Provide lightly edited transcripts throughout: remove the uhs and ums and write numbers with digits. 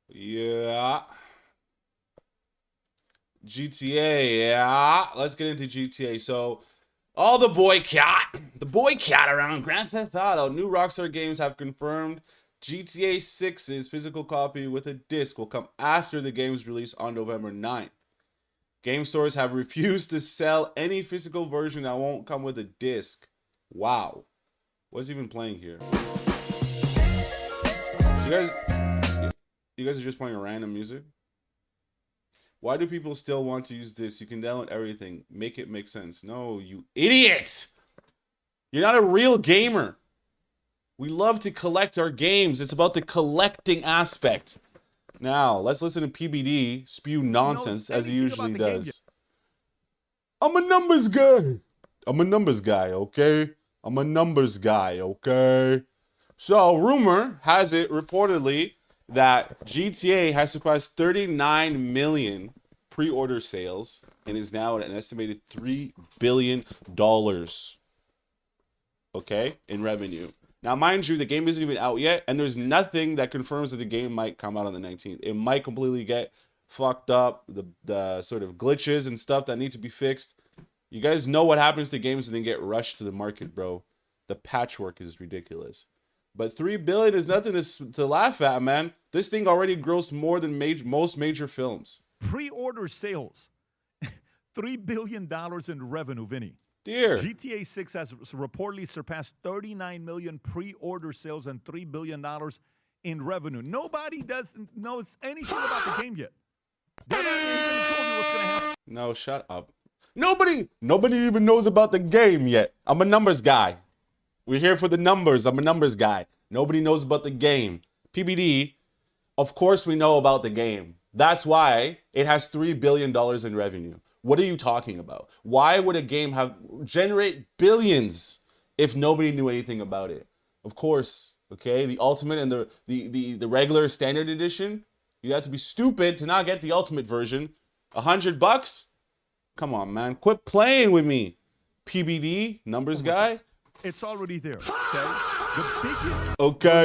Yeah. GTA, yeah. Let's get into GTA. So, all the boycott around Grand Theft Auto. New Rockstar Games have confirmed GTA 6's physical copy with a disc will come after the game's release on November 9th. Game stores have refused to sell any physical version that won't come with a disc. Wow. What's even playing here? You guys, you guys are just playing random music? Why do people still want to use this? You can download everything. Make it make sense. No, you idiot! You're not a real gamer. We love to collect our games. It's about the collecting aspect. Now, let's listen to PBD spew nonsense as he usually does. I'm a numbers guy. I'm a numbers guy, okay? I'm a numbers guy, okay? So, rumor has it reportedly that GTA has surpassed 39 million pre-order sales and is now at an estimated $3 billion, okay, in revenue. Now, mind you, the game isn't even out yet, and there's nothing that confirms that the game might come out on the 19th. It might completely get fucked up, the sort of glitches and stuff that need to be fixed. You guys know what happens to games when they get rushed to the market, bro. The patchwork is ridiculous. But $3 billion is nothing to laugh at, man. This thing already grossed more than most major films. Pre-order sales, $3 billion in revenue, Vinny. Dear. GTA 6 has reportedly surpassed 39 million pre-order sales and $3 billion in revenue. Nobody knows anything about the game yet. They haven't even told you what's going to happen. No, shut up. Nobody even knows about the game yet. I'm a numbers guy. We're here for the numbers. I'm a numbers guy. Nobody knows about the game. PBD, of course we know about the game. That's why it has $3 billion in revenue. What are you talking about? Why would a game generate billions if nobody knew anything about it? Of course, okay? The ultimate and the regular standard edition, you have to be stupid to not get the ultimate version. $100? Come on, man. Quit playing with me. PBD, numbers guy. It's already there, okay? The biggest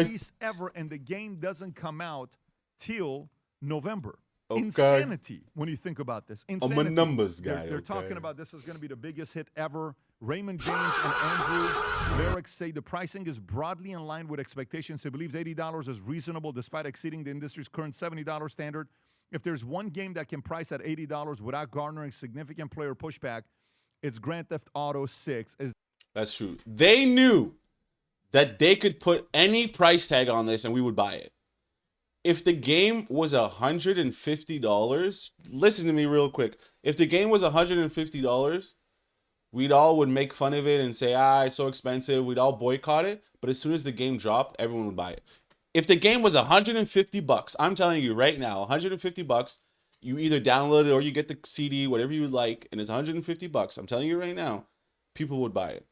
release ever, and the game doesn't come out till November. Okay. Insanity when you think about this. Insanity. I'm a numbers guy. They're talking about this is going to be the biggest hit ever. Raymond James and Andrew Barrick say the pricing is broadly in line with expectations. He believes $80 is reasonable despite exceeding the industry's current $70 standard. If there's one game that can price at $80 without garnering significant player pushback, it's Grand Theft Auto 6. That's true. They knew that they could put any price tag on this and we would buy it. If the game was $150, listen to me real quick. If the game was $150, we'd all would make fun of it and say, it's so expensive. We'd all boycott it. But as soon as the game dropped, everyone would buy it. If the game was $150, I'm telling you right now, $150, you either download it or you get the CD, whatever you like, and it's $150. I'm telling you right now, people would buy it.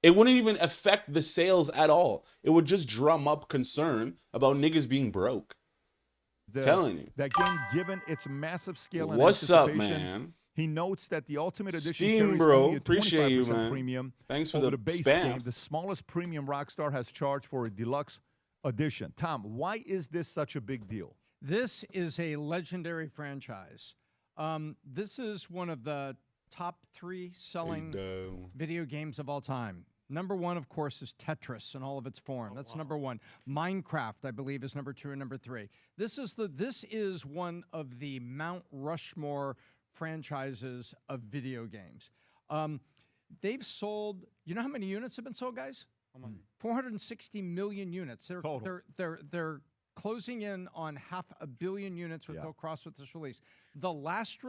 It wouldn't even affect the sales at all. It would just drum up concern about niggas being broke. Telling you. That game, given its massive scale and what's up, man? He notes that the Ultimate Edition Steam, carries bro. only a Appreciate you, 25% man. premium. Thanks for over the base spam. game. The smallest premium Rockstar has charged for a deluxe edition. Tom, why is this such a big deal? This is a legendary franchise. This is one of the top 3 selling video games of all time. Number 1, of course, is Tetris in all of its form. That's number 1. Minecraft, I believe, is number 2 and number 3. This is one of the Mount Rushmore franchises of video games. They've sold. You know how many units have been sold, guys? 460 million units. They're closing in on 500 million units with they'll cross with this release. The last.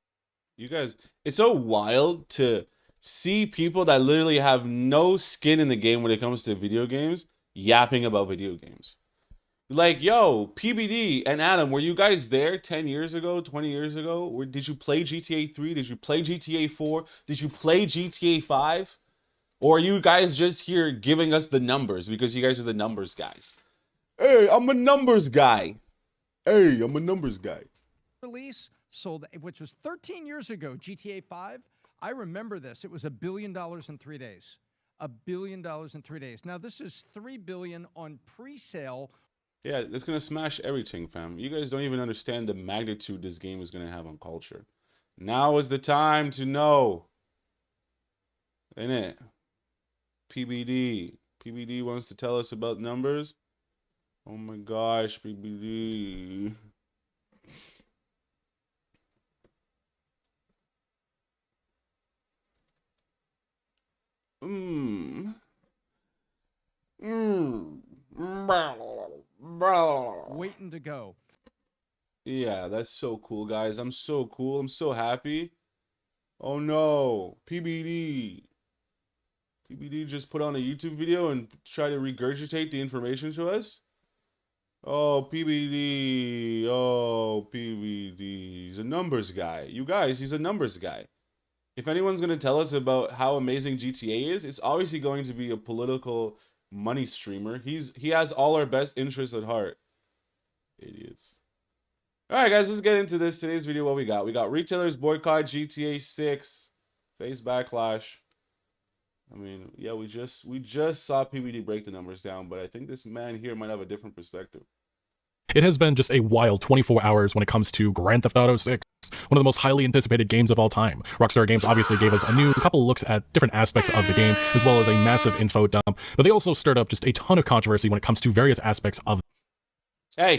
You guys, it's so wild to see people that literally have no skin in the game when it comes to video games yapping about video games. Like, yo, PBD and Adam, were you guys there 10 years ago, 20 years ago? Did you play GTA 3? Did you play GTA 4? Did you play GTA 5? Or are you guys just here giving us the numbers because you guys are the numbers guys? Hey, I'm a numbers guy. Hey, I'm a numbers guy. Release sold, which was 13 years ago, GTA 5. I remember this. It was $1 billion in 3 days. $1 billion in 3 days. Now, this is $3 billion on pre-sale. Yeah, it's gonna smash everything, fam. You guys don't even understand the magnitude this game is gonna have on culture. Now is the time to know. Ain't it? PBD. PBD wants to tell us about numbers. Oh my gosh, PBD. Mmm. Mmm. Waiting to go. Yeah, that's so cool, guys. I'm so cool. I'm so happy. Oh no, PBD. PBD just put on a YouTube video and try to regurgitate the information to us. Oh, PBD. Oh, PBD. He's a numbers guy. You guys, he's a numbers guy. If anyone's going to tell us about how amazing GTA is, it's obviously going to be a political money streamer. He has all our best interests at heart. Idiots. All right, guys, let's get into this. Today's video, what we got? We got retailers boycott GTA 6, face backlash. I mean, yeah, we just saw PBD break the numbers down, but I think this man here might have a different perspective. It has been just a wild 24 hours when it comes to Grand Theft Auto 6, one of the most highly anticipated games of all time. Rockstar Games obviously gave us a couple looks at different aspects of the game, as well as a massive info dump, but they also stirred up just a ton of controversy when it comes to various aspects of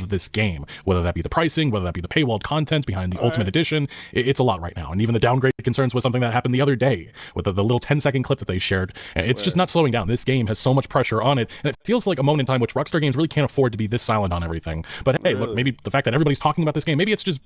this game, whether that be the pricing, whether that be the paywalled content behind the Ultimate Edition. It's a lot right now, and even the downgrade concerns was something that happened the other day with the little 10-second clip that they shared. It's just not slowing down. This game has so much pressure on it, and it feels like a moment in time which Rockstar Games really can't afford to be this silent on everything. But hey, look, maybe the fact that everybody's talking about this game, maybe that's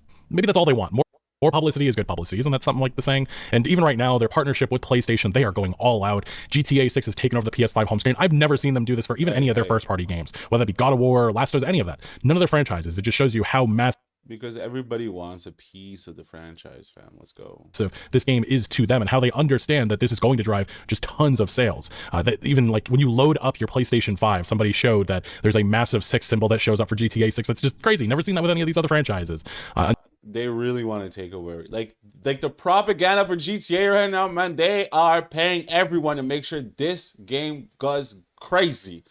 all they want. More publicity is good publicity. Isn't that something like the saying? And even right now, their partnership with PlayStation, they are going all out. GTA 6 has taken over the PS5 home screen. I've never seen them do this for even any of their first-party games, whether that be God of War, Last of Us, any of that. None of their franchises. It just shows you how massive. Because everybody wants a piece of the franchise, fam. Let's go. So this game is to them, and how they understand that this is going to drive just tons of sales. That even like when you load up your PlayStation 5, somebody showed that there's a massive 6 symbol that shows up for GTA 6. That's just crazy. Never seen that with any of these other franchises. They really want to take over. Like the propaganda for GTA right now, man, they are paying everyone to make sure this game goes crazy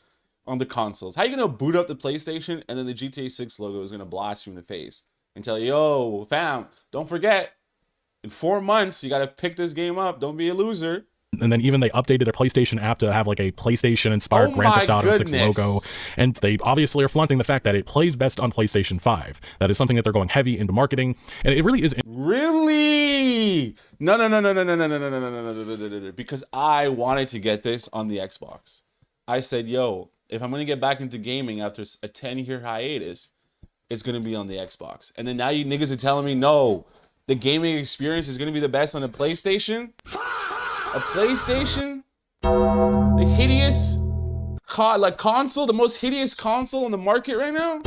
on the consoles. How you gonna boot up the PlayStation and then the GTA 6 logo is gonna blast you in the face and tell you, yo, fam, don't forget, in 4 months, you gotta pick this game up. Don't be a loser. And then even they updated their PlayStation app to have like a PlayStation-inspired Grand Theft Auto 6 logo. And they obviously are flaunting the fact that it plays best on PlayStation 5. That is something that they're going heavy into marketing. And it really is... Really? No. Because I wanted to get this on the Xbox. I said, yo, if I'm going to get back into gaming after a 10-year hiatus, it's going to be on the Xbox. And then now you niggas are telling me, no, the gaming experience is going to be the best on the PlayStation? A PlayStation? The hideous console? The most hideous console on the market right now?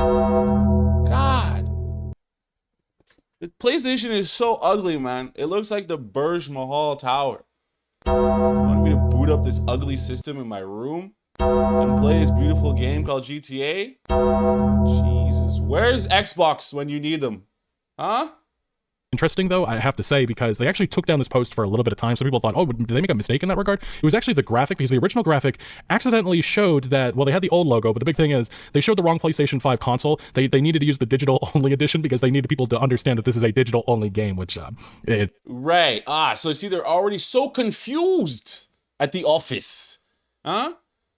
God. The PlayStation is so ugly, man. It looks like the Burj Mahal Tower. You want me to boot up this ugly system in my room and play this beautiful game called GTA? Jesus. Where's Xbox when you need them? Huh? Interesting, though, I have to say, because they actually took down this post for a little bit of time. Some people thought, oh, did they make a mistake in that regard? It was actually the graphic, because the original graphic accidentally showed that, well, they had the old logo, but the big thing is they showed the wrong PlayStation 5 console. They needed to use the digital-only edition because they needed people to understand that this is a digital-only game, which... Right. So see, they're already so confused at the office. Huh?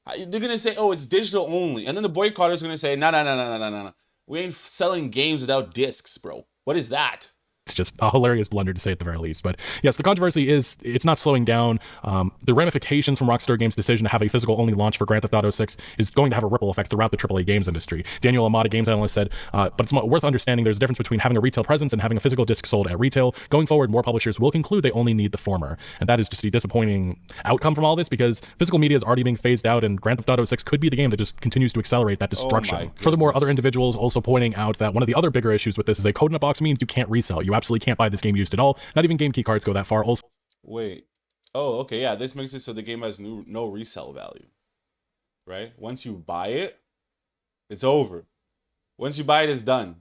They're going to say, oh, it's digital only. And then the boycotters are going to say, no. We ain't selling games without discs, bro. What is that? It's just a hilarious blunder, to say at the very least. But yes, the controversy it's not slowing down. The ramifications from Rockstar Games' decision to have a physical-only launch for Grand Theft Auto 6 is going to have a ripple effect throughout the AAA games industry. Daniel Amata, games analyst, said, but it's worth understanding there's a difference between having a retail presence and having a physical disc sold at retail. Going forward, more publishers will conclude they only need the former. And that is just a disappointing outcome from all this, because physical media is already being phased out, and Grand Theft Auto 6 could be the game that just continues to accelerate that destruction. Furthermore, other individuals also pointing out that one of the other bigger issues with this is a code in a box means you can't resell. You absolutely can't buy this game used at all. Not even game key cards go that far. Also, wait. Oh, okay. Yeah, this makes it so the game has no resale value, right? Once you buy it, it's over. Once you buy it, it's done.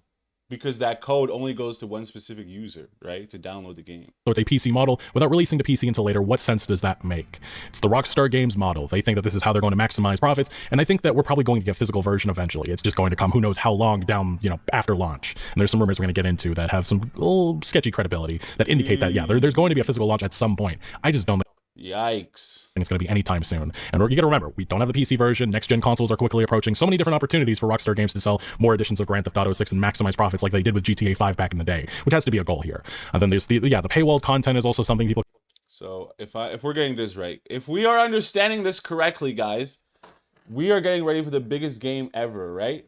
because that code only goes to one specific user, right, to download the game. So it's a PC model without releasing to PC until later. What sense does that make? It's the Rockstar Games model. They think that this is how they're going to maximize profits, and I think that we're probably going to get a physical version eventually. It's just going to come who knows how long down, after launch. And there's some rumors we're going to get into that have some little sketchy credibility that indicate that, yeah, there's going to be a physical launch at some point. I just don't know. Yikes. It's going to be anytime soon. And you got to remember, we don't have the PC version. Next-gen consoles are quickly approaching. So many different opportunities for Rockstar Games to sell more editions of Grand Theft Auto 6 and maximize profits like they did with GTA 5 back in the day, which has to be a goal here. And then there's the paywall content is also something people... So if we're getting this right, if we are understanding this correctly, guys, we are getting ready for the biggest game ever, right?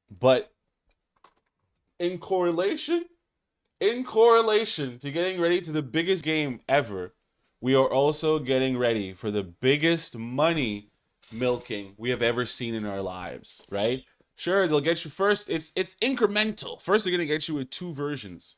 But in correlation to getting ready to the biggest game ever, we are also getting ready for the biggest money milking we have ever seen in our lives, right? Sure, they'll get you first. It's incremental. First, they're going to get you with 2 versions.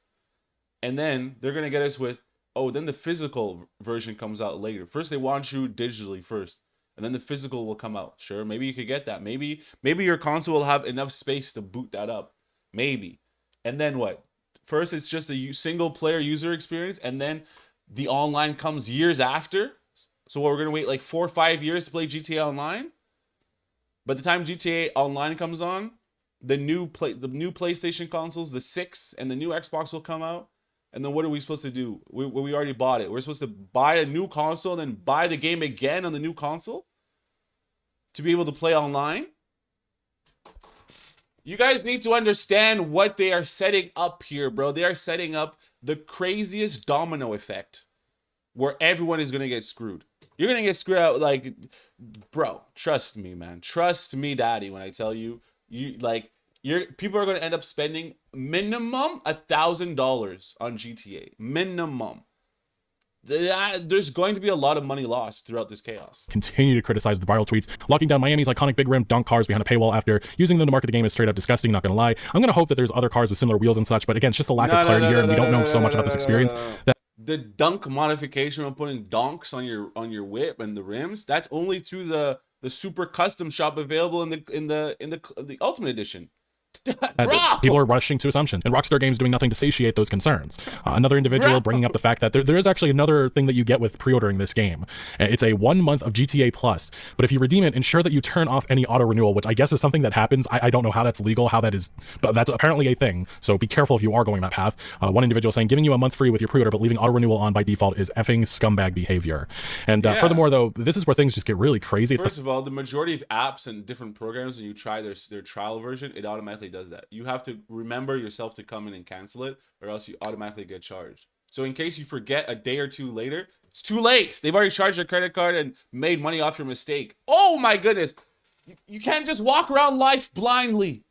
And then they're going to get us with, then the physical version comes out later. First, they want you digitally first. And then the physical will come out. Sure, maybe you could get that. Maybe your console will have enough space to boot that up. Maybe. And then what? First, it's just a single-player user experience, and then the online comes years after. So we're going to wait like 4 or 5 years to play GTA Online? By the time GTA Online comes on, the new PlayStation consoles, the 6 and the new Xbox will come out. And then what are we supposed to do? We already bought it. We're supposed to buy a new console and then buy the game again on the new console to be able to play online? You guys need to understand what they are setting up here, bro. They are setting up the craziest domino effect where everyone is going to get screwed. You're going to get screwed out, like, bro, trust me, man. Trust me, daddy, when I tell you, people are going to end up spending minimum $1,000 on GTA. Minimum. There's going to be a lot of money lost throughout this chaos. Continue to criticize the viral tweets, locking down Miami's iconic big rim dunk cars behind a paywall after using them to market the game is straight up disgusting, not gonna lie. I'm gonna hope that there's other cars with similar wheels and such, but again, it's just a lack of clarity here, and we don't know so much about this experience. That the dunk modification of putting donks on your whip and the rims, that's only through the super custom shop available in the Ultimate Edition. People are rushing to assumptions, and Rockstar Games doing nothing to satiate those concerns. Another individual bringing up the fact that there is actually another thing that you get with pre-ordering this game. It's a 1 month of GTA Plus, but if you redeem it, ensure that you turn off any auto renewal, which I guess is something that happens. I don't know how that's legal, how that is, but that's apparently a thing. So be careful if you are going that path. One individual saying giving you a month free with your pre-order, but leaving auto renewal on by default is effing scumbag behavior. And furthermore, though, this is where things just get really crazy. First of all, the majority of apps and different programs, when you try their trial version, it automatically does that. You have to remember yourself to come in and cancel it, or else you automatically get charged. So in case you forget a day or two later, it's too late. They've already charged your credit card and made money off your mistake. Oh my goodness. You can't just walk around life blindly.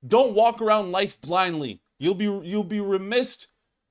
Don't walk around life blindly. You'll be remiss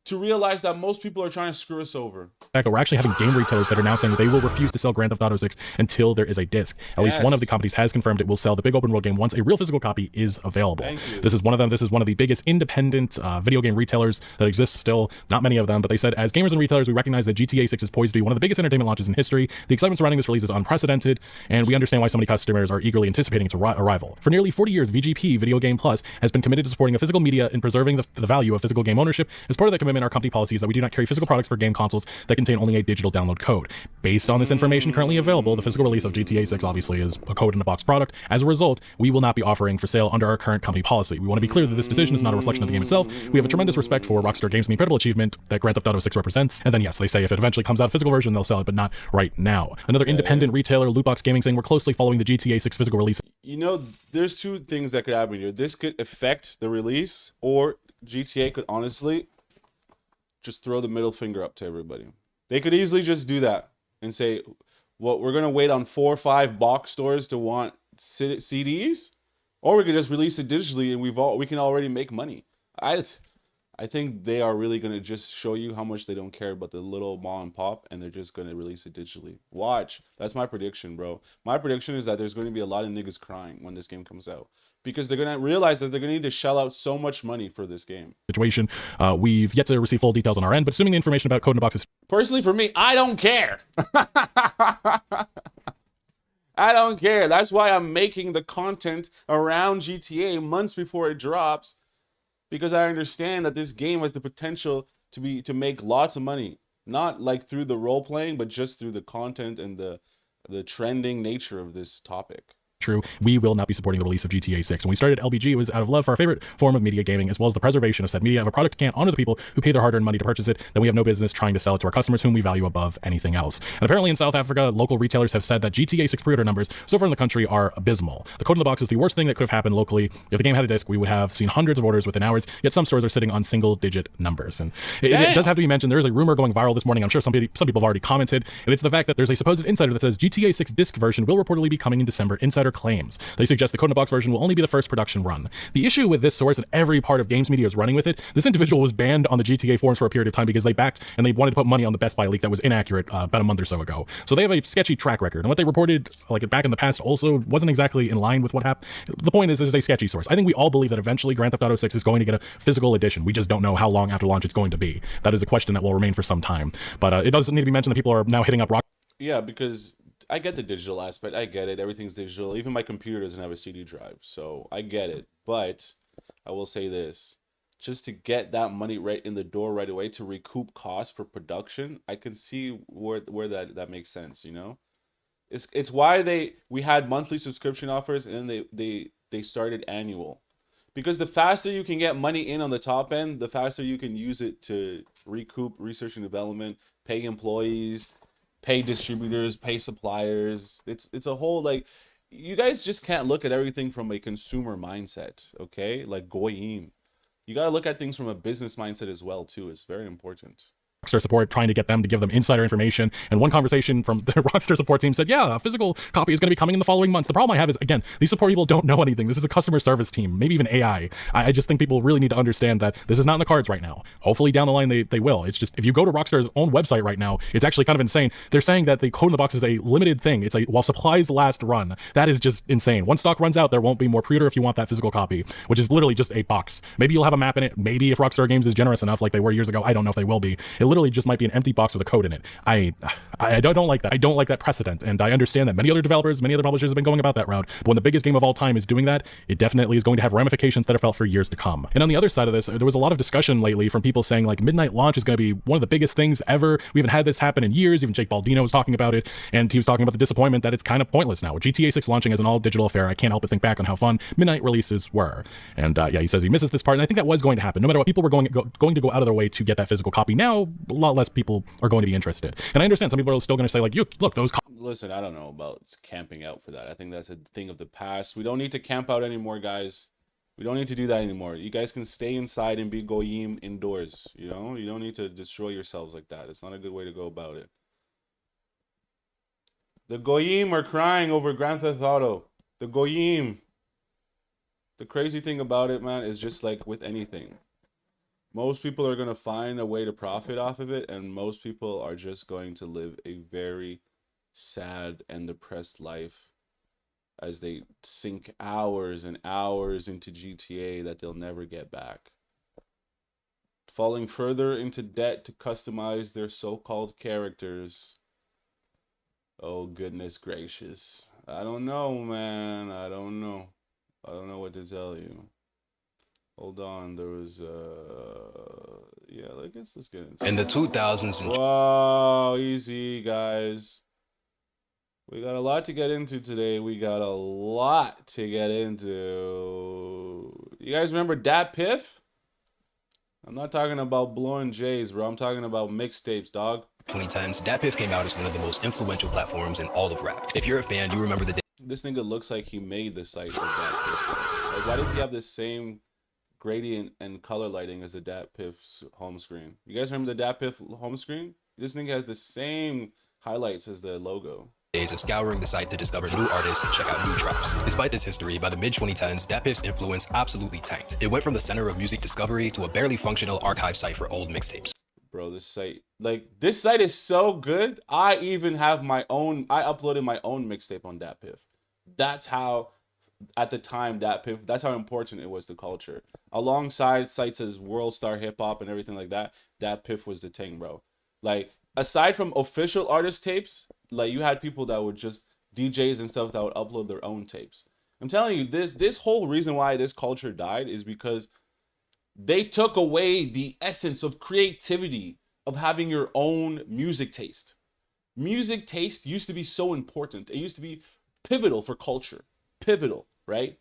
to realize that most people are trying to screw us over. We're actually having game retailers that are now saying that they will refuse to sell Grand Theft Auto 6 until there is a disc. At least one of the companies has confirmed it will sell the big open world game once a real physical copy is available. This is one of them. This is one of the biggest independent video game retailers that exists still. Not many of them, but they said, as gamers and retailers, we recognize that GTA 6 is poised to be one of the biggest entertainment launches in history. The excitement surrounding this release is unprecedented, and we understand why so many customers are eagerly anticipating its arrival. For nearly 40 years, VGP, Video Game Plus, has been committed to supporting a physical media and preserving the value of physical game ownership. As part of that commitment, our company policy is that we do not carry physical products for game consoles that contain only a digital download code. Based on this information currently available, the physical release of GTA 6 obviously is a code-in-a-box product. As a result, we will not be offering for sale under our current company policy. We want to be clear that this decision is not a reflection of the game itself. We have a tremendous respect for Rockstar Games and the incredible achievement that Grand Theft Auto 6 represents. And then yes, they say if it eventually comes out a physical version, they'll sell it, but not right now. Another independent retailer, Lootbox Gaming, saying we're closely following the GTA 6 physical release. You know, there's two things that could happen here. This could affect the release, or GTA could honestly just throw the middle finger up to everybody. They could easily just do that and say, well, we're going to wait on 4 or 5 box stores to want CDs, or we could just release it digitally and we can already make money. I think they are really going to just show you how much they don't care about the little mom and pop, and they're just going to release it digitally. Watch. That's my prediction, bro. My prediction is that there's going to be a lot of niggas crying when this game comes out, because they're going to realize that they're going to need to shell out so much money for this game. Situation. We've yet to receive full details on our end, but assuming the information about Code in a Box is... Personally, for me, I don't care. I don't care. That's why I'm making the content around GTA months before it drops. because I understand that this game has the potential to make lots of money, not like through the role playing, but just through the content and the trending nature of this topic. True, we will not be supporting the release of GTA 6. When we started LBG, it was out of love for our favorite form of media gaming, as well as the preservation of said media. If a product can't honor the people who pay their hard-earned money to purchase it, then we have no business trying to sell it to our customers, whom we value above anything else. And apparently in South Africa, local retailers have said that GTA 6 pre-order numbers so far in the country are abysmal. The code in the box is the worst thing that could have happened locally. If the game had a disc, we would have seen hundreds of orders within hours, yet some stores are sitting on single-digit numbers. And it does have to be mentioned, there is a rumor going viral this morning. I'm sure some people have already commented, and it's the fact that there's a supposed insider that says GTA 6 disc version will reportedly be coming in December. Insider claims. They suggest the code in the box version will only be the first production run. The issue with this source, and every part of games media is running with it, this individual was banned on the GTA forums for a period of time because they backed and they wanted to put money on the Best Buy leak that was inaccurate about a month or so ago. So they have a sketchy track record, and what they reported like back in the past also wasn't exactly in line with what happened. The point is, this is a sketchy source. I think we all believe that eventually Grand Theft Auto 6 is going to get a physical edition. We just don't know how long after launch it's going to be. That is a question that will remain for some time. But it does need to be mentioned that people are now hitting up Rock. Yeah, because I get the digital aspect. I get it. Everything's digital. Even my computer doesn't have a CD drive, so I get it. But I will say this. Just to get that money right in the door right away to recoup costs for production, I can see where that makes sense, you know? It's why we had monthly subscription offers and then they started annual. Because the faster you can get money in on the top end, the faster you can use it to recoup research and development, pay employees, pay distributors, pay suppliers. It's a whole, like, you guys just can't look at everything from a consumer mindset, okay? Like goyim. You got to look at things from a business mindset as well too. It's very important. Rockstar support, trying to get them to give them insider information. And one conversation from the Rockstar support team said, yeah, a physical copy is going to be coming in the following months. The problem I have is, again, these support people don't know anything. This is a customer service team, maybe even AI. I just think people really need to understand that this is not in the cards right now. Hopefully down the line they will. It's just, if you go to Rockstar's own website right now, it's actually kind of insane. They're saying that the code in the box is a limited thing. It's while supplies last run. That is just insane. Once stock runs out, there won't be more pre-order if you want that physical copy, which is literally just a box. Maybe you'll have a map in it. Maybe if Rockstar Games is generous enough like they were years ago, I don't know if they will be. It literally just might be an empty box with a code in it. I don't like that. I don't like that precedent, and I understand that many other developers, many other publishers have been going about that route. But when the biggest game of all time is doing that, it definitely is going to have ramifications that are felt for years to come. And on the other side of this, there was a lot of discussion lately from people saying like midnight launch is going to be one of the biggest things ever. We haven't had this happen in years. Even Jake Baldino was talking about it, and he was talking about the disappointment that it's kind of pointless now. With GTA 6 launching as an all-digital affair, I can't help but think back on how fun midnight releases were. And yeah, he says he misses this part, and I think that was going to happen. No matter what, people were going to go out of their way to get that physical copy. Now, a lot less people are going to be interested. And I understand some people are still going to say like, look, those. Listen, I don't know about camping out for that. I think that's a thing of the past. We don't need to camp out anymore, guys. We don't need to do that anymore. You guys can stay inside and be goyim indoors. You know, you don't need to destroy yourselves like that. It's not a good way to go about it. The goyim are crying over Grand Theft Auto. The goyim. The crazy thing about it, man, is just like with anything. Most people are going to find a way to profit off of it, and most people are just going to live a very sad and depressed life as they sink hours and hours into GTA that they'll never get back. Falling further into debt to customize their so-called characters. Oh, goodness gracious. I don't know, man. I don't know. I don't know what to tell you. Hold on, there was yeah, let's get into in the 2000s. Whoa, easy guys. We got a lot to get into today. You guys remember Dat Piff? I'm not talking about blowing J's, bro. I'm talking about mixtapes, dog. 2010s, Dat Piff came out as one of the most influential platforms in all of rap. If you're a fan, you remember the day. This nigga looks like he made the site for Dat Piff. Like, why does he have the same gradient and color lighting as the Dat Piff's home screen? You guys remember the Dat Piff home screen? This nigga has the same highlights as the logo. Days of scouring the site to discover new artists and check out new drops. Despite this history, by the mid-2010s, Dat Piff's influence absolutely tanked. It went from the center of music discovery to a barely functional archive site for old mixtapes. Bro, this site is so good. I even have I uploaded my own mixtape on Dat Piff. That's how, at the time, that's how important it was to culture. Alongside sites as World Star Hip Hop and everything like that, Dat Piff was the thing, bro. Like, aside from official artist tapes, like, you had people that would just, DJs and stuff that would upload their own tapes. I'm telling you, this whole reason why this culture died is because They took away the essence of creativity, of having your own music taste. Music taste used to be so important. It used to be pivotal for culture. Pivotal, right?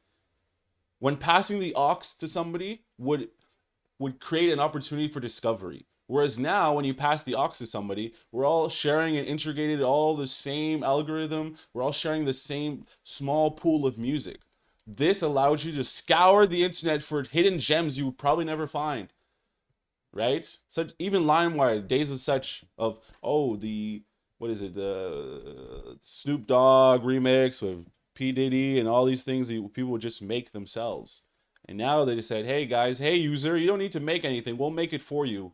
When passing the aux to somebody would create an opportunity for discovery. Whereas now, when you pass the aux to somebody, we're all sharing and integrated all the same algorithm. We're all sharing the same small pool of music. This allows you to scour the internet for hidden gems you would probably never find. Right? Such even LimeWire, days of such of, oh, the Snoop Dogg remix with P. Diddy and all these things that people would just make themselves. And now they just said, hey guys, hey user, you don't need to make anything. We'll make it for you.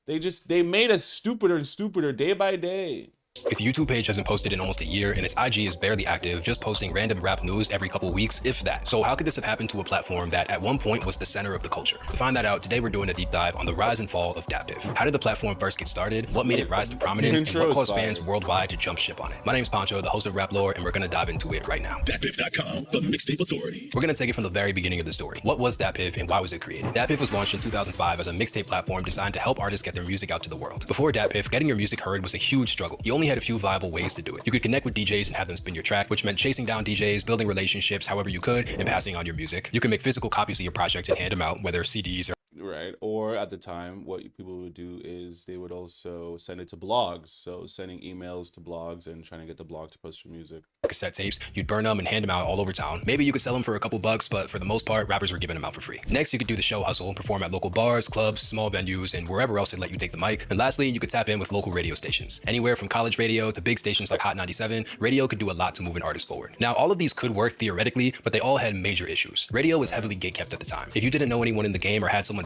They made us stupider and stupider day by day. Its YouTube page hasn't posted in almost a year, and its IG is barely active, just posting random rap news every couple weeks, if that. So how could this have happened to a platform that at one point was the center of the culture? To find that out, today we're doing a deep dive on the rise and fall of DatPiff. How did the platform first get started? What made it rise to prominence? And what caused fans worldwide to jump ship on it? My name's Pancho, the host of Rap Lore, and we're gonna dive into it right now. DatPiff.com, the mixtape authority. We're gonna take it from the very beginning of the story. What was DatPiff and why was it created? DatPiff was launched in 2005 as a mixtape platform designed to help artists get their music out to the world. Before DatPiff, getting your music heard was a huge struggle. You only had a few viable ways to do it. You could connect with DJs and have them spin your track, which meant chasing down DJs, building relationships however you could, and passing on your music. You could make physical copies of your projects and hand them out, whether CDs or right. Or at the time, what people would do is they would also send it to blogs. So sending emails to blogs and trying to get the blog to post your music. cassette tapes. You'd burn them and hand them out all over town. Maybe you could sell them for a couple bucks, but for the most part, rappers were giving them out for free. Next, you could do the show hustle, perform at local bars, clubs, small venues, and wherever else they'd let you take the mic. And lastly, you could tap in with local radio stations. Anywhere from college radio to big stations like Hot 97, radio could do a lot to move an artist forward. Now, all of these could work theoretically, but they all had major issues. Radio was heavily gatekept at the time. If you didn't know anyone in the game or had someone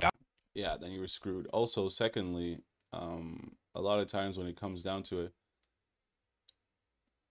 yeah, then you were screwed. Also, secondly, a lot of times when it comes down to it,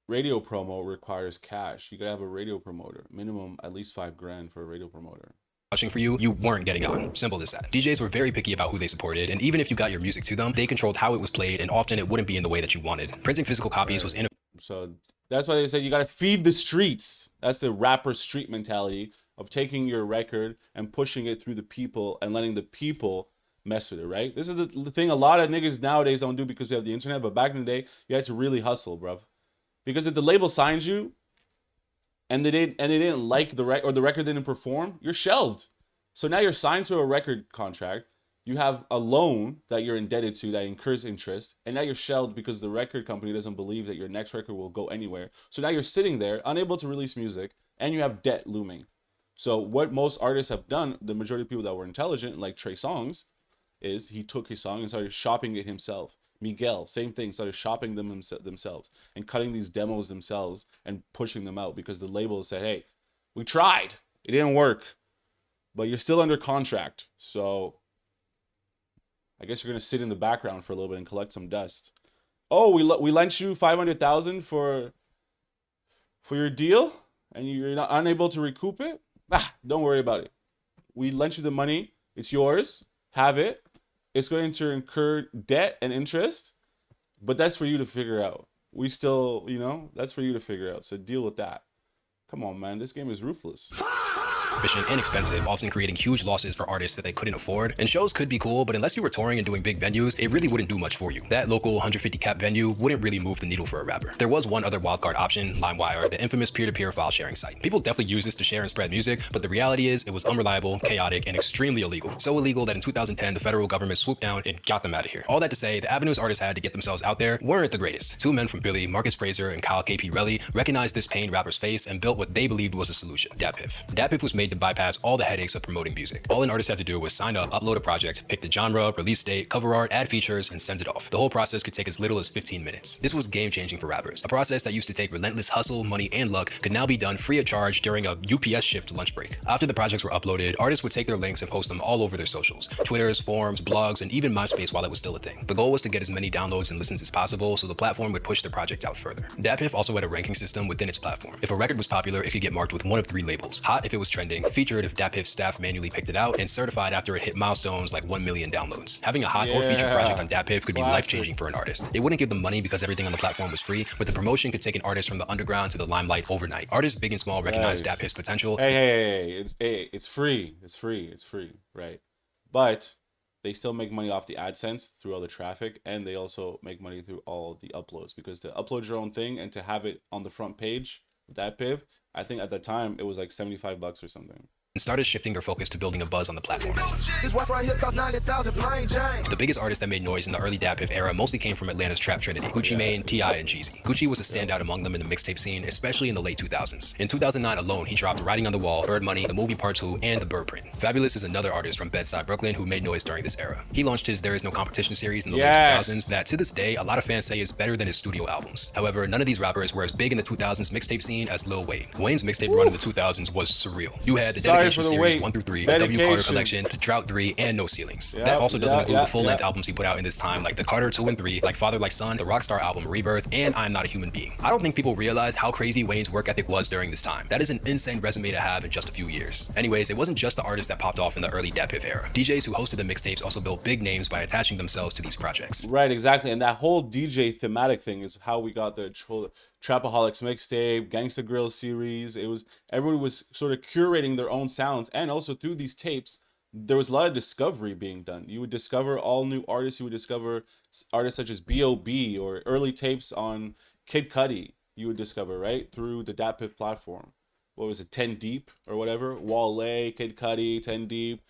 radio promo requires cash. You gotta have a radio promoter, minimum at least $5,000 for a radio promoter. Vouching for you, you weren't getting on. Simple as that. DJs were very picky about who they supported, and even if you got your music to them, they controlled how it was played, and often it wouldn't be in the way that you wanted. Printing physical copies was So that's why they said you gotta feed the streets. That's the rapper street mentality of taking your record and pushing it through the people and letting the people mess with it, right? This is the thing a lot of niggas nowadays don't do because we have the internet, but back in the day, you had to really hustle, bruv. Because if the label signs you and they didn't like the record or the record didn't perform, you're shelved. So now you're signed to a record contract, you have a loan that you're indebted to that incurs interest, and now you're shelved because the record company doesn't believe that your next record will go anywhere. So now you're sitting there, unable to release music, and you have debt looming. So what most artists have done, the majority of people that were intelligent, like Trey Songz, is he took his song and started shopping it himself. Miguel, same thing, started shopping them themselves and cutting these demos themselves and pushing them out because the label said, hey, we tried, it didn't work, but you're still under contract. So I guess you're going to sit in the background for a little bit and collect some dust. Oh, we lent you $500,000 for your deal and you're not unable to recoup it? Don't worry about it. We lent you the money. It's yours. Have it. It's going to incur debt and interest, but that's for you to figure out. We still, that's for you to figure out. So deal with that. Come on, man. This game is ruthless. efficient and expensive, often creating huge losses for artists that they couldn't afford. And shows could be cool, but unless you were touring and doing big venues, it really wouldn't do much for you. That local 150 cap venue wouldn't really move the needle for a rapper. There was one other wildcard option, LimeWire, the infamous peer-to-peer file sharing site. People definitely use this to share and spread music, but the reality is it was unreliable, chaotic, and extremely illegal. So illegal that in 2010, the federal government swooped down and got them out of here. All that to say, the avenues artists had to get themselves out there weren't the greatest. Two men from Philly, Marcus Fraser and Kyle KP Relly, recognized this pain rappers face and built what they believed was a solution, DatPiff. DatPiff was made to bypass all the headaches of promoting music. All an artist had to do was sign up, upload a project, pick the genre, release date, cover art, add features, and send it off. The whole process could take as little as 15 minutes. This was game-changing for rappers. A process that used to take relentless hustle, money, and luck could now be done free of charge during a UPS shift lunch break. After the projects were uploaded, artists would take their links and post them all over their socials, Twitters, forums, blogs, and even MySpace while it was still a thing. The goal was to get as many downloads and listens as possible so the platform would push the project out further. DatPiff also had a ranking system within its platform. If a record was popular, it could get marked with one of three labels: hot if it was trending, featured if DatPiff staff manually picked it out, and certified after it hit milestones like 1 million downloads. Having a hot or featured project on DatPiff could be life-changing for an artist. It wouldn't give them money because everything on the platform was free, but the promotion could take an artist from the underground to the limelight overnight. Artists big and small recognized DatPiff's potential. It's free. It's free, right? but they still make money off the AdSense through all the traffic, and they also make money through all the uploads, because to upload your own thing and to have it on the front page with that piv, I think at the time it was like $75 or something. And started shifting their focus to building a buzz on the platform. The biggest artists that made noise in the early DatPiff era mostly came from Atlanta's Trap Trinity, Gucci Mane, T.I., and Jeezy. Gucci was a standout among them in the mixtape scene, especially in the late 2000s. In 2009 alone, he dropped Writing on the Wall, Bird Money, The Movie Part 2, and The Bird Print. Fabulous is another artist from Bedside, Brooklyn, who made noise during this era. He launched his There Is No Competition series in the late 2000s that, to this day, a lot of fans say is better than his studio albums. However, none of these rappers were as big in the 2000s mixtape scene as Lil Wayne. Wayne's mixtape run in the 2000s was surreal. You had the Dedication series 1 through 3, the W Carter Collection, the Drought 3, and No Ceilings. That also doesn't include the full-length albums he put out in this time, like the Carter 2 and 3, like Father Like Son, the Rockstar album Rebirth, and I'm Not a Human Being. I don't think people realize how crazy Wayne's work ethic was during this time. That is an insane resume to have in just a few years. Anyways, it wasn't just the artists that popped off in the early DatPiff era. DJs who hosted the mixtapes also built big names by attaching themselves to these projects. Right, exactly. And that whole DJ thematic thing is how we got the Trapaholics mixtape, Gangsta Grill series. It was, everyone was sort of curating their own sounds, and also through these tapes, there was a lot of discovery being done. You would discover all new artists. You would discover artists such as B.O.B. or early tapes on Kid Cudi. You would discover, right, through the DatPiff platform. What was it, 10 Deep or whatever? Wale, Kid Cudi, 10 Deep,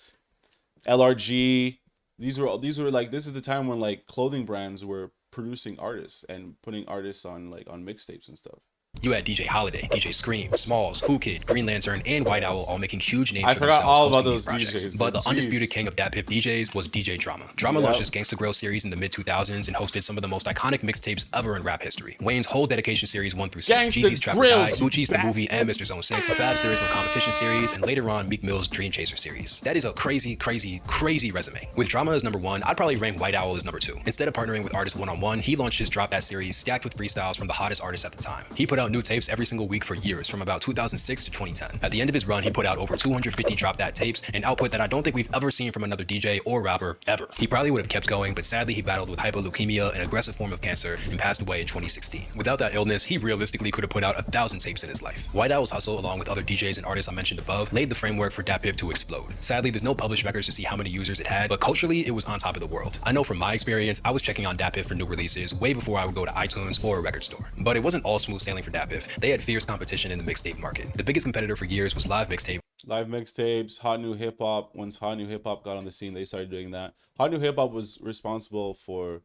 LRG. These were like, this is the time when like clothing brands were producing artists and putting artists on like on mixtapes and stuff. You had DJ Holiday, DJ Scream, Smalls, Who Kid, Green Lantern, and White Owl all making huge names I for forgot themselves all about hosting those these projects. DJs. But the Jeez. undisputed king of DatPiff DJs was DJ Drama. Drama launched his Gangsta Grill series in the mid-2000s and hosted some of the most iconic mixtapes ever in rap history. Wayne's whole Dedication series 1 through 6, Jeezy's Trap or Die, Gucci's The Movie and Mr. Zone 6, Fab's There Is No Competition series, and later on Meek Mill's Dream Chaser series. That is a crazy, crazy, crazy resume. With Drama as number 1, I'd probably rank White Owl as number 2. Instead of partnering with artists one-on-one, he launched his Drop That series stacked with freestyles from the hottest artists at the time. He put out new tapes every single week for years, from about 2006 to 2010. At the end of his run, he put out over 250 Drop That tapes, an output that I don't think we've ever seen from another DJ or rapper ever. He probably would have kept going, but sadly he battled with hypoleukemia, an aggressive form of cancer, and passed away in 2016. Without that illness, he realistically could have put out 1,000 tapes in his life. White Owl's hustle, along with other DJs and artists I mentioned above, laid the framework for DatPiff to explode. Sadly, there's no published records to see how many users it had, but culturally, it was on top of the world. I know from my experience, I was checking on DatPiff for new releases way before I would go to iTunes or a record store. But it wasn't all smooth sailing for DatPiff. They had fierce competition in the mixtape market. The biggest competitor for years was Live Mixtape. Live mixtapes, Hot New Hip Hop. Once Hot New Hip Hop got on the scene, they started doing that. Hot New Hip Hop was responsible for,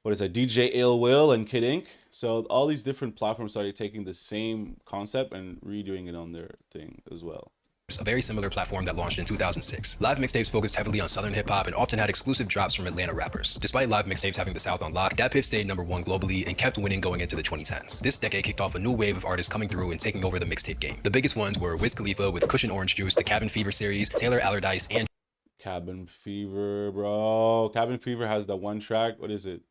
what is that, DJ Ill Will and Kid Ink. So all these different platforms started taking the same concept and redoing it on their thing as well. A very similar platform that launched in 2006. Live Mixtapes focused heavily on Southern hip-hop and often had exclusive drops from Atlanta rappers. Despite Live Mixtapes having the South on lock, DatPiff stayed number 1 globally and kept winning going into the 2010s. This decade kicked off a new wave of artists coming through and taking over the mixtape game. The biggest ones were Wiz Khalifa with Cushion Orange Juice, the Cabin Fever series, Taylor Allardyce, and Cabin Fever, bro. Cabin Fever has the one track. What is it?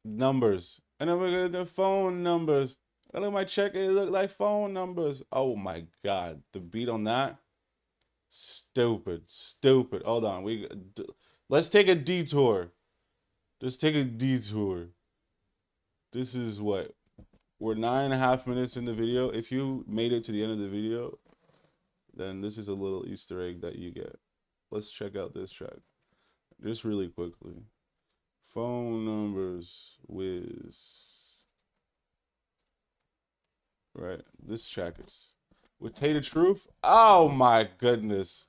Numbers. And then we got the phone numbers. I look at my check, it look like phone numbers. Oh my God. The beat on that. Stupid. Hold on. Let's take a detour. Let's take a detour. This is what? We're 9.5 minutes in the video. If you made it to the end of the video, then this is a little Easter egg that you get. Let's check out this track. Just really quickly. Phone numbers with... Right, this track is with Tater Truth. Oh my goodness.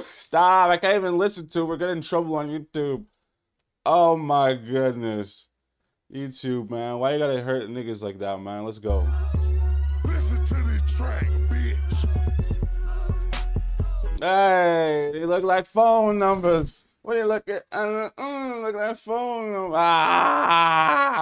Stop, I can't even listen to it. We're getting in trouble on YouTube. Oh my goodness. YouTube, man, why you gotta hurt niggas like that, man? Let's go. Listen to this track, bitch. Hey, they look like phone numbers. What do you look at? Look at that phone number.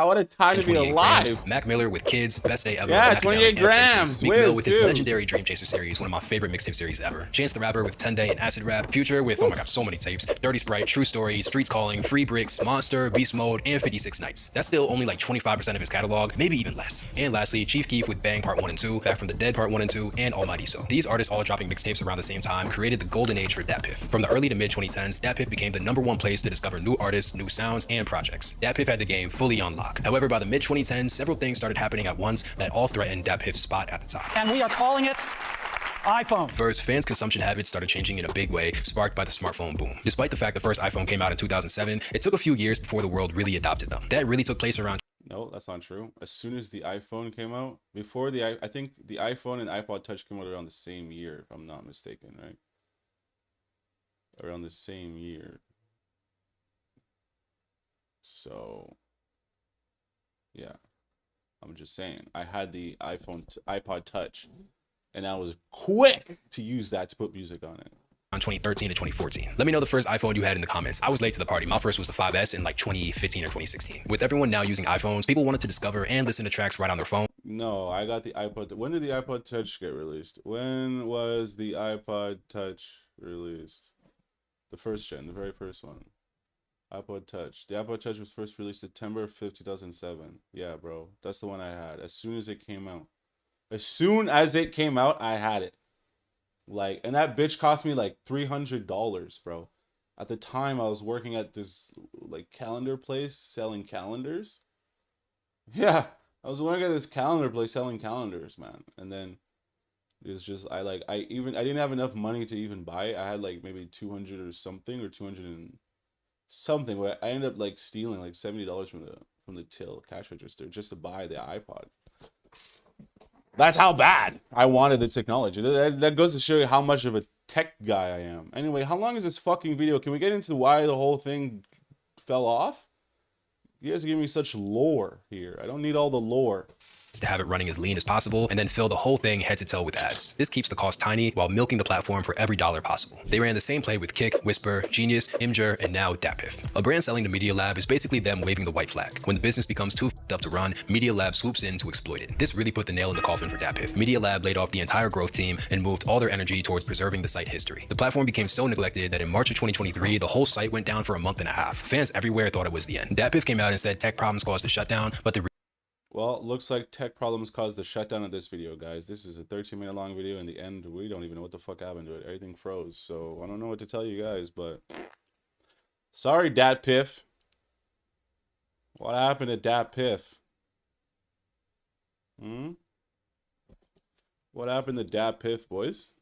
What a time to be alive. Grams. Mac Miller with Kids, best day ever. Yeah, 28 grams. Meek Mill with his legendary Dream Chaser series, one of my favorite mixtape series ever. Chance the Rapper with 10 Day and Acid Rap. Future with, oh my God, so many tapes. Dirty Sprite, True Story, Streets Calling, Free Bricks, Monster, Beast Mode, and 56 Nights. That's still only like 25% of his catalog, maybe even less. And lastly, Chief Keef with Bang Part 1 and 2, Back from the Dead Part 1 and 2, and Almighty So. These artists all dropping mixtapes around the same time created the golden age for DatPiff. From the early to mid 2010s, DatPiff became the #1 place to discover new artists, new sounds, and projects. DatPiff had the game fully on lock. However, by the mid-2010s, several things started happening at once that all threatened DatPiff's spot at the top. And we are calling it iPhone. First, fans' consumption habits started changing in a big way, sparked by the smartphone boom. Despite the fact the first iPhone came out in 2007, it took a few years before the world really adopted them. That really took place around. No, that's not true. As soon as the iPhone came out, before I think the iPhone and iPod Touch came out around the same year, if I'm not mistaken, right? Around the same year. So, yeah. I'm just saying. I had the iPod Touch, and I was quick to use that to put music on it. 2013 to 2014. Let me know the first iPhone you had in the comments. I was late to the party. My first was the 5S in like 2015 or 2016. With everyone now using iPhones, people wanted to discover and listen to tracks right on their phone. No, I got the iPod. When did the iPod Touch get released? When was the iPod Touch released? The first gen, the very first one. iPod Touch. The iPod Touch was first released September 5th, 2007. Yeah, bro. That's the one I had. As soon as it came out. As soon as it came out, I had it. Like, and that bitch cost me like $300, bro. At the time, I was working at this like calendar place selling calendars. Yeah, I was working at this calendar place selling calendars, man. And then it was just I didn't have enough money to even buy it. I had like maybe 200 or something, or 200 and something. Where I ended up like stealing like $70 from the till cash register just to buy the iPod. That's how bad I wanted the technology. That goes to show you how much of a tech guy I am. Anyway, how long is this fucking video? Can we get into why the whole thing fell off? You guys are giving me such lore here. I don't need all the lore. To have it running as lean as possible and then fill the whole thing head to toe with ads. This keeps the cost tiny while milking the platform for every dollar possible. They ran the same play with Kick, Whisper, Genius, Imgur, and now DatPiff. A brand selling to Media Lab is basically them waving the white flag. When the business becomes too f***ed up to run, Media Lab swoops in to exploit it. This really put the nail in the coffin for DatPiff. Media Lab laid off the entire growth team and moved all their energy towards preserving the site history. The platform became so neglected that in March of 2023, the whole site went down for a month and a half. Fans everywhere thought it was the end. DatPiff came out and said tech problems caused the shutdown, but the well, it looks like tech problems caused the shutdown of this video, guys. This is a 13-minute long video. In the end, we don't even know what the fuck happened to it. Everything froze. So I don't know what to tell you guys, but sorry, DatPiff. What happened to DatPiff? What happened to DatPiff, boys?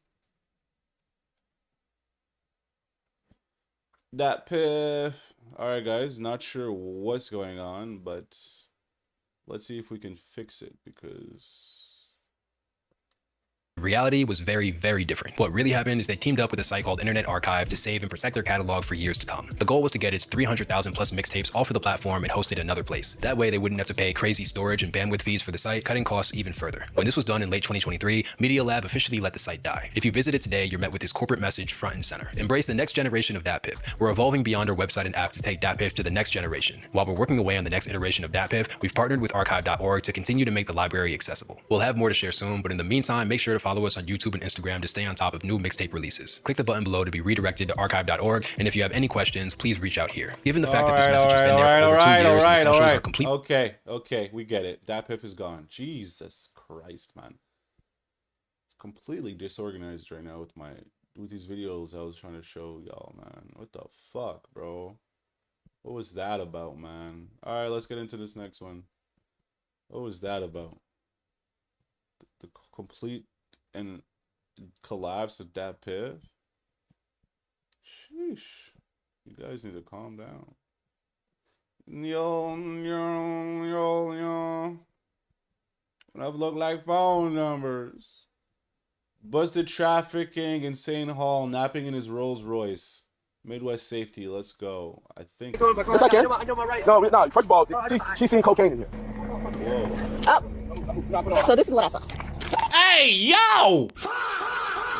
DatPiff. All right, guys. Not sure what's going on, but let's see if we can fix it, because reality was very, very different. What really happened is they teamed up with a site called Internet Archive to save and protect their catalog for years to come. The goal was to get its 300,000 plus mixtapes off of the platform and host it another place. That way they wouldn't have to pay crazy storage and bandwidth fees for the site, cutting costs even further. When this was done in late 2023, Media Lab officially let the site die. If you visit it today, you're met with this corporate message front and center. Embrace the next generation of DatPiff. We're evolving beyond our website and app to take DatPiff to the next generation. While we're working away on the next iteration of DatPiff, we've partnered with archive.org to continue to make the library accessible. We'll have more to share soon, but in the meantime, make sure to follow us on YouTube and Instagram to stay on top of new mixtape releases. Click the button below to be redirected to archive.org, and if you have any questions, please reach out here. Given the fact that this message has been there for over 2 years and the socials are complete. Okay, we get it. DatPiff is gone. Jesus Christ, man. It's completely disorganized right now with these videos I was trying to show y'all, man. What the fuck, bro? What was that about, man? All right, let's get into this next one. What was that about? The complete and collapse of DatPiff? Sheesh. You guys need to calm down. Yo. Enough look like phone numbers. Busted trafficking, insane haul, napping in his Rolls Royce. Midwest safety, let's go. I think. Yes, I can. I know my right. No, first of all, she's seen cocaine in here. Whoa. So this is what I saw. Hey, yo!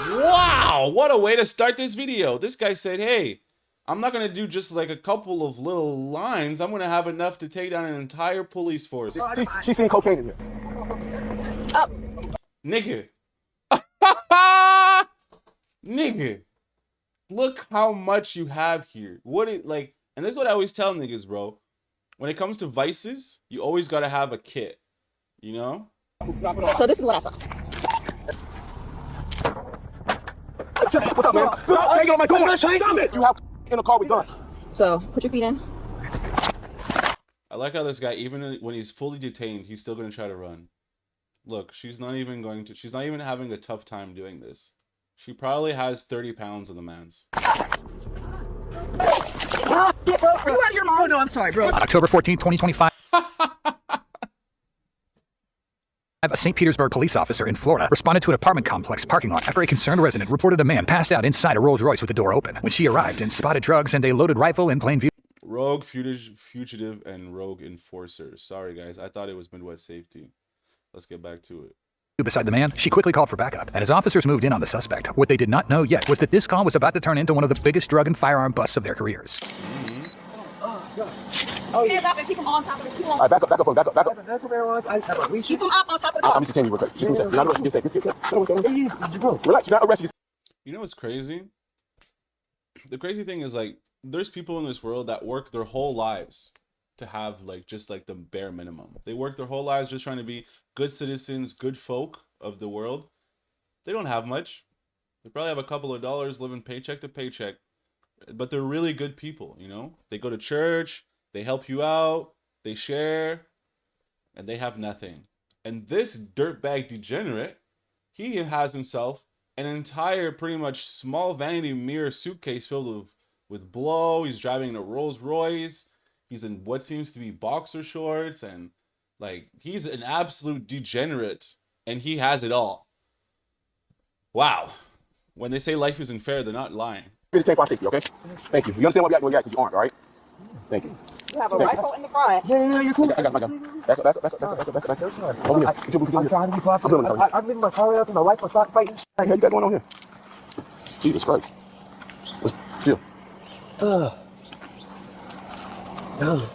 Wow, what a way to start this video. This guy said, hey, I'm not going to do just like a couple of little lines. I'm going to have enough to take down an entire police force. She's seen cocaine in here. Nigga. Nigga. Look how much you have here. And this is what I always tell niggas, bro. When it comes to vices, you always got to have a kit. You know? So this is what I saw. What's up, man? I ain't on my car. Stop it. You have in the car with guns. So put your feet in. I like how this guy, even when he's fully detained, he's still going to try to run. Look, she's not even having a tough time doing this. She probably has 30 pounds on the man's. Are you out of your mind? No, I'm sorry, bro. On October 14, 2025, a St. Petersburg police officer in Florida responded to an apartment complex parking lot after a concerned resident reported a man passed out inside a Rolls-Royce with the door open. When she arrived and spotted drugs and a loaded rifle in plain view. Rogue, fugitive, and rogue enforcer. Sorry, guys. I thought it was Midwest Safety. Let's get back to it. Beside the man, she quickly called for backup, and as officers moved in on the suspect, what they did not know yet was that this call was about to turn into one of the biggest drug and firearm busts of their careers. Hands up and keep them on top of the keep All right, back up. Keep them up on top of the car. I'm just detain you real quick. Just you're not arrested. Relax, you're not arrested. You know what's crazy? The crazy thing is, like, there's people in this world that work their whole lives to have, like, just like the bare minimum. They work their whole lives just trying to be good citizens, good folk of the world. They don't have much. They probably have a couple of dollars living paycheck to paycheck, but they're really good people, you know? They go to church, they help you out, they share, and they have nothing. And this dirtbag degenerate, he has himself an entire pretty much small vanity mirror suitcase filled with blow. He's driving a Rolls Royce. He's in what seems to be boxer shorts, and like, he's an absolute degenerate, and he has it all. Wow. When they say life isn't fair, they're not lying. You're detained for safety, okay? Thank you. You understand why we act because you aren't, all right? Thank you. You have a rifle in the front. Yeah, you're cool. I got it. Back up. Over here. I'm trying to be popular. I'm leaving my car up and my wife will start fighting. Hey, you got going on here? Jesus Christ. Let's chill.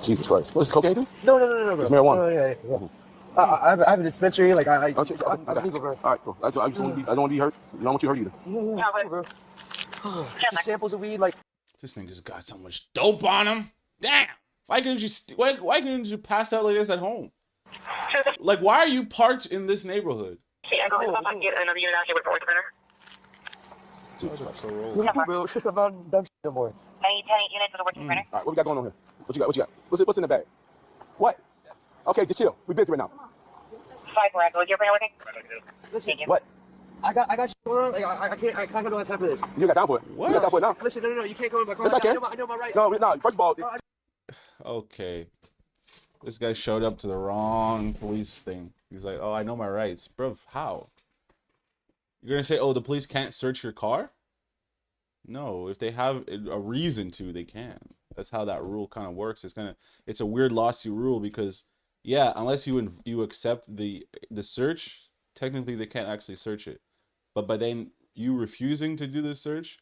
Jesus Christ. What is this, cocaine too? No, bro. It's marijuana. Oh, yeah. I have a dispensary. Like, I got you. All right, cool. I don't want to be hurt. I don't want you hurt either. Yeah, bro. Some samples of weed, like. This nigga's got so much dope on him. Damn. Why couldn't you pass out like this at home? Like, why are you parked in this neighborhood? Okay, I can get another unit out here with a voice printer. Jesus Christ. So roll. Yeah, bro. I'm not done no more. I need 10 units with a working printer. All right, what we got going on here? What you got? What's in the bag? What? Okay, just chill. We busy right now. 5 rack. Was your printer working? Listen, what? I got shit going on. Like, I can't go no time for this. You got time for it? What? You got time for it now? Listen, no. You can't go in my car. Yes, I can. I know my rights. No. First of all, Okay. This guy showed up to the wrong police thing. He's like, oh, I know my rights. Bro, how? You're going to say, oh, the police can't search your car? No, if they have a reason to, they can. That's how that rule kind of works. It's a weird lossy rule because, yeah, unless you accept the search, technically they can't actually search it. But by then you refusing to do the search,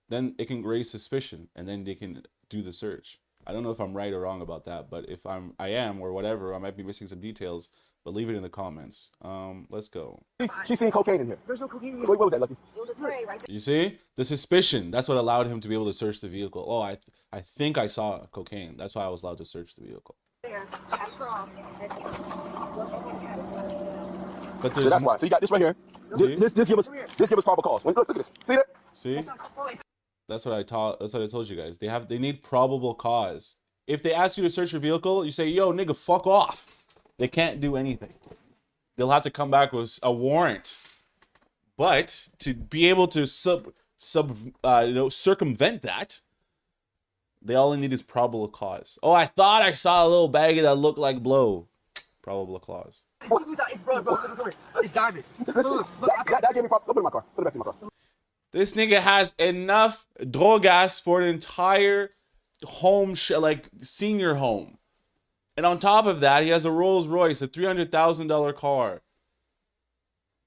then it can raise suspicion, and then they can do the search. I don't know if I'm right or wrong about that, but if I am or whatever, I might be missing some details. But leave it in the comments. Let's go. she's seen cocaine in here. There's no cocaine in here. What was that, Lucky? It was a tray right You see? The suspicion. That's what allowed him to be able to search the vehicle. Oh, I think I saw cocaine. That's why I was allowed to search the vehicle. there. That's wrong. But So that's why. So you got this right here. This give us probable cause. Look at this. See that? See? That's what I told you guys. They need probable cause. If they ask you to search your vehicle, you say, "Yo, nigga, fuck off." They can't do anything. They'll have to come back with a warrant. But to be able to circumvent that, they all they need is probable cause. Oh, I thought I saw a little baggie that looked like blow. Probable cause. It's diamonds. That gave me put it in my car. Put it back in my car. This nigga has enough drogas for an entire home, senior home. And on top of that, he has a Rolls Royce, a $300,000 car.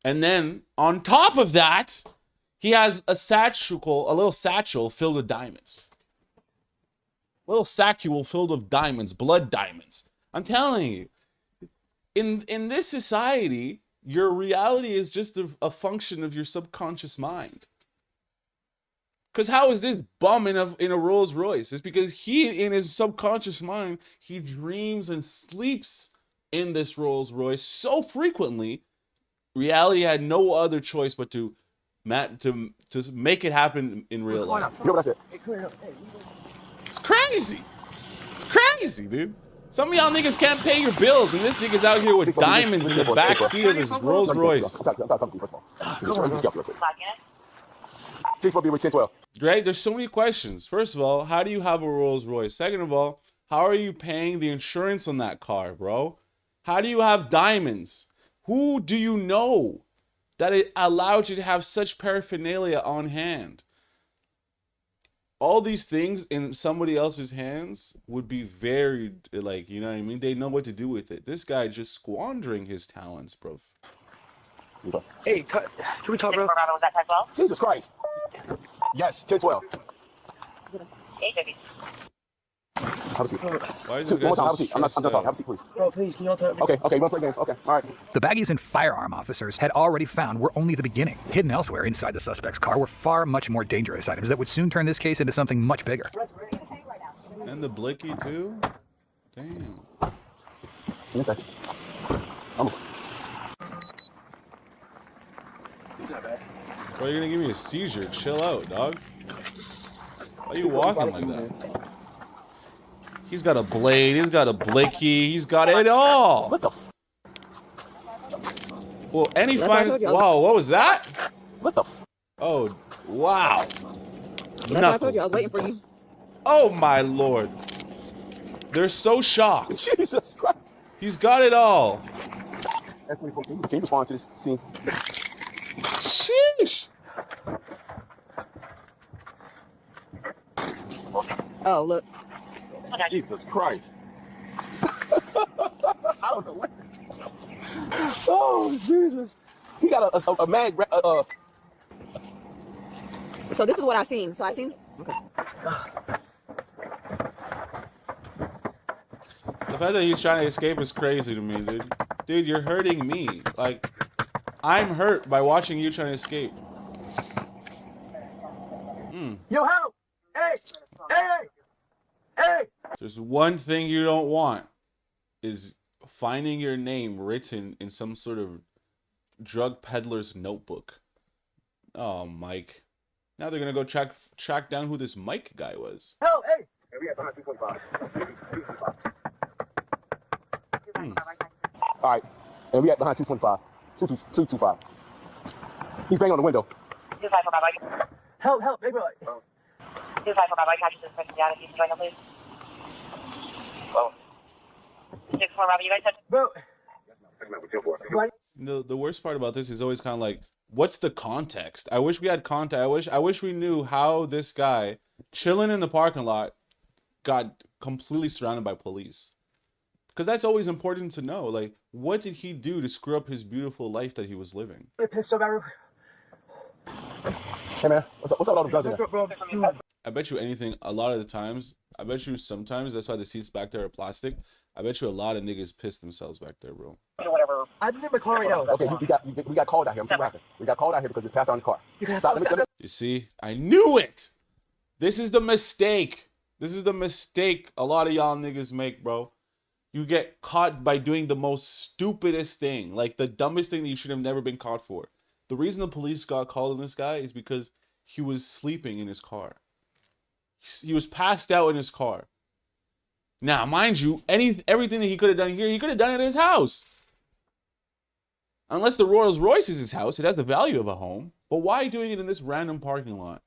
And then, on top of that, he has a little satchel filled with diamonds. A little sacule filled with diamonds, blood diamonds. I'm telling you, in this society, your reality is just a function of your subconscious mind. Because how is this bum in a Rolls Royce? It's because he, in his subconscious mind, he dreams and sleeps in this Rolls Royce so frequently, reality had no other choice but to make it happen in real life. You know what I said? Hey, come here. Hey, It's crazy. It's crazy, dude. Some of y'all niggas can't pay your bills, and this nigga's out here with diamonds in the back seat of his Rolls Royce. Right? There's so many questions. First of all, how do you have a Rolls Royce? Second of all, how are you paying the insurance on that car, bro? How do you have diamonds? Who do you know that it allowed you to have such paraphernalia on hand? All these things in somebody else's hands would be very, like, you know what I mean? They know what to do with it. This guy just squandering his talents, bro. Hey, can we talk, bro? Was that type 12? Jesus Christ. Yes, 10-12. 850. Have a seat. Why is One this guy more time, so have a seat. I'm done stressed talking. Have a out? seat, please. Bro, please, can you all tell me? Okay, you want to play games? Okay, all right. The baggies and firearm officers had already found were only the beginning. Hidden elsewhere inside the suspect's car were far much more dangerous items that would soon turn this case into something much bigger. And the blicky, too? Damn. Give me a second. Bro, you're gonna give me a seizure. Chill out, dog. Why are you walking like that? He's got a blade, he's got a blicky, he's got it all. What the f? Well, any fine. Wow, what was that? What the f? Oh, wow. That's what I told you. I was waiting for you. Oh my lord. They're so shocked. Jesus Christ. He's got it all. Can you respond to this scene? Sheesh. Oh, look. Jesus Christ. I don't know what. Oh, Jesus. He got a mag. So this is what I seen. So I seen. Okay. The fact that he's trying to escape is crazy to me, dude. Dude, you're hurting me. Like, I'm hurt by watching you trying to escape. Yo, help! Hey! Hey! Hey! There's one thing you don't want is finding your name written in some sort of drug peddler's notebook. Oh, Mike. Now they're gonna go track down who this Mike guy was. Help! Hey! We got behind 225. All right, and we got behind 225. 225. He's banging on the window. 25 for my bike. Help! Help! Hey, bro. 25 for my bike. Catch this person down if you can join them, please. Oh. 6 for Robbie. You guys said. Bro. The worst part about this is always kind of like, what's the context? I wish we had context. I wish we knew how this guy chilling in the parking lot got completely surrounded by police. Because that's always important to know. Like, what did he do to screw up his beautiful life that he was living? Hey, man, what's up with all the guns in there? I bet you anything, a lot of the times, I bet you sometimes, that's why the seats back there are plastic. I bet you a lot of niggas piss themselves back there, bro. Whatever. I'm in my car right now. Okay, we got called out here. I'm saying what happened. We got called out here because it's passed out in the car. You see? I knew it! This is the mistake. This is the mistake a lot of y'all niggas make, bro. You get caught by doing the most stupidest thing. Like the dumbest thing that you should have never been caught for. The reason the police got called on this guy is because he was sleeping in his car. He was passed out in his car. Now, mind you, everything that he could have done here, he could have done it at his house. Unless the Rolls Royce is his house, it has the value of a home. But why doing it in this random parking lot?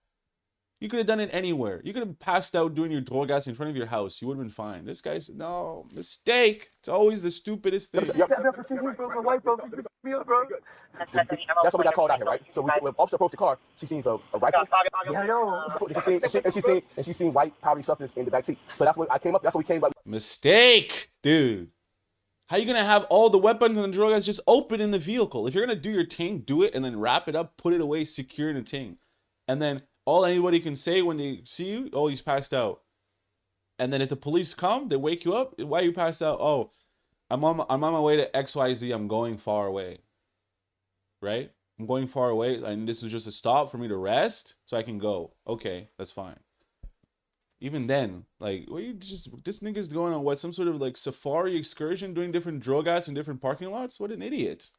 You could have done it anywhere. You could have passed out doing your drogas in front of your house. You would have been fine. This guy's, no, mistake. It's always the stupidest thing. That's why we got called out here, right? So when officer approached the car, she sees a rifle. Yeah, I know. And she seen white powdery substance in the back seat. So that's what I came up. That's what we came up. Mistake, dude. How you gonna have all the weapons and the drogas just open in the vehicle? If you're gonna do your ting, do it and then wrap it up, put it away, secure in a ting, and then all anybody can say when they see you, oh, he's passed out. And then if the police come, they wake you up. Why you passed out? Oh, I'm on my way to XYZ. I'm going far away. Right? I'm going far away, and this is just a stop for me to rest so I can go. Okay, that's fine. Even then, like, what, you just, this nigga's going on what, some sort of like safari excursion, doing different drogas in different parking lots? What an idiot.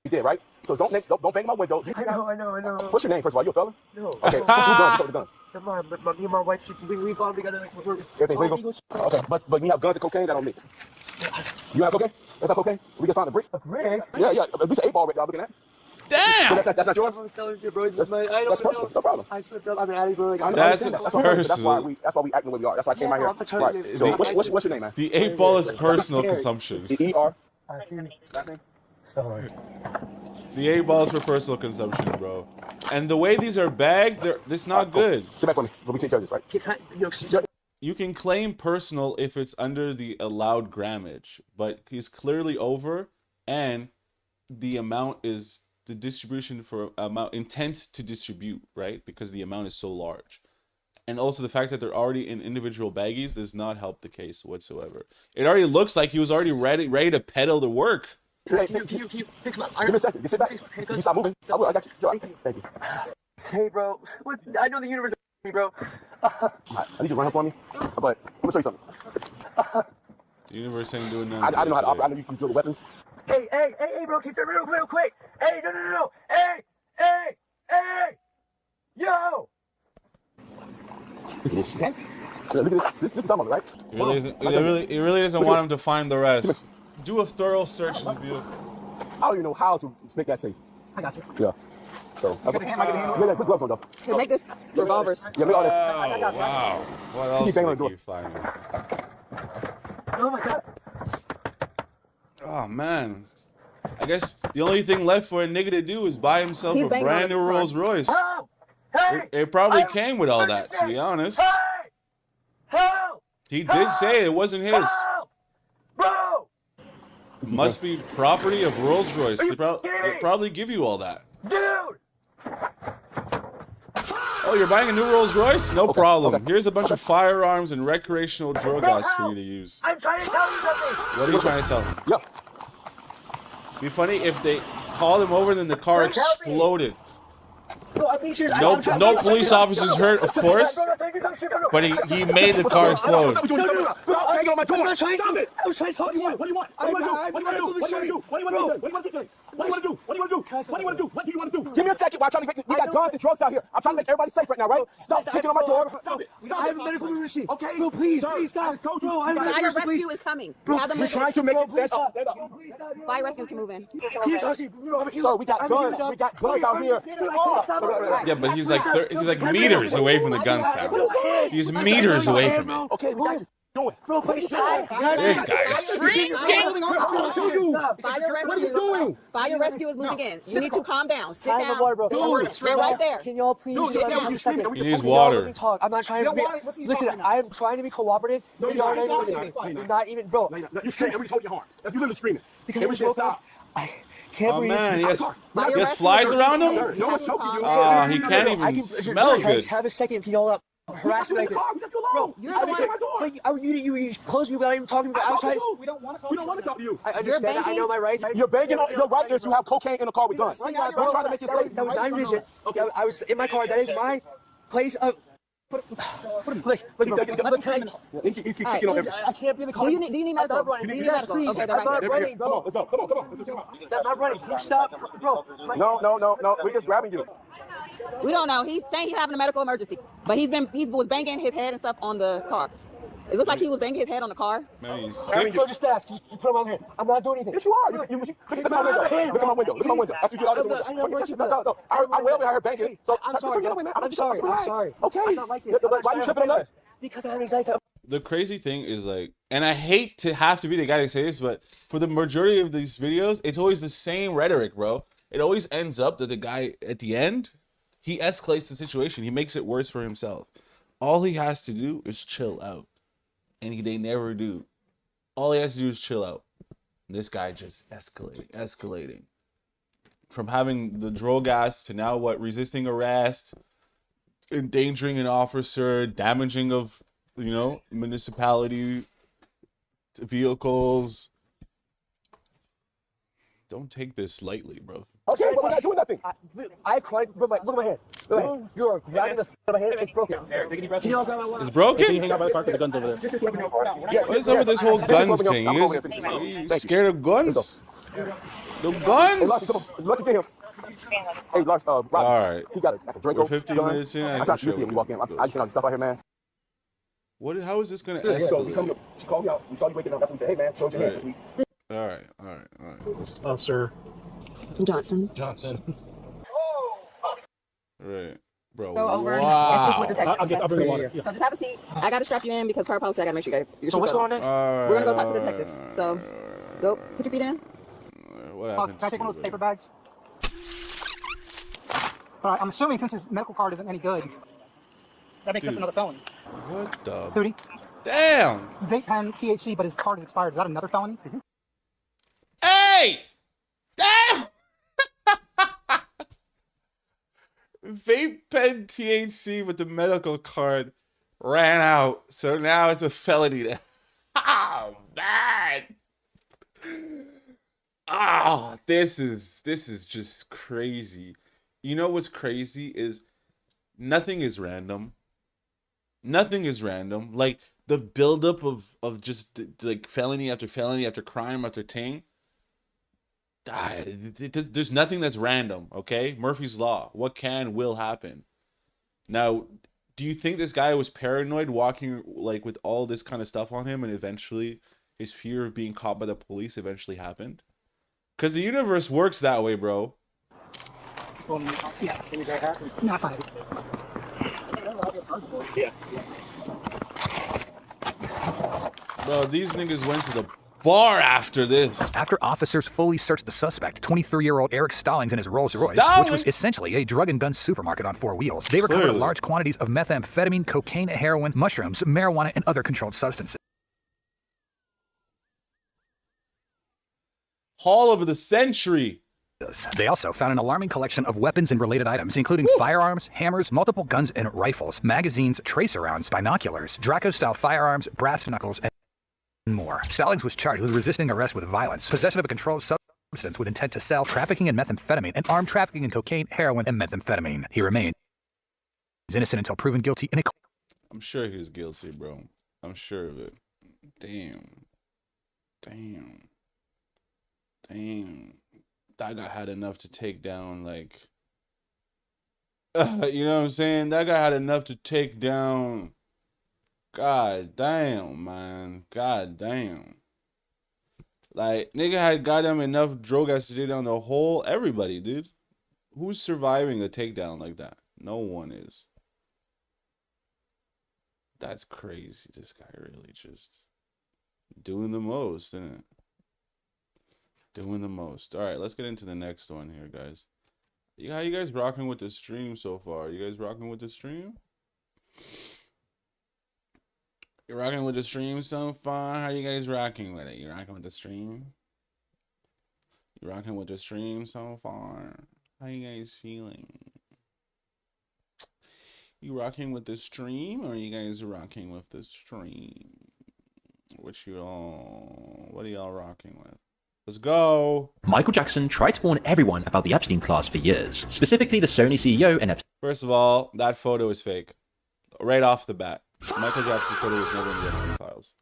He did, right? So don't bang my window. I know. What's your name, first of all? You a felon? No. Okay, who guns? What's guns? Me and my wife, we bond together. Like, everything's legal? Okay, but you have guns and cocaine, that don't mix. You have cocaine? That's not cocaine? We can find a brick? A brick? Yeah, at least an 8-ball right y'all looking at. Damn! So that's not yours? That's personal, no problem. I slipped up, I'm an addict, bro. That's personal. That's why we acting the way we are. That's why I came out here. Right. So what's your name, man? The 8-ball is personal consumption. The ER? The 8-ball is for personal consumption, bro. And the way these are bagged, it's not good. Sit back for me. Let me take care of this, right? You can claim personal if it's under the allowed grammage, but he's clearly over, and the amount is the distribution for amount intent to distribute, right? Because the amount is so large. And also the fact that they're already in individual baggies does not help the case whatsoever. It already looks like he was already ready to pedal to work. Can you fix my... Give me a second. You sit back. You stop moving. I will. I got you. Thank you. Hey, bro. I know the universe me, bro. I need you to run for me. But let me show you something. The universe ain't doing nothing. I didn't know how to operate. I know you can build weapons. Hey, bro. Keep that real quick. Hey, no. Hey. Yo. Look at this shit. Look at this. This is someone, right? He really doesn't want him to find the rest. Do a thorough search of the vehicle. I don't even know how to make that safe. I got you. Yeah. So, yeah, put gloves on though. Hey, make this revolvers. Yeah, make all that. Oh, wow. What else did you find? Oh my God. Oh, man. I guess the only thing left for a nigga to do is buy himself a brand new Rolls Royce. It probably came with all that, to be honest. He did say it wasn't his. Bro! Must be property of Rolls Royce. They probably give you all that. Dude! Oh, you're buying a new Rolls Royce? No problem. Here's a bunch of firearms and recreational drug gas for you to use. I'm trying to tell you something! What are you trying to tell him? Yeah. Be funny if they called him over and then the car exploded. No police officers hurt, of course, but he made the car explode. I'm not trying to. I was trying to talk to you. What do you want? What do you want to do? Give me a second. I'm trying to we got guns and drugs out here. I'm trying to make everybody safe right now, right? Stop kicking on my door. Stop it. I have a medical emergency. Okay. No, please stop. Bro, Fire rescue is coming. We're trying to make it stand up. Fire rescue can move in. Sir, we got guns. We got guns out here. Yeah, but he's like meters away from the guns tower. He's meters away from it. Okay, we got it. Bro, please stop. This guy is freaking. Fire rescue is moving in. You need to calm down. Sit down. Dude, stay right there. Can y'all please sit down? He needs water. I'm not trying to be. Listen, I'm trying to be cooperative. No, you're not even, bro. You scream every time you harm. If you literally screaming. Because every time stop. Oh man, he has flies around him? No one's choking you. He can't even smell good. Have a second, can y'all harass me like this? Bro, you closed me without even talking about outside. We don't want to talk to you. I understand. I know my rights. You're begging. Your right is you have cocaine in a car with guns. We're trying to make it safe. That was my vision. Okay, I was in my car. That is my place of. Look, He's kicking on everything. I can't be in the car. Do you need medical? Do you need medical? Okay, they're right there. Running, bro. Let's go. Come on. I'm not running. Please stop, bro. No. We're just grabbing you. We don't know. He's saying he's having a medical emergency, but he was banging his head and stuff on the car. It looks like he was banging his head on the car. Man, he's Grab sick. your staff. Just put him on here. I'm not doing anything. Yes, you are. Look at my window. Look at my window. That's what you do. No. I went over here banging. So I'm sorry. Okay. I'm not like this. Why are you tripping on us? Because I have anxiety. The crazy thing is like, and I hate to have to be the guy to say this, but for the majority of these videos, it's always the same rhetoric, bro. It always ends up that the guy at the end, he escalates the situation. He makes it worse for himself. All he has to do is chill out. And they never do. All he has to do is chill out. This guy just escalating. From having the droll gas to now what? Resisting arrest, endangering an officer, damaging of, municipality vehicles. Don't take this lightly, bro. Okay, but we're not doing nothing. I cried. Look at my hand. You are grabbing the of my hand. It's broken. Can you all grab my wallet? It's broken? Can you hang out by the car because the gun's over there? What is up with this whole guns thing? You scared of guns? The guns? Lucky get him. Hey, Lars, Rob, all right. He got a Draco. We're 15 minutes in. I'm trying to see if we walk in. I just seen all this stuff out here, man. What? How is this gonna Yeah, escalate? so we come up, she called me out. We saw you waking up. That's when we said, hey, man, show your hand this week. All right. Officer Johnson. Right. Bro, Go over. wow. I'll bring the water. So just have a seat. I gotta strap you in because car policy. I gotta make sure you're. So what's going on next? We're gonna go talk to the detectives. So go put your feet in. What happened? Can I take one of those paper bags? All right, I'm assuming since his medical card isn't any good, that makes this another felony. What the? Hootie. Damn. Vape pen, THC, but his card is expired. Is that another felony? Hey! Damn! Vape pen THC with the medical card ran out, so now it's a felony. Oh man! Ah, this is just crazy. You know what's crazy is nothing is random. Nothing is random. Like the buildup of just like felony after felony after crime after thing. There's nothing that's random, okay? Murphy's Law. What will happen. Now, do you think this guy was paranoid walking like with all this kind of stuff on him and eventually his fear of being caught by the police eventually happened? Because the universe works that way, bro. Yeah. No, it's not heavy. Yeah. Bro, these niggas went to the bar after this. After officers fully searched the suspect, 23-year-old Eric Stallings in his Rolls Royce, which was essentially a drug and gun supermarket on 4 wheels, they recovered large quantities of methamphetamine, cocaine, heroin, mushrooms, marijuana, and other controlled substances. Haul of the century. They also found an alarming collection of weapons and related items, including firearms, hammers, multiple guns and rifles, magazines, tracer rounds, binoculars, Draco-style firearms, brass knuckles, and more. Stallings was charged with resisting arrest with violence, possession of a controlled substance with intent to sell, trafficking in methamphetamine, and armed trafficking in cocaine, heroin, and methamphetamine. He remains innocent until proven guilty in a... I'm sure he was guilty, bro. I'm sure of it. Damn. That guy had enough to take down, like... you know what I'm saying? That guy had enough to take down... God damn, man. God damn. Like, nigga had goddamn enough drogas to take down the whole... Everybody, dude. Who's surviving a takedown like that? No one is. That's crazy. This guy really just... doing the most, isn't it? Doing the most. All right, let's get into the next one here, guys. How you guys rocking with the stream so far? You guys rocking with the stream? You're rocking with the stream so far? How you guys rocking with it? You rocking with the stream? You rocking with the stream so far? How you guys feeling? You rocking with the stream, or are you guys rocking with the stream? What are y'all rocking with? Let's go. Michael Jackson tried to warn everyone about the Epstein class for years, specifically the Sony CEO and Epstein. First of all, that photo is fake. Right off the bat. Michael Jackson's photo was never in the Epstein files.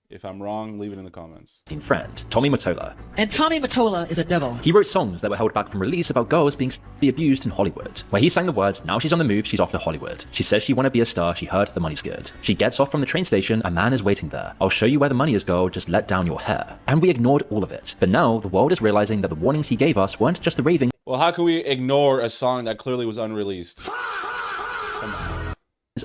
If I'm wrong, leave it in the comments. Friend, Tommy Mottola. And Tommy Mottola is a devil. He wrote songs that were held back from release about girls being sexually abused in Hollywood, where he sang the words, "Now she's on the move, she's off to Hollywood. She says she wanna be a star, she heard the money's good. She gets off from the train station, a man is waiting there. I'll show you where the money is, girl, just let down your hair." And we ignored all of it. But now, the world is realizing that the warnings he gave us weren't just the raving. Well, how can we ignore a song that clearly was unreleased? Come on.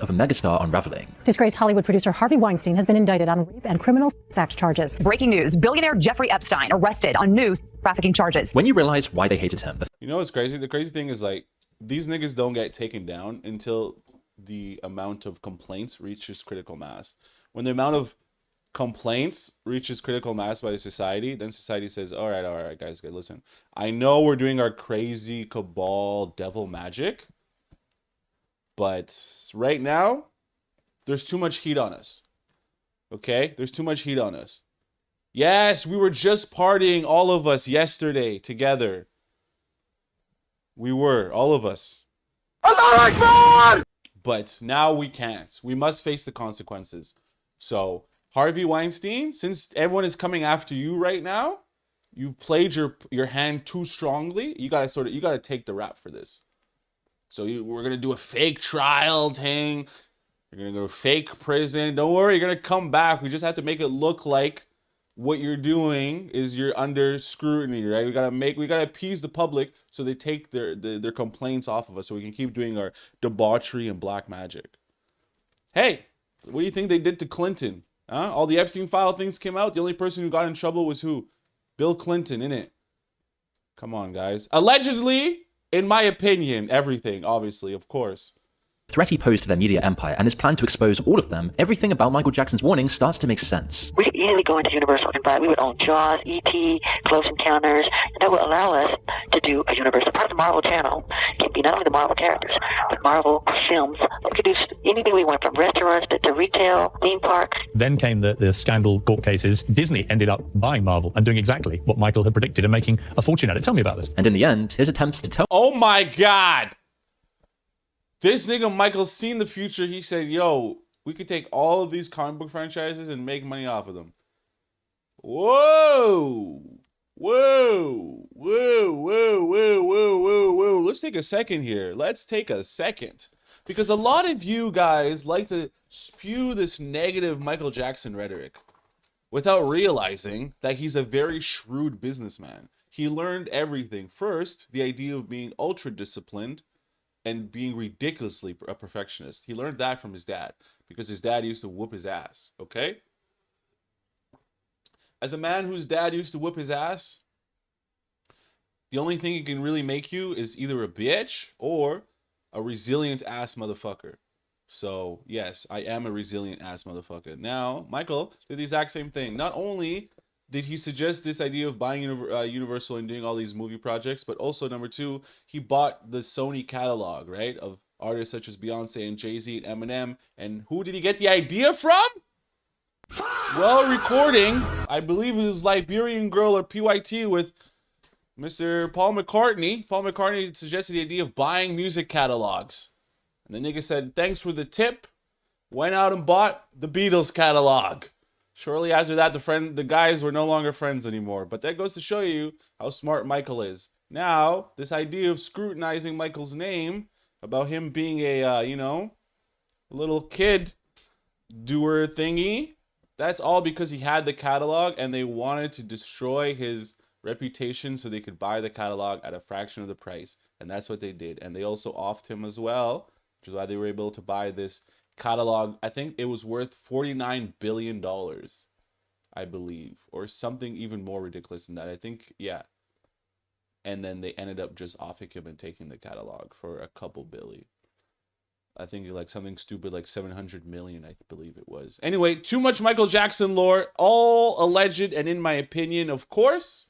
Of a megastar unraveling. Disgraced Hollywood producer Harvey Weinstein has been indicted on rape and criminal sex charges. Breaking news, billionaire Jeffrey Epstein arrested on new trafficking charges. When you realize why they hated him. You know what's crazy? The crazy thing is, like, these niggas don't get taken down until the amount of complaints reaches critical mass. When the amount of complaints reaches critical mass by society, then society says, all right, guys, listen. I know we're doing our crazy cabal devil magic, but right now, there's too much heat on us. Okay? There's too much heat on us. Yes, we were just partying, all of us, yesterday together. We were, all of us. But now we can't. We must face the consequences. So, Harvey Weinstein, since everyone is coming after you right now, you played your hand too strongly, you gotta take the rap for this. So we're gonna do a fake trial thing. You're gonna go to fake prison. Don't worry, you're gonna come back. We just have to make it look like what you're doing is you're under scrutiny, right? We gotta appease the public so they take their complaints off of us, so we can keep doing our debauchery and black magic. Hey, what do you think they did to Clinton? Huh? All the Epstein file things came out. The only person who got in trouble was who? Bill Clinton, innit? Come on, guys. Allegedly, in my opinion, everything, obviously, of course. Threat he posed to their media empire and his plan to expose all of them, everything about Michael Jackson's warning starts to make sense. We could easily go into Universal and buy. We would own Jaws, E.T., Close Encounters, and that would allow us to do a Universal. Part of the Marvel channel can be not only the Marvel characters, but Marvel films. We could do anything we want, from restaurants to retail, theme parks. Then came the scandal court cases. Disney ended up buying Marvel and doing exactly what Michael had predicted and making a fortune at it. Tell me about this. And in the end, his attempts to tell... Oh my God! This nigga Michael seen the future. He said, yo, we could take all of these comic book franchises and make money off of them. Whoa! Whoa! Whoa, whoa, whoa, whoa, whoa, whoa. Let's take a second here. Let's take a second. Because a lot of you guys like to spew this negative Michael Jackson rhetoric without realizing that he's a very shrewd businessman. He learned everything. First, the idea of being ultra disciplined and being ridiculously a perfectionist. He learned that from his dad because his dad used to whoop his ass, okay? As a man whose dad used to whoop his ass, the only thing he can really make you is either a bitch or a resilient ass motherfucker. So, yes, I am a resilient ass motherfucker. Now, Michael did the exact same thing. Not only did he suggest this idea of buying Universal and doing all these movie projects, but also, number two, he bought the Sony catalog, right, of artists such as Beyonce and Jay-Z and Eminem. And who did he get the idea from? Well, recording, I believe it was Liberian Girl or PYT with Mr. Paul McCartney. Paul McCartney suggested the idea of buying music catalogs. And the nigga said, thanks for the tip. Went out and bought the Beatles catalog. Shortly after that, the guys were no longer friends anymore. But that goes to show you how smart Michael is. Now, this idea of scrutinizing Michael's name, about him being a, little kid doer thingy, that's all because he had the catalog and they wanted to destroy his reputation so they could buy the catalog at a fraction of the price. And that's what they did. And they also offed him as well, which is why they were able to buy this catalog. I think it was worth $49 billion, I believe, or something even more ridiculous than that. I think, yeah. And then they ended up just offing him and taking the catalog for a couple billion. I think like something stupid like 700 million, I believe it was. Anyway, too much Michael Jackson lore, all alleged, and in my opinion, of course,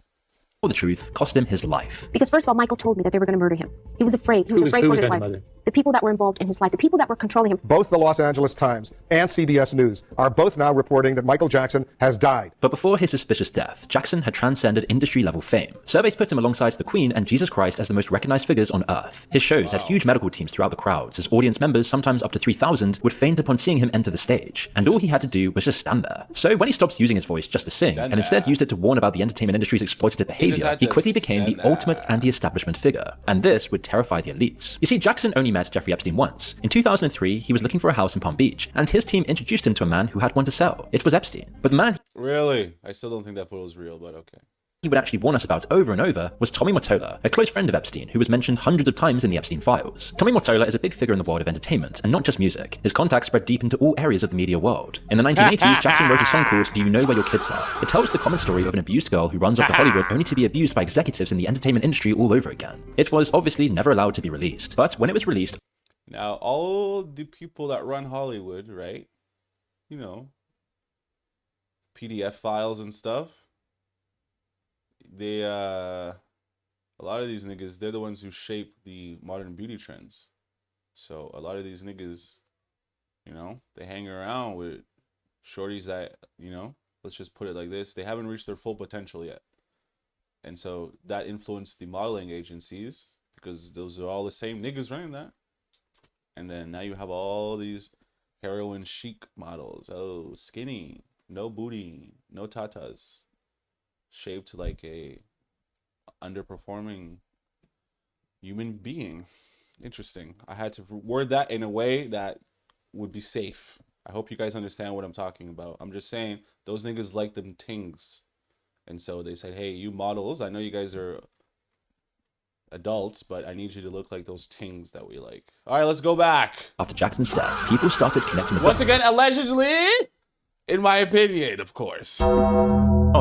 the truth cost him his life. Because first of all, Michael told me that they were going to murder him. He was afraid. He was afraid for his life. The people that were involved in his life, the people that were controlling him. Both the Los Angeles Times and CBS News are both now reporting that Michael Jackson has died. But before his suspicious death, Jackson had transcended industry-level fame. Surveys put him alongside the Queen and Jesus Christ as the most recognized figures on Earth. His shows had huge medical teams throughout the crowds, as audience members, sometimes up to 3,000, would faint upon seeing him enter the stage. And all he had to do was just stand there. So when he stopped using his voice just to sing, and instead used it to warn about the entertainment industry's exploitative behavior, he quickly became the ultimate anti-establishment figure. And this would terrify the elites. You see, Jackson only met Jeffrey Epstein once. In 2003, he was looking for a house in Palm Beach, and his team introduced him to a man who had one to sell. It was Epstein. But the man... Really? I still don't think that photo was real, but okay. He would actually warn us about over and over was Tommy Mottola, a close friend of Epstein who was mentioned hundreds of times in the Epstein files. Tommy Mottola is a big figure in the world of entertainment, and not just music. His contacts spread deep into all areas of the media world. In the 1980s, Jackson wrote a song called Do You Know Where Your Kids Are? It tells the common story of an abused girl who runs off to Hollywood only to be abused by executives in the entertainment industry all over again. It was obviously never allowed to be released, but when it was released... Now, all the people that run Hollywood, right? You know, PDF files and stuff. They, a lot of these niggas, they're the ones who shape the modern beauty trends. So a lot of these niggas, you know, they hang around with shorties that, you know, let's just put it like this, they haven't reached their full potential yet. And so that influenced the modeling agencies because those are all the same niggas running that. And then now you have all these heroin chic models. Oh, skinny, no booty, no tatas. shaped like a underperforming human being. Interesting. I had to word that in a way that would be safe. I hope you guys understand what I'm talking about. I'm just saying those niggas like them tings. And so they said, hey, you models, I know you guys are adults, but I need you to look like those tings that we like. All right, let's go back. After Jackson's death, people started connecting the Once again, allegedly, in my opinion, of course.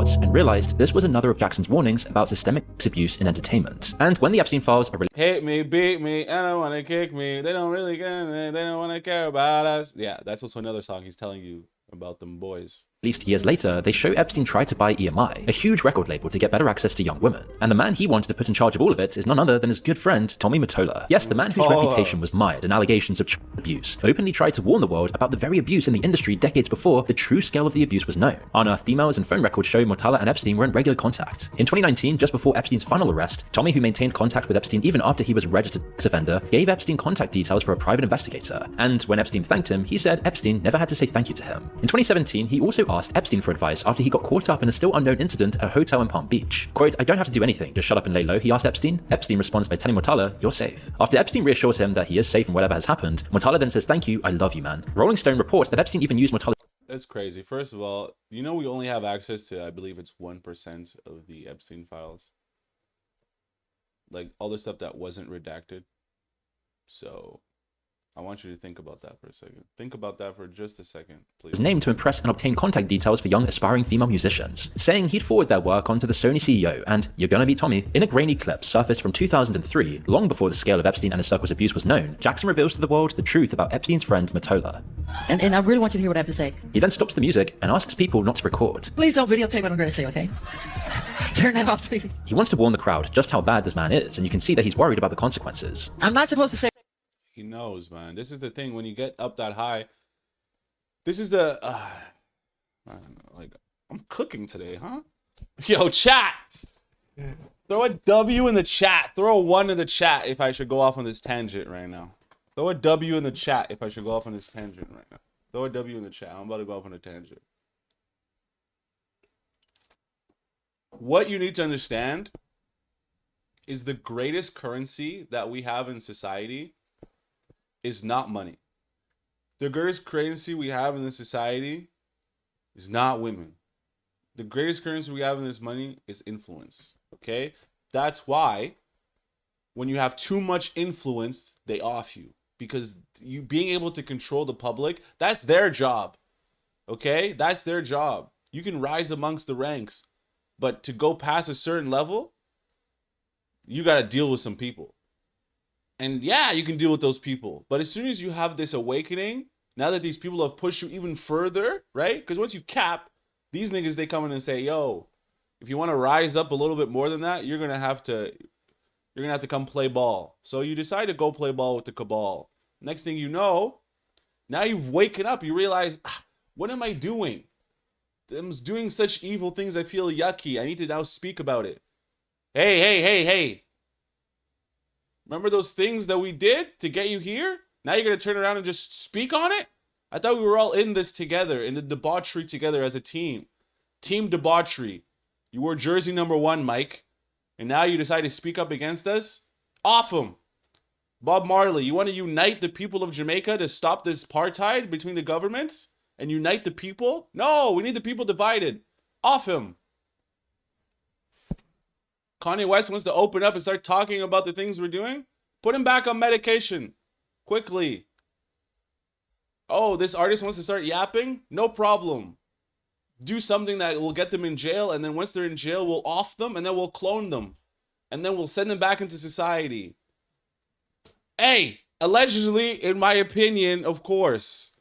dots and realized this was another of Jackson's warnings about systemic abuse in entertainment. And when the Epstein files are released, Hate me, beat me, I don't want to kick me. They don't really care, they don't want to care about us. Yeah, that's also another song he's telling you about them boys. released years later, they show Epstein tried to buy EMI, a huge record label, to get better access to young women. And the man he wanted to put in charge of all of it is none other than his good friend, Tommy Mottola. Yes, the man whose reputation was mired in allegations of child abuse, openly tried to warn the world about the very abuse in the industry decades before the true scale of the abuse was known. Unearthed emails and phone records show Mottola and Epstein were in regular contact. In 2019, just before Epstein's final arrest, Tommy, who maintained contact with Epstein even after he was a registered sex offender, gave Epstein contact details for a private investigator. And when Epstein thanked him, he said Epstein never had to say thank you to him. In 2017, he also asked Epstein for advice after he got caught up in a still unknown incident at a hotel in Palm Beach. Quote, "I don't have to do anything, just shut up and lay low," he asked Epstein. Epstein responds by telling Mottola, "You're safe." After Epstein reassures him that he is safe in whatever has happened, Mottola then says, "Thank you, I love you, man." Rolling Stone reports that Epstein even used Mottola. That's crazy. First of all, you know we only have access to, I believe it's 1% of the Epstein files. Like, all the stuff that wasn't redacted. So, I want you to think about that for a second. Think about that for just a second, please. His name to impress and obtain contact details for young aspiring female musicians, saying he'd forward their work onto the Sony CEO, and "You're gonna meet Tommy." In a grainy clip surfaced from 2003, long before the scale of Epstein and his circle's abuse was known, Jackson reveals to the world the truth about Epstein's friend Mottola. And I really want you to hear what I have to say. He then stops the music and asks people not to record. Please don't videotape what I'm going to say, okay? Turn that off, please. He wants to warn the crowd just how bad this man is, and you can see that he's worried about the consequences. I'm not supposed to say. He knows, man. This is the thing. When you get up that high, this is the like, I'm cooking today, huh? Yo, chat, throw a W in the chat. Throw a 1 in the chat if I should go off on this tangent right now. Throw a W in the chat if I should go off on this tangent right now. Throw a W in the chat. I'm about to go off on a tangent. What you need to understand is the greatest currency that we have in society is not money. The greatest currency we have in this society is not women. The greatest currency we have in this money is influence. Okay? That's why when you have too much influence, they off you. Because you being able to control the public, that's their job. Okay? That's their job. You can rise amongst the ranks, but to go past a certain level, you got to deal with some people. And yeah, you can deal with those people. But as soon as you have this awakening, now that these people have pushed you even further, right? Because once you cap, these niggas, they come in and say, yo, if you want to rise up a little bit more than that, you're going to have to come play ball. So you decide to go play ball with the cabal. Next thing you know, now you've waken up. You realize, what am I doing? I'm doing such evil things. I feel yucky. I need to now speak about it. Hey. Remember those things that we did to get you here? Now you're going to turn around and just speak on it? I thought we were all in this together, in the debauchery together as a team. Team debauchery. You wore jersey number 1, Mike. And now you decide to speak up against us? Off him. Bob Marley, you want to unite the people of Jamaica to stop this apartheid between the governments? And unite the people? No, we need the people divided. Off him. Kanye West wants to open up and start talking about the things we're doing? Put him back on medication. Quickly. Oh, this artist wants to start yapping? No problem. Do something that will get them in jail, and then once they're in jail, we'll off them, and then we'll clone them. And then we'll send them back into society. Hey, allegedly, in my opinion, of course.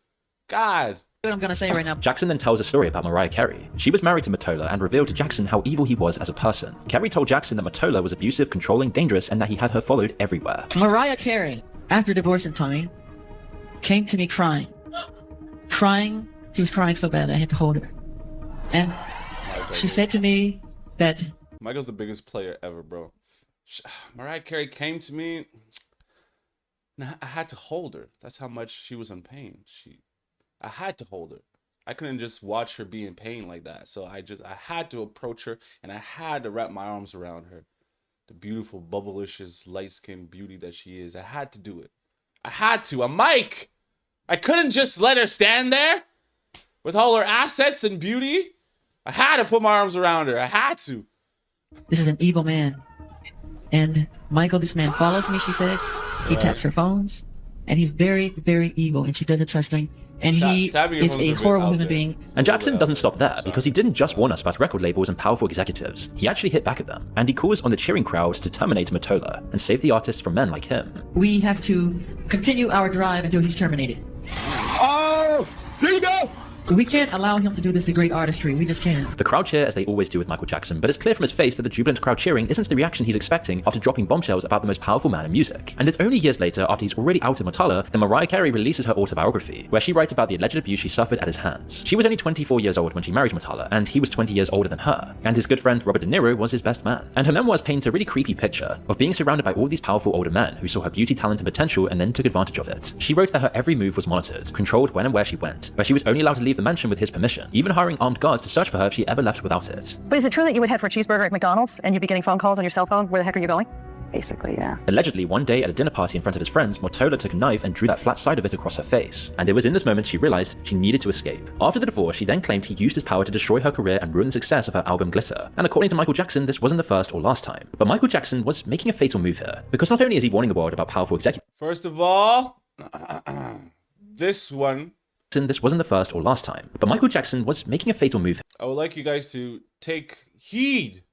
God. What I'm going to say right now. Jackson then tells a story about Mariah Carey. She was married to Mottola and revealed to Jackson how evil he was as a person. Carey told Jackson that Mottola was abusive, controlling, dangerous, and that he had her followed everywhere. Mariah Carey, after divorcing Tommy, came to me crying. She was crying so bad I had to hold her. And she said to me that... Michael's the biggest player ever, bro. Mariah Carey came to me. I had to hold her. That's how much she was in pain. I had to hold her. I couldn't just watch her be in pain like that. So I had to approach her and I had to wrap my arms around her. The beautiful, bubblicious, light-skinned beauty that she is. I had to do it. I had to. I'm Mike. I couldn't just let her stand there with all her assets and beauty. I had to put my arms around her. I had to. This is an evil man. And Michael, this man follows me, she said. He taps her phones. And he's very, very evil. And she doesn't trust him. And he is a horrible human being. And Jackson doesn't stop there, because he didn't just warn us about record labels and powerful executives. He actually hit back at them, and he calls on the cheering crowd to terminate Mottola and save the artist from men like him. We have to continue our drive until he's terminated. Oh, there you go. We can't allow him to do this to great artistry. We just can't. The crowd cheer as they always do with Michael Jackson, but it's clear from his face that the jubilant crowd cheering isn't the reaction he's expecting after dropping bombshells about the most powerful man in music. And it's only years later, after he's already outed Mottola, that Mariah Carey releases her autobiography, where she writes about the alleged abuse she suffered at his hands. She was only 24 years old when she married Mottola, and he was 20 years older than her. And his good friend Robert De Niro was his best man. And her memoirs paint a really creepy picture of being surrounded by all these powerful older men who saw her beauty, talent, and potential and then took advantage of it. She wrote that her every move was monitored, controlled when and where she went, where she was only allowed to leave the mansion with his permission, even hiring armed guards to search for her if she ever left without it. But is it true that you would head for a cheeseburger at McDonald's and you'd be getting phone calls on your cell phone? Where the heck are you going? Basically, yeah. Allegedly, one day at a dinner party in front of his friends, Mottola took a knife and drew that flat side of it across her face. And it was in this moment she realized she needed to escape. After the divorce, she then claimed he used his power to destroy her career and ruin the success of her album Glitter. And according to Michael Jackson, this wasn't the first or last time. But Michael Jackson was making a fatal move here, because not only is he warning the world about powerful executives. First of all, this one. This wasn't the first or last time, but Michael Jackson was making a fatal move. I would like you guys to take heed.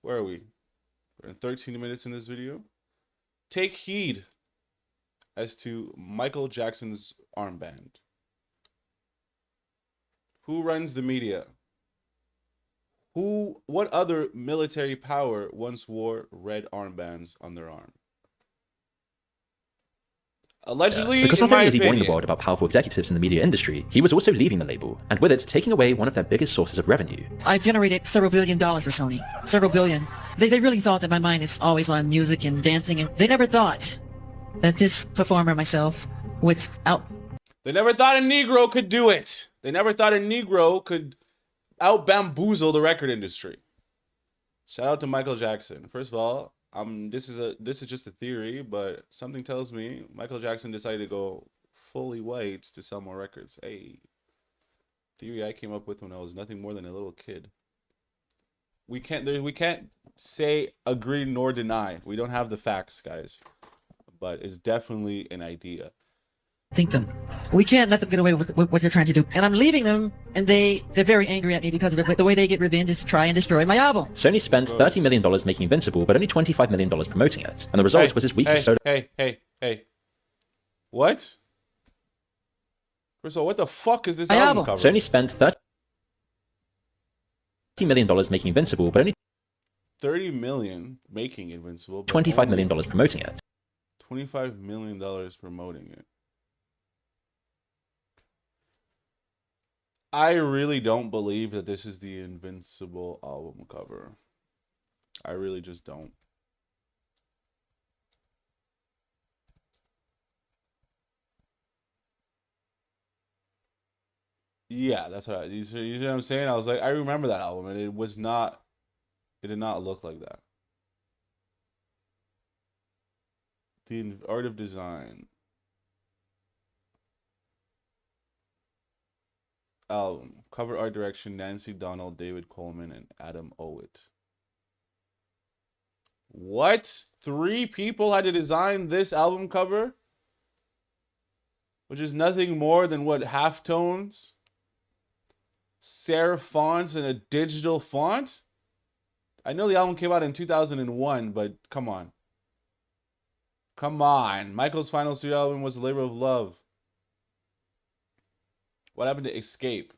Where are we? We're in 13 minutes in this video. Take heed as to Michael Jackson's armband. Who runs the media? What other military power once wore red armbands on their arm? Allegedly, because not in my only is he warning the opinion, world about powerful executives in the media industry, he was also leaving the label, and with it, taking away one of their biggest sources of revenue. I've generated several $1 billion for Sony. Several billion. They really thought that my mind is always on music and dancing, and they never thought that this performer, myself, would They never thought a Negro could do it. They never thought a Negro could out-bamboozle the record industry. Shout out to Michael Jackson. First of all, this is just a theory, but something tells me Michael Jackson decided to go fully white to sell more records. Hey, theory I came up with when I was nothing more than a little kid. We can't say agree nor deny. We don't have the facts, guys, but it's definitely an idea. think them. We can't let them get away with what they're trying to do. And I'm leaving them, and they're very angry at me because of it. But the way they get revenge is to try and destroy my album. Sony spent $30 million making Invincible, but only $25 million promoting it. And the result was his weakest solo. Hey. What? First of all, what the fuck is this album cover? Sony spent $30 million making Invincible, but only $30 million making Invincible, but $25 million promoting it. $25 million promoting it. I really don't believe that this is the Invincible album cover. I really just don't. Yeah, that's what you know what I'm saying? I was like, I remember that album, and it did not look like that. The Art of Design album, cover art direction, Nancy Donald, David Coleman, and Adam Owit. What? 3 people had to design this album cover? Which is nothing more than what, halftones, serif fonts, and a digital font? I know the album came out in 2001, but come on. Come on. Michael's final studio album was a labor of love. What happened to Escape?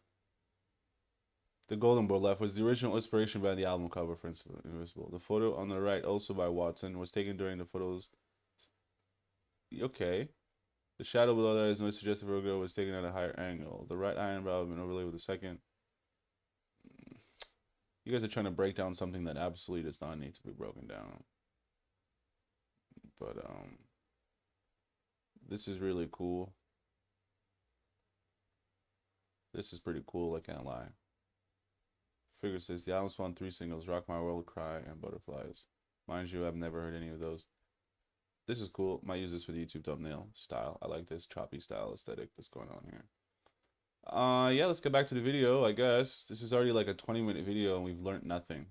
The Golden Boy left was the original inspiration behind the album cover for Invisible. The photo on the right, also by Watson, was taken during the photos. Okay. The shadow below that is no suggestive Virgo was taken at a higher angle. The right eyebrow had been overlaid with the second. You guys are trying to break down something that absolutely does not need to be broken down. But this is really cool. This is pretty cool, I can't lie. Figure says the album spawned 3 singles, Rock My World, Cry, and Butterflies. Mind you, I've never heard any of those. This is cool. Might use this for the YouTube thumbnail style. I like this choppy style aesthetic that's going on here. Yeah, let's get back to the video, I guess. This is already like a 20-minute video and we've learned nothing.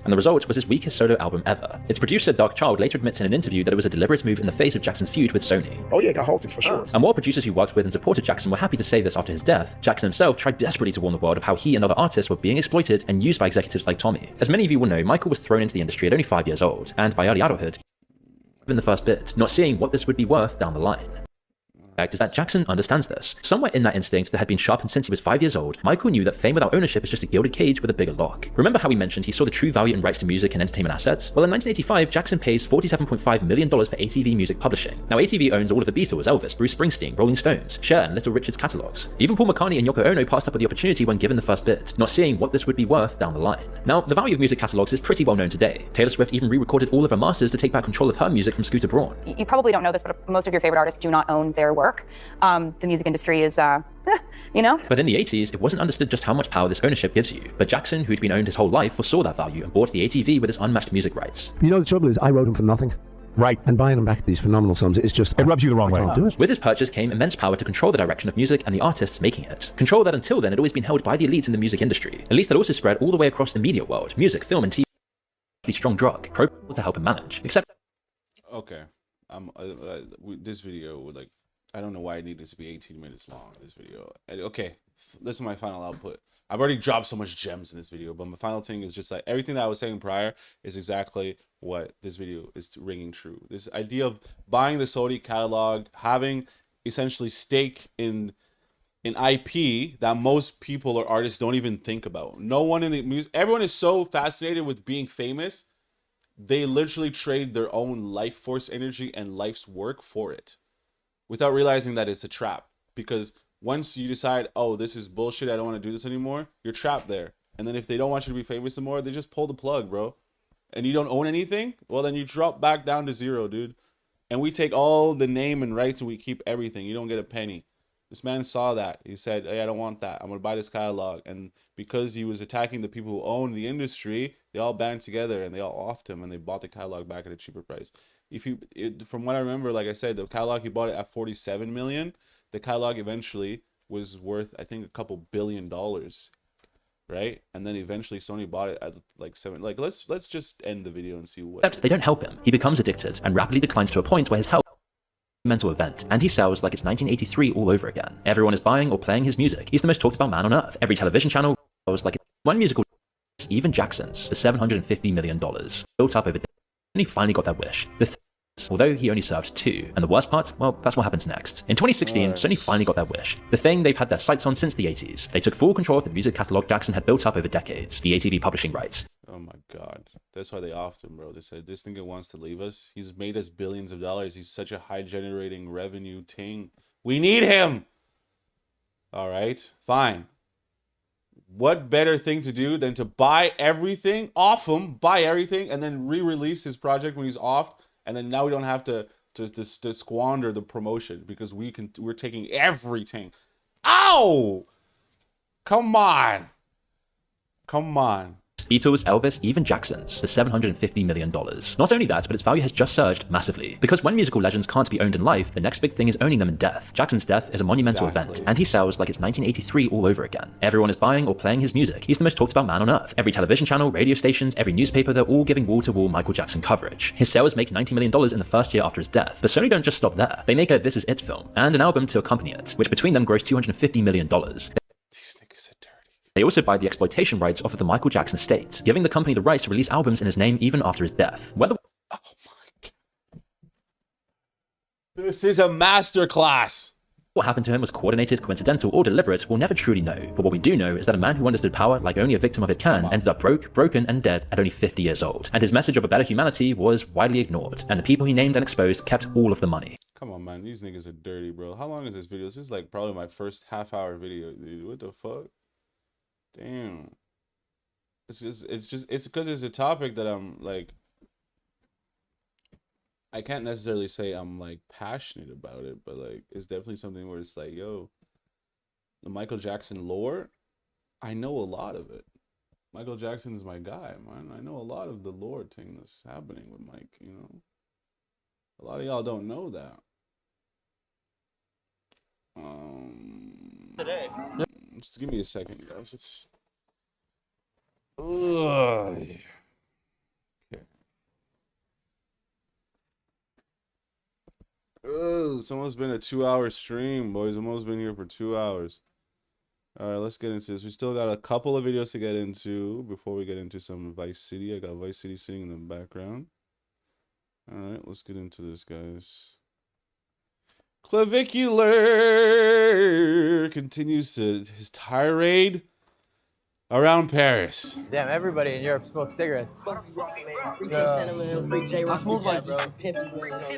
And the result was his weakest solo album ever. Its producer, Dark Child, later admits in an interview that it was a deliberate move in the face of Jackson's feud with Sony. Oh yeah, it got halted for sure. And while producers who worked with and supported Jackson were happy to say this after his death, Jackson himself tried desperately to warn the world of how he and other artists were being exploited and used by executives like Tommy. As many of you will know, Michael was thrown into the industry at only 5 years old, and by early adulthood, in the first bit, not seeing what this would be worth down the line. The fact is that Jackson understands this. Somewhere in that instinct that had been sharpened since he was 5 years old, Michael knew that fame without ownership is just a gilded cage with a bigger lock. Remember how we mentioned he saw the true value in rights to music and entertainment assets? Well, in 1985, Jackson pays $47.5 million for ATV Music Publishing. Now, ATV owns all of the Beatles, Elvis, Bruce Springsteen, Rolling Stones, Cher, and Little Richard's catalogs. Even Paul McCartney and Yoko Ono passed up on the opportunity when given the first bid, not seeing what this would be worth down the line. Now, the value of music catalogs is pretty well known today. Taylor Swift even re-recorded all of her masters to take back control of her music from Scooter Braun. You probably don't know this, but most of your favorite artists do not own their work. The music industry is, you know? But in the 80s, it wasn't understood just how much power this ownership gives you. But Jackson, who'd been owned his whole life, foresaw that value and bought the ATV with his unmatched music rights. You know, the trouble is, I wrote them for nothing. Right. And buying them back at these phenomenal sums, it's just... It rubs you the wrong way. I can't do it. With his purchase came immense power to control the direction of music and the artists making it. Control that until then had always been held by the elites in the music industry. Elites that also spread all the way across the media world. Music, film, and TV. Strong drug. To help him manage. Except... Okay. This video would like... I don't know why it needed to be 18 minutes long, this video. Okay, listen to my final output. I've already dropped so much gems in this video, but my final thing is just like everything that I was saying prior is exactly what this video is ringing true. This idea of buying the Sony catalog, having essentially stake in IP that most people or artists don't even think about. No one in the music, everyone is so fascinated with being famous, they literally trade their own life force energy and life's work for it, without realizing that it's a trap. Because once you decide, oh, this is bullshit, I don't want to do this anymore, you're trapped there. And then if they don't want you to be famous anymore, they just pull the plug, bro. And you don't own anything, well, then you drop back down to zero, dude. And we take all the name and rights and we keep everything. You don't get a penny. This man saw that. He said, hey, I don't want that. I'm going to buy this catalog. And because he was attacking the people who own the industry, they all band together and they all offed him and they bought the catalog back at a cheaper price. From what I remember, like I said, the catalog, he bought it at 47 million. The catalog eventually was worth, I think, a couple $1 billion, right? And then eventually Sony bought it at like 7. Like, let's just end the video and see what. Except they don't help him. He becomes addicted and rapidly declines to a point where his health mental event, and he sells like it's 1983 all over again. Everyone is buying or playing his music. He's the most talked about man on earth. Every television channel was like one musical, even Jackson's, for $750 million, built up over days. And he finally got that wish. Although he only served 2. And the worst part, well, that's what happens next. In 2016, Sony finally got their wish. The thing they've had their sights on since the 80s. They took full control of the music catalog Jackson had built up over decades, the ATV publishing rights. Oh my god. That's why they offed him, bro. They said, this nigga wants to leave us. He's made us billions of dollars. He's such a high generating revenue ting. We need him! Alright, fine. What better thing to do than to buy everything off him, buy everything, and then re-release his project when he's offed, and then now we don't have to squander the promotion because we're taking everything. Ow! Come on. Come on. Beatles, Elvis, even Jackson's for $750 million. Not only that, but its value has just surged massively. Because when musical legends can't be owned in life, the next big thing is owning them in death. Jackson's death is a monumental event, and he sells like it's 1983 all over again. Everyone is buying or playing his music. He's the most talked about man on earth. Every television channel, radio stations, every newspaper, they're all giving wall-to-wall Michael Jackson coverage. His sales make $90 million in the first year after his death. But Sony don't just stop there. They make a This Is It film, and an album to accompany it, which between them grossed $250 million. These niggas are dirty. They also buy the exploitation rights off of the Michael Jackson estate, giving the company the rights to release albums in his name even after his death. Whether oh my god. This is a masterclass. What happened to him was coordinated, coincidental, or deliberate, we'll never truly know. But what we do know is that a man who understood power like only a victim of it can ended up broken, and dead at only 50 years old. And his message of a better humanity was widely ignored, and the people he named and exposed kept all of the money. Come on, man. These niggas are dirty, bro. How long is this video? This is like probably my first half-hour video, dude. What the fuck? Damn. It's because it's a topic that I'm like, I can't necessarily say I'm like passionate about it, but like it's definitely something where it's like, yo, the Michael Jackson lore, I know a lot of it. Michael Jackson is my guy, man. I know a lot of the lore thing that's happening with Mike, you know. A lot of y'all don't know that. Today. Just give me a second, guys. It's okay. Oh, it's almost been a 2-hour stream, boys. Almost been here for 2 hours. All right, let's get into this. We still got a couple of videos to get into before we get into some Vice City. I got Vice City sitting in the background. All right, let's get into this, guys. Clavicular continues his tirade around Paris. Damn, everybody in Europe smokes cigarettes. Yeah.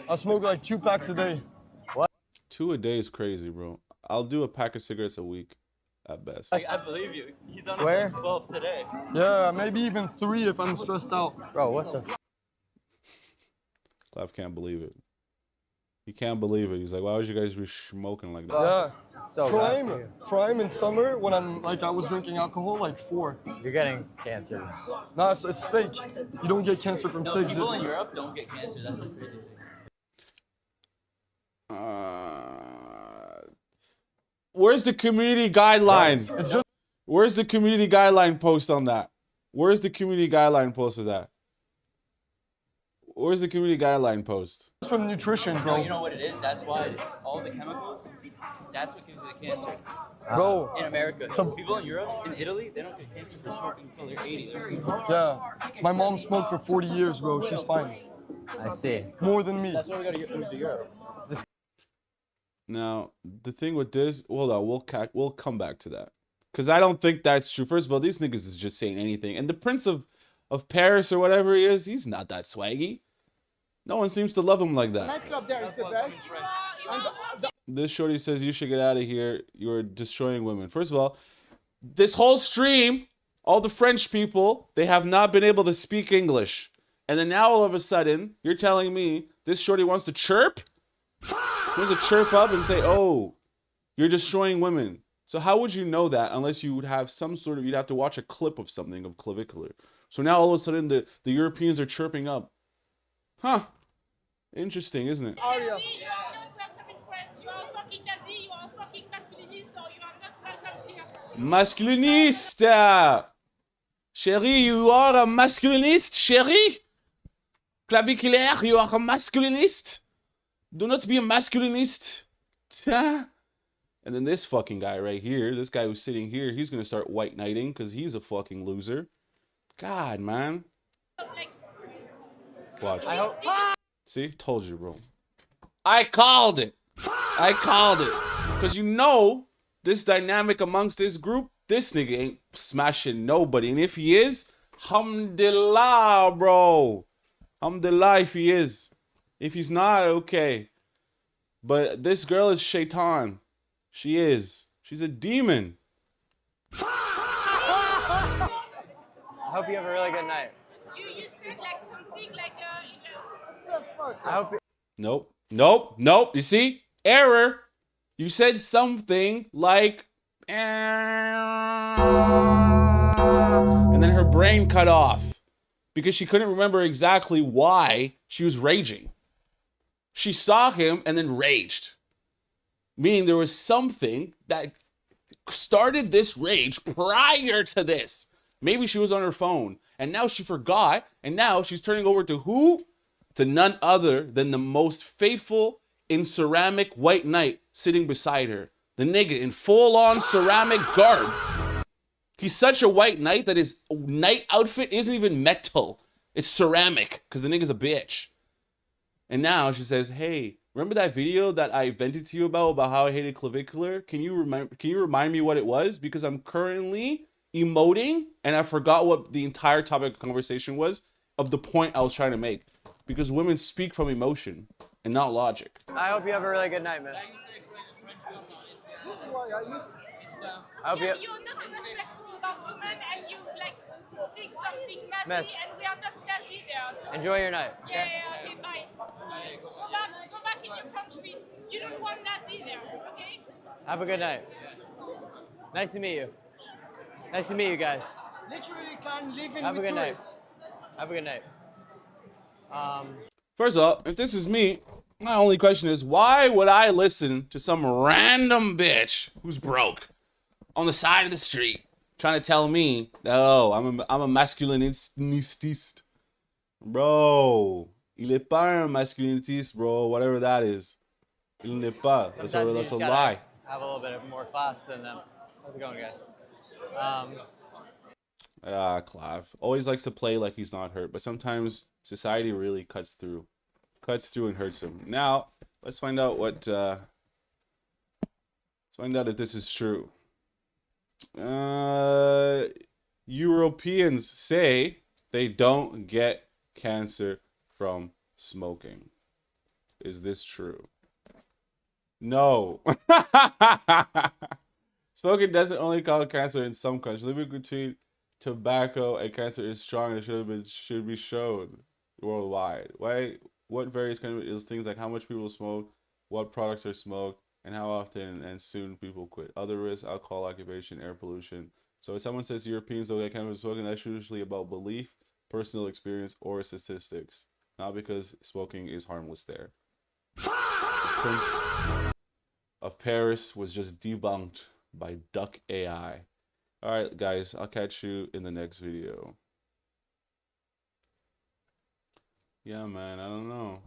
I smoke like 2 packs a day. What? 2 a day is crazy, bro. I'll do a pack of cigarettes a week at best. I believe you. He's on his 12 today. Yeah, maybe even 3 if I'm stressed out. Bro, what the Clav can't believe it. He can't believe it. He's like, why would you guys be smoking like that? Yeah. So prime in summer when I'm like I was drinking alcohol like 4. You're getting cancer. Nah, it's fake. You don't get cancer from cigs. People in Europe don't get cancer. That's the crazy thing. Where's the community guideline? Where's the community guideline post on that? Where's the community guideline post of that? Where's the community guideline post? It's from nutrition, bro. No, you know what it is? That's why all the chemicals, that's what gives you the cancer. Bro. In America. People in Europe, in Italy, they don't get cancer for smoking until they're 80. Yeah. My mom smoked for 40 years, bro. She's fine. I see. More than me. That's why we gotta move to Europe. Now, the thing with this, hold on, we'll come back to that. Because I don't think that's true. First of all, these niggas is just saying anything. And the Prince of Paris or whatever he is, he's not that swaggy. No one seems to love him like that. Nightclub there is the best. This shorty says you should get out of here. You're destroying women. First of all, this whole stream, all the French people, they have not been able to speak English. And then now all of a sudden, you're telling me this shorty wants to chirp? She wants to chirp up and say, oh, you're destroying women. So how would you know that unless you would have some sort of, you'd have to watch a clip of something of clavicular. So now all of a sudden the Europeans are chirping up. Huh. Interesting, isn't it? Aria. Masculiniste! Chérie, you are a masculinist, chérie? Claviculaire, you are a masculinist? Do not be a masculinist. And then this fucking guy right here, this guy who's sitting here, he's gonna start white knighting because he's a fucking loser. God, man. Watch. See? Told you, bro. I called it. I called it. Because you know, this dynamic amongst this group, this nigga ain't smashing nobody. And if he is, alhamdulillah, bro. Alhamdulillah if he is. If he's not, okay. But this girl is shaitan. She is. She's a demon. I hope you have a really good night. You said like something like I hope you... Nope. Nope. Nope. You see? Error. You said something like... And then her brain cut off. Because she couldn't remember exactly why she was raging. She saw him and then raged. Meaning there was something that started this rage prior to this. Maybe she was on her phone. And now she forgot. And now she's turning over to who? To none other than the most faithful in ceramic white knight sitting beside her. The nigga in full-on ceramic garb. He's such a white knight that his knight outfit isn't even metal. It's ceramic, because the nigga's a bitch. And now she says, hey, remember that video that I vented to you about how I hated clavicular? Can you remind me what it was? Because I'm currently emoting, and I forgot what the entire topic of conversation was of the point I was trying to make. Because women speak from emotion and not logic. I hope you have a really good night, man. I hope you... You're not respectful about women and you like sing something Nazi Mess. and we are not Nazi there. So. Enjoy your night. Yeah, okay, bye. Go back in your country. You don't want Nazi there, okay? Have a good night. Nice to meet you. Nice to meet you guys. Literally can't live in Have a with good night. tourists. Have a good night. First of all, if this is me, my only question is, why would I listen to some random bitch who's broke on the side of the street trying to tell me that, oh, I'm a masculiniste? Bro, il est pas un masculiniste, bro, whatever that is. Il n'est pas. That's a lie. Have a little bit of more class than them. How's it going, guys? Clive always likes to play like he's not hurt, but sometimes society really cuts through and hurts him. Now, let's find out what. Let's find out if this is true. Europeans say they don't get cancer from smoking. Is this true? No. Smoking doesn't only cause cancer in some countries. The link between tobacco and cancer is strong and should be shown worldwide. Why? What varies is things like how much people smoke, what products are smoked, and how often and soon people quit. Other risks: alcohol, occupation, air pollution. So if someone says Europeans don't get cancer from smoking, that's usually about belief, personal experience, or statistics, not because smoking is harmless there. The Prince of Paris was just debunked by Duck AI. Alright guys, I'll catch you in the next video. Yeah man, I don't know.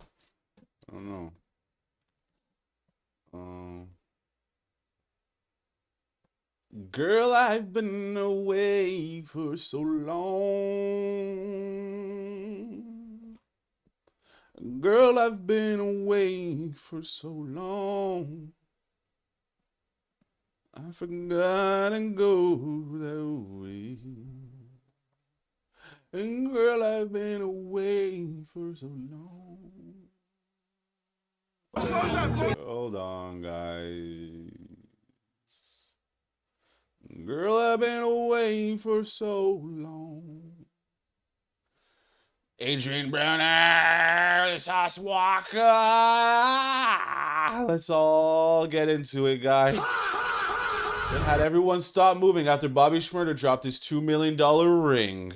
Girl, I've been away for so long. Girl, I've been away for so long. I forgot to go that way. And girl, I've been away for so long. Hold on, guys. Girl, I've been away for so long. Adrian Browner, Sauce Walker. Let's all get into it, guys. It had everyone stop moving after Bobby Shmurda dropped his $2 million ring.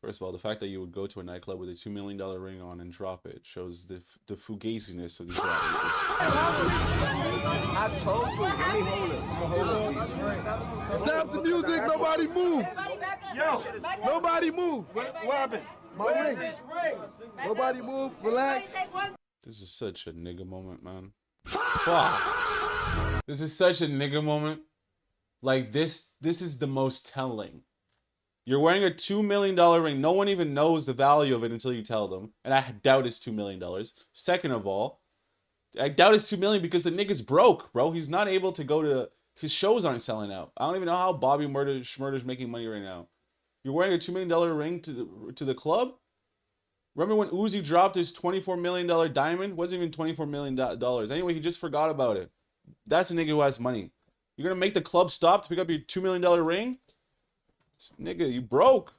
First of all, the fact that you would go to a nightclub with a $2 million ring on and drop it shows the fugaziness of these rappers. I told you, let me hold it. Stop the music, nobody move. Yo, nobody move. What happened? My ring. Nobody move, relax. This is such a nigga moment, man. Fuck. This is such a nigga moment. Like this is the most telling. You're wearing a $2 million ring. No one even knows the value of it until you tell them. And I doubt it's $2 million. Second of all, I doubt it's $2 million because the nigga's broke, bro. He's not able to go to... His shows aren't selling out. I don't even know how Bobby Shmurda's making money right now. You're wearing a $2 million ring to the club? Remember when Uzi dropped his $24 million diamond? It wasn't even $24 million. Anyway, he just forgot about it. That's a nigga who has money. You're gonna make the club stop to pick up your $2 million ring? Nigga, you broke.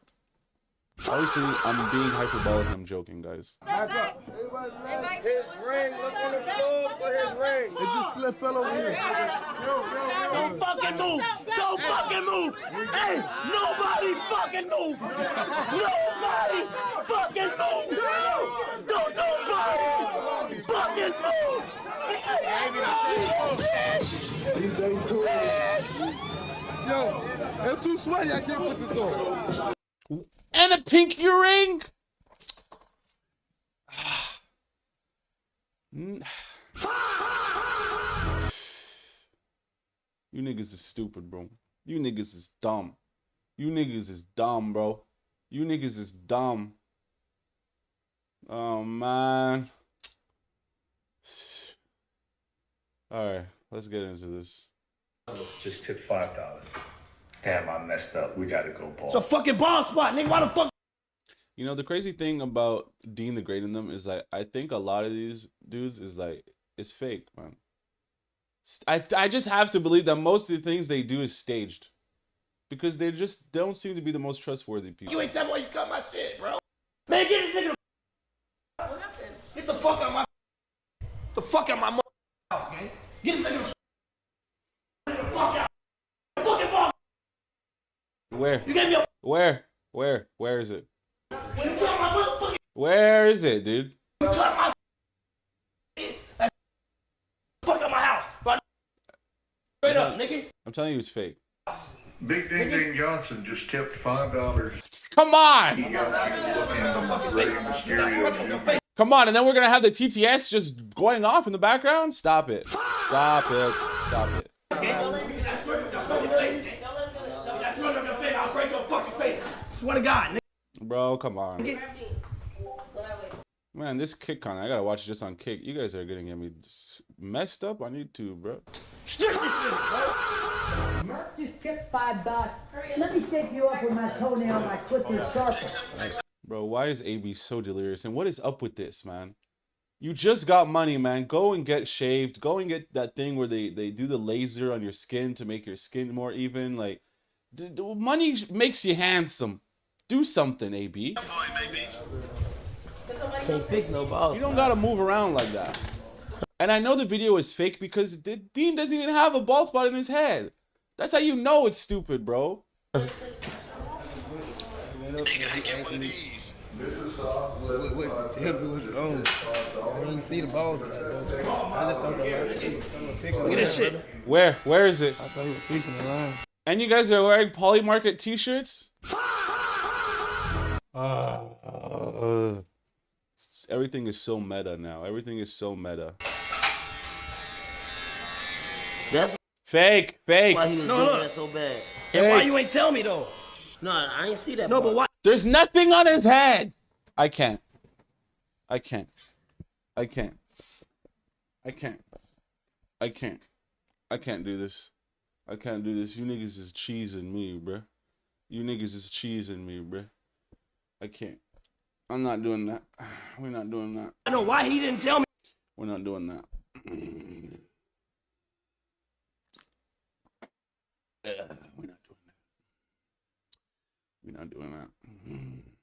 Obviously, I'm being hyperbolic and I'm joking, guys. His ring, look on the floor for his ring. It just slipped fell over here. Don't fucking move! Don't fucking move! Hey, nobody fucking move! Nobody fucking move! Don't nobody fucking move! DJ Tourist. Yo, it's too sweaty, I can't put this on. And a pinky ring? You niggas is stupid, bro. You niggas is dumb. You niggas is dumb, bro. You niggas is dumb. Oh, man. Alright, let's get into this. Just tip $5. Damn, I messed up. We gotta go ball. It's a fucking ball spot, nigga. Why the fuck? You know, the crazy thing about Dean the Great in them is like, I think a lot of these dudes is like, it's fake, man. I just have to believe that most of the things they do is staged. Because they just don't seem to be the most trustworthy people. You ain't tell me why you cut my shit, bro. Man, get this nigga the... Get the fuck out my... The fuck out my house, man. Get this nigga the fuck out. Fucking ball. Where? You gave me a Where is it? when you cut my motherfucking Where is it, dude? you cut my fuck up my house. Right? Straight up, nigga. I'm telling you, it's fake. Big Ding Ding Johnson just tipped $5. Come on! He got Mysterio. Come on, and then we're gonna have the TTS just going off in the background? Stop it. Stop it. Stop it. That's murder of your fucking face. That's murder of your face. I'll break your fucking face. Swear to God, nigga. Bro, come on. Man, this kick con, I gotta watch it just on Kick. You guys are gonna get me messed up on YouTube, bro. Mark just tipped $5. Let me shake you up with my toenail like Clifford Sharper. Bro, why is AB so delirious? And what is up with this, man? You just got money, man. Go and get shaved. Go and get that thing where they do the laser on your skin to make your skin more even. Like, money makes you handsome. Do something, AB. Can't pick no balls. You don't gotta move around like that. And I know the video is fake because Dean doesn't even have a bald spot in his head. That's how you know it's stupid, bro. What? Tell me what's wrong. I didn't see the balls. I just thought they were Look at this shit. Where is it? I thought he was fixing the line. And you guys are wearing Polymarket t-shirts? Everything is so meta now. Everything is so meta. That's fake. why he was doing that so bad. And why you ain't tell me though? No, I ain't see that. No, but why? There's nothing on his head. I can't do this. I can't do this. You niggas is cheesing me, bruh. You niggas is cheesing me, bruh. I can't. I'm not doing that. We're not doing that. I know why he didn't tell me. We're not doing that. We're not doing that. We're not doing that.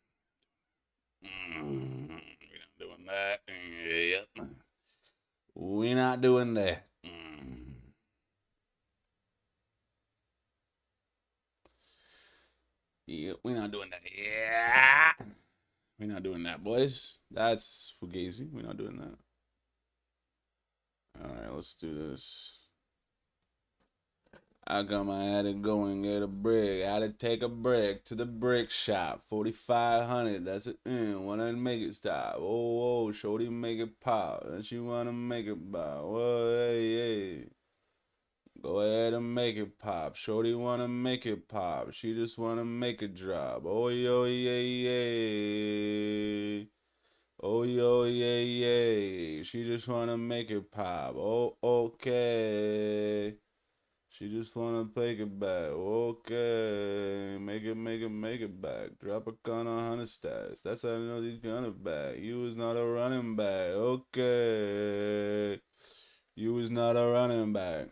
We're not doing that. Yep. We're not doing that. Yep, we're not doing that. Yeah. We're not doing that, boys. That's Fugazi. We're not doing that. Alright, let's do this. I got my had to go and get a brick. I had to take a brick to the brick shop. 4,500. That's it. Wanna make it stop. Oh, shorty make it pop. And she wanna make it pop. Whoa, hey. Go ahead and make it pop. Shorty wanna make it pop. She just wanna make it drop. Oh, yo, yeah. Oh, yo, yeah. She just wanna make it pop. Oh, okay. She just wanna take it back. Okay. Make it back. Drop a gun on 100 stats. That's how I know you gun it back. You was not a running back. Okay. You was not a running back.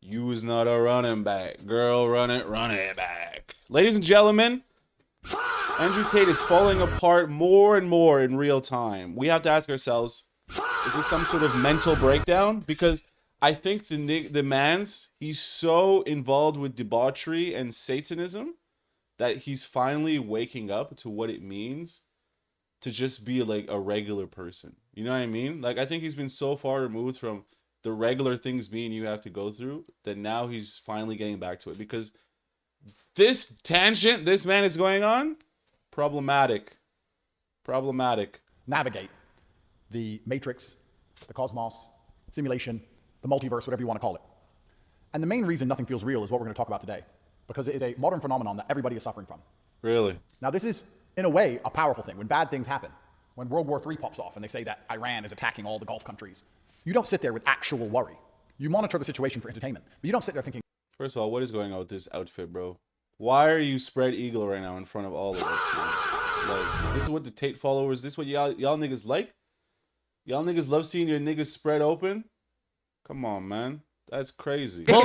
You was not a running back. Girl, run it back. Ladies and gentlemen, Andrew Tate is falling apart more and more in real time. We have to ask ourselves, is this some sort of mental breakdown? Because I think the man's, he's so involved with debauchery and Satanism that he's finally waking up to what it means to just be like a regular person. You know what I mean? Like, I think he's been so far removed from the regular things me and you have to go through that now he's finally getting back to it. Because this tangent this man is going on, problematic. Navigate the matrix, the cosmos, simulation, the multiverse, whatever you want to call it. And the main reason nothing feels real is what we're going to talk about today, because it is a modern phenomenon that everybody is suffering from. Really? Now, this is, in a way, a powerful thing. When bad things happen, when World War III pops off and they say that Iran is attacking all the Gulf countries, you don't sit there with actual worry. You monitor the situation for entertainment, but you don't sit there thinking... First of all, what is going on with this outfit, bro? Why are you spread eagle right now in front of all of us, man? Like, this is what the Tate followers, this is what y'all niggas like? Y'all niggas love seeing your niggas spread open? Come on, man. That's crazy. Oh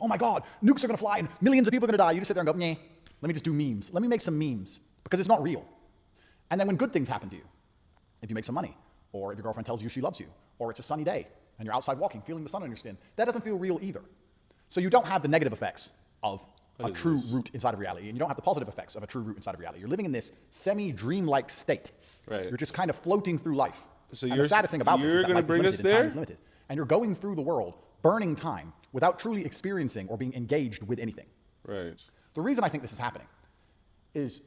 my God, nukes are gonna fly and millions of people are gonna die. You just sit there and go, nah, let me just do memes. Let me make some memes, because it's not real. And then when good things happen to you, if you make some money, or if your girlfriend tells you she loves you, or it's a sunny day, and you're outside walking, feeling the sun on your skin, that doesn't feel real either. So you don't have the negative effects of a true root inside of reality, and you don't have the positive effects of a true root inside of reality. You're living in this semi-dream-like state. Right. You're just kind of floating through life. So and the saddest thing about this is that life is bring limited us and time there? is limited. And you're going through the world, burning time, without truly experiencing or being engaged with anything. Right. The reason I think this is happening is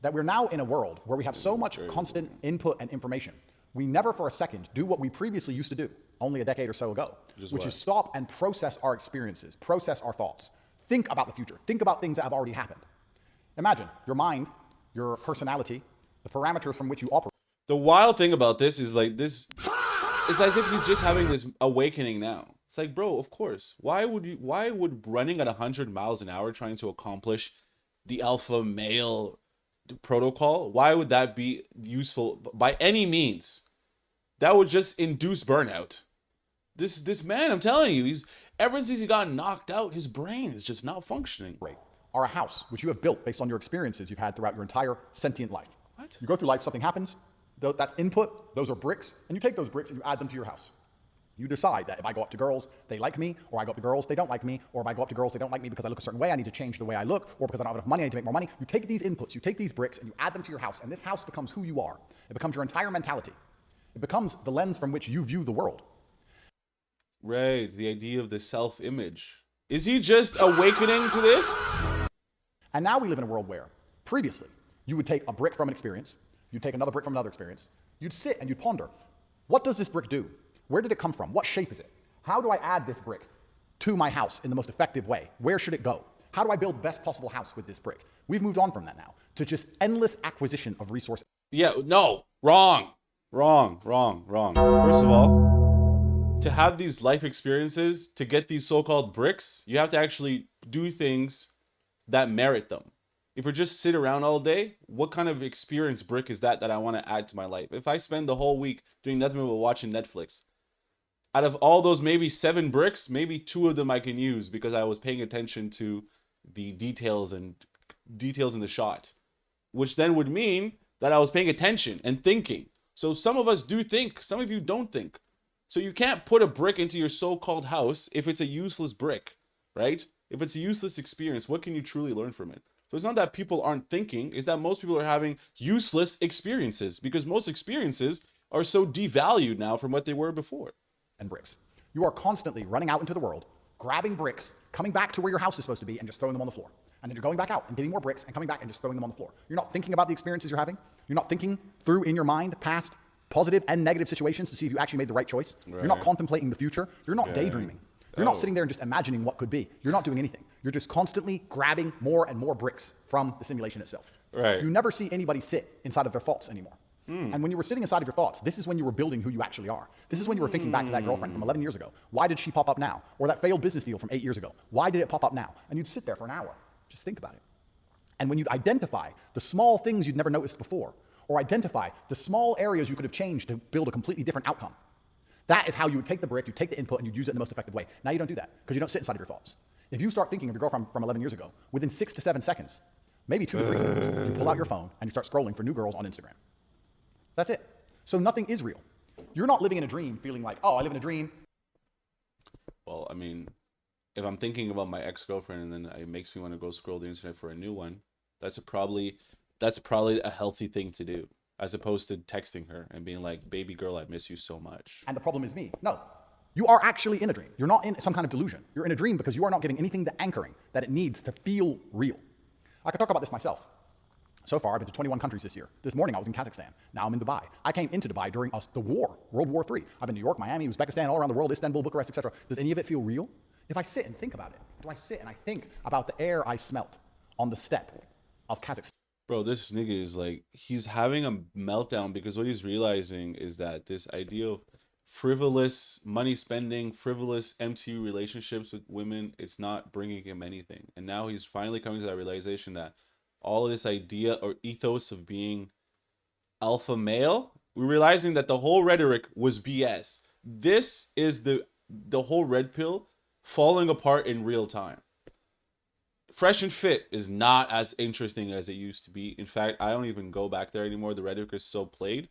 that we're now in a world where we have so much constant input and information. We never for a second do what we previously used to do, only a decade or so ago, which is stop and process our experiences, process our thoughts, think about the future, think about things that have already happened. Imagine your mind, your personality, the parameters from which you operate. The wild thing about this is like this, it's as if he's just having this awakening now. It's like, bro, of course. Why would running at 100 miles an hour trying to accomplish the alpha male protocol, why would that be useful by any means? That would just induce burnout. This man, I'm telling you, ever since he got knocked out, his brain is just not functioning. Right. Or a house, which you have built based on your experiences you've had throughout your entire sentient life. What? You go through life, something happens, that's input, those are bricks, and you take those bricks and you add them to your house. You decide that if I go up to girls, they like me, or I go up to girls, they don't like me, or if I go up to girls, they don't like me because I look a certain way, I need to change the way I look, or because I don't have enough money, I need to make more money. You take these inputs, you take these bricks, and you add them to your house, and this house becomes who you are. It becomes your entire mentality. It becomes the lens from which you view the world. Right, the idea of the self-image. Is he just awakening to this? And now we live in a world where, previously, you would take a brick from an experience, you'd take another brick from another experience, you'd sit and you'd ponder, what does this brick do? Where did it come from? What shape is it? How do I add this brick to my house in the most effective way? Where should it go? How do I build the best possible house with this brick? We've moved on from that now to just endless acquisition of resources. Yeah, no, wrong. First of all, to have these life experiences, to get these so-called bricks, you have to actually do things that merit them. If we just sit around all day, what kind of experience brick is that I want to add to my life? If I spend the whole week doing nothing but watching Netflix, out of all those maybe 7 bricks, maybe 2 of them I can use because I was paying attention to the details in the shot, which then would mean that I was paying attention and thinking. So some of us do think, some of you don't think. So you can't put a brick into your so-called house if it's a useless brick, right? If it's a useless experience, what can you truly learn from it? So it's not that people aren't thinking, it's that most people are having useless experiences because most experiences are so devalued now from what they were before. And bricks. You are constantly running out into the world, grabbing bricks, coming back to where your house is supposed to be and just throwing them on the floor. And then you're going back out and getting more bricks and coming back and just throwing them on the floor. You're not thinking about the experiences you're having. You're not thinking through in your mind past positive and negative situations to see if you actually made the right choice. Right. You're not contemplating the future. You're not daydreaming. You're not sitting there and just imagining what could be. You're not doing anything. You're just constantly grabbing more and more bricks from the simulation itself. Right. You never see anybody sit inside of their thoughts anymore. And when you were sitting inside of your thoughts, this is when you were building who you actually are. This is when you were thinking back to that girlfriend from 11 years ago. Why did she pop up now? Or that failed business deal from 8 years ago. Why did it pop up now? And you'd sit there for an hour. Just think about it. And when you'd identify the small things you'd never noticed before, or identify the small areas you could have changed to build a completely different outcome, that is how you would take the brick, you take the input, and you'd use it in the most effective way. Now you don't do that, because you don't sit inside of your thoughts. If you start thinking of your girlfriend from 11 years ago, within 6 to 7 seconds, maybe 2 to 3 seconds, you pull out your phone and you start scrolling for new girls on Instagram. That's it. So nothing is real. You're not living in a dream feeling like, oh, I live in a dream. Well, I mean, if I'm thinking about my ex-girlfriend and then it makes me want to go scroll the internet for a new one, that's probably a healthy thing to do, as opposed to texting her and being like, baby girl, I miss you so much. And the problem is me. No, you are actually in a dream. You're not in some kind of delusion. You're in a dream because you are not giving anything the anchoring that it needs to feel real. I could talk about this myself. So far, I've been to 21 countries this year. This morning, I was in Kazakhstan. Now I'm in Dubai. I came into Dubai during the war, World War III. I've been to New York, Miami, Uzbekistan, all around the world, Istanbul, Bucharest, etc. Does any of it feel real? If I sit and think about it, do I sit and I think about the air I smelt on the steppe of Kazakhstan? Bro, this nigga is like, he's having a meltdown because what he's realizing is that this idea of frivolous money spending, frivolous empty relationships with women, it's not bringing him anything. And now he's finally coming to that realization that all of this idea or ethos of being alpha male, we're realizing that the whole rhetoric was BS. This is the whole red pill falling apart in real time. Fresh and Fit is not as interesting as it used to be. In fact, I don't even go back there anymore. The rhetoric is so played.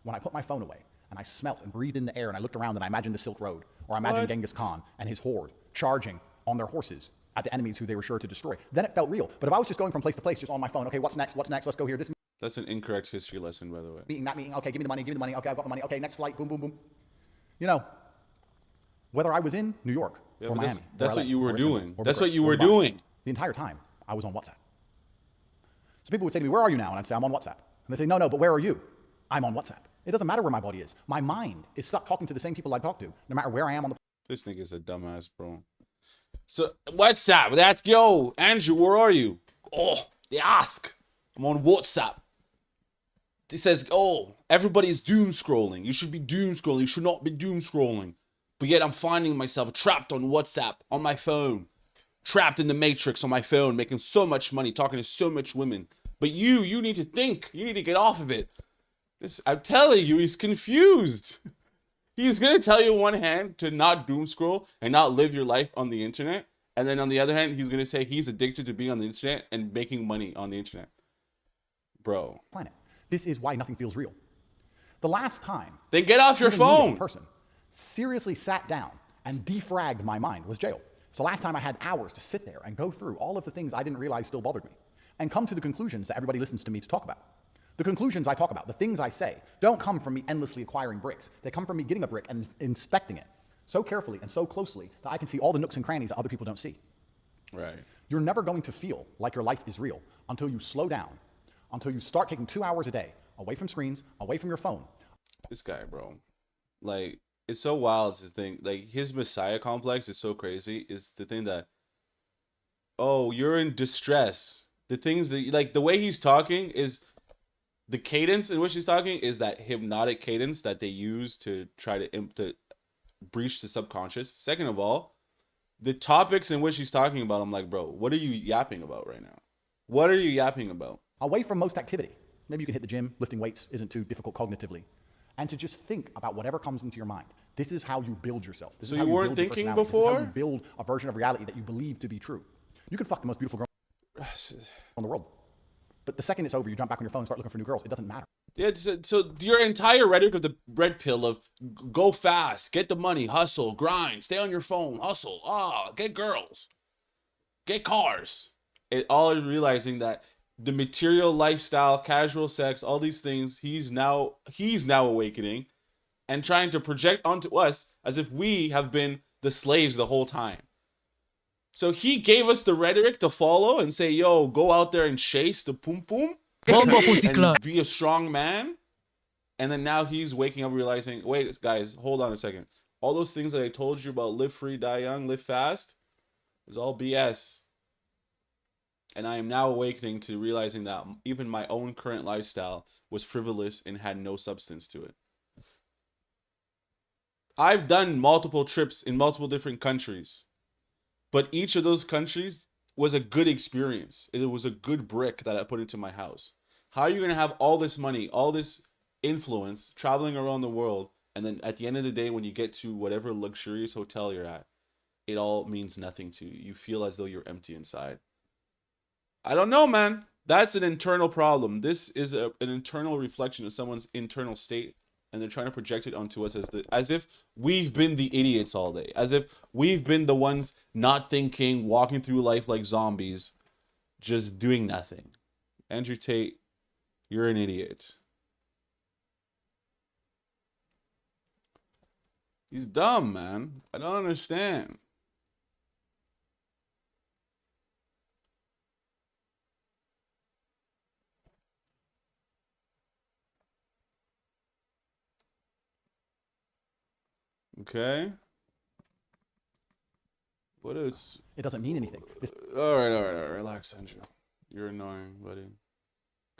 When I put my phone away and I smelt and breathed in the air, and I looked around and I imagined the Silk Road, or I imagined Genghis Khan and his horde charging on their horses at the enemies who they were sure to destroy. Then it felt real. But if I was just going from place to place, just on my phone, okay, what's next? What's next? Let's go here. This That's an incorrect history lesson, by the way. meeting, that meeting. Okay, give me the money. Give me the money. Okay, I've got the money. Okay, next flight. Boom, boom, boom. You know, whether I was in New York or Miami, that's what you were doing. That's what you or were Dubai, doing. the entire time. I was on WhatsApp. So people would say to me, "Where are you now?" And I'd say, "I'm on WhatsApp." And they say, "No, but where are you?" "I'm on WhatsApp." It doesn't matter where my body is. My mind is stuck talking to the same people I talk to, no matter where I am on the. This nigga's a dumbass, bro. So WhatsApp. They ask, yo, Andrew, where are you? Oh, they ask. I'm on WhatsApp. It says, oh, everybody's doom scrolling. You should be doom scrolling. You should not be doom scrolling. But yet I'm finding myself trapped on WhatsApp on my phone. Trapped in the matrix on my phone, making so much money, talking to so much women. But you need to think. You need to get off of it. This, I'm telling you, he's confused. He's going to tell you on one hand to not doom scroll and not live your life on the internet. And then on the other hand, he's going to say he's addicted to being on the internet and making money on the internet. Bro. Planet. This is why nothing feels real. The last time. Then get off your phone. Person seriously sat down and defragged my mind was jail. It's the last time I had hours to sit there and go through all of the things I didn't realize still bothered me and come to the conclusions that everybody listens to me to talk about. The conclusions I talk about, the things I say, don't come from me endlessly acquiring bricks. They come from me getting a brick and inspecting it so carefully and so closely that I can see all the nooks and crannies that other people don't see. Right. You're never going to feel like your life is real until you slow down, until you start taking 2 hours a day away from screens, away from your phone. This guy, bro. Like, it's so wild to think, like, his Messiah complex is so crazy. Is the thing that, oh, you're in distress. The things that, like, the way he's talking is, the cadence in which he's talking is that hypnotic cadence that they use to try to breach the subconscious. Second of all, the topics in which he's talking about, I'm like, bro, what are you yapping about right now? What are you yapping about? Away from most activity. Maybe you can hit the gym, lifting weights isn't too difficult cognitively. And to just think about whatever comes into your mind. This is how you build yourself. This so is how you weren't build your thinking personality. before? This is how you build a version of reality that you believe to be true. You can fuck the most beautiful girl in the world. But the second it's over, you jump back on your phone and start looking for new girls. It doesn't matter. Yeah, so your entire rhetoric of the red pill of go fast, get the money, hustle, grind, stay on your phone, hustle, get girls, get cars. It all realizing that the material lifestyle, casual sex, all these things, he's now awakening and trying to project onto us as if we have been the slaves the whole time. So he gave us the rhetoric to follow and say, yo, go out there and chase the pum pum and be a strong man. And then now he's waking up realizing, wait, guys, hold on a second. All those things that I told you about live free, die young, live fast, is all BS. And I am now awakening to realizing that even my own current lifestyle was frivolous and had no substance to it. I've done multiple trips in multiple different countries. But each of those countries was a good experience. It was a good brick that I put into my house. How are you going to have all this money, all this influence, traveling around the world, and then at the end of the day, when you get to whatever luxurious hotel you're at, it all means nothing to you. You feel as though you're empty inside. I don't know, man. That's an internal problem. This is an internal reflection of someone's internal state. And they're trying to project it onto us as if we've been the idiots all day. As if we've been the ones not thinking, walking through life like zombies, just doing nothing. Andrew Tate, you're an idiot. He's dumb, man. I don't understand. Okay. What is... It doesn't mean anything. All right. Relax, Andrew. You're annoying, buddy. In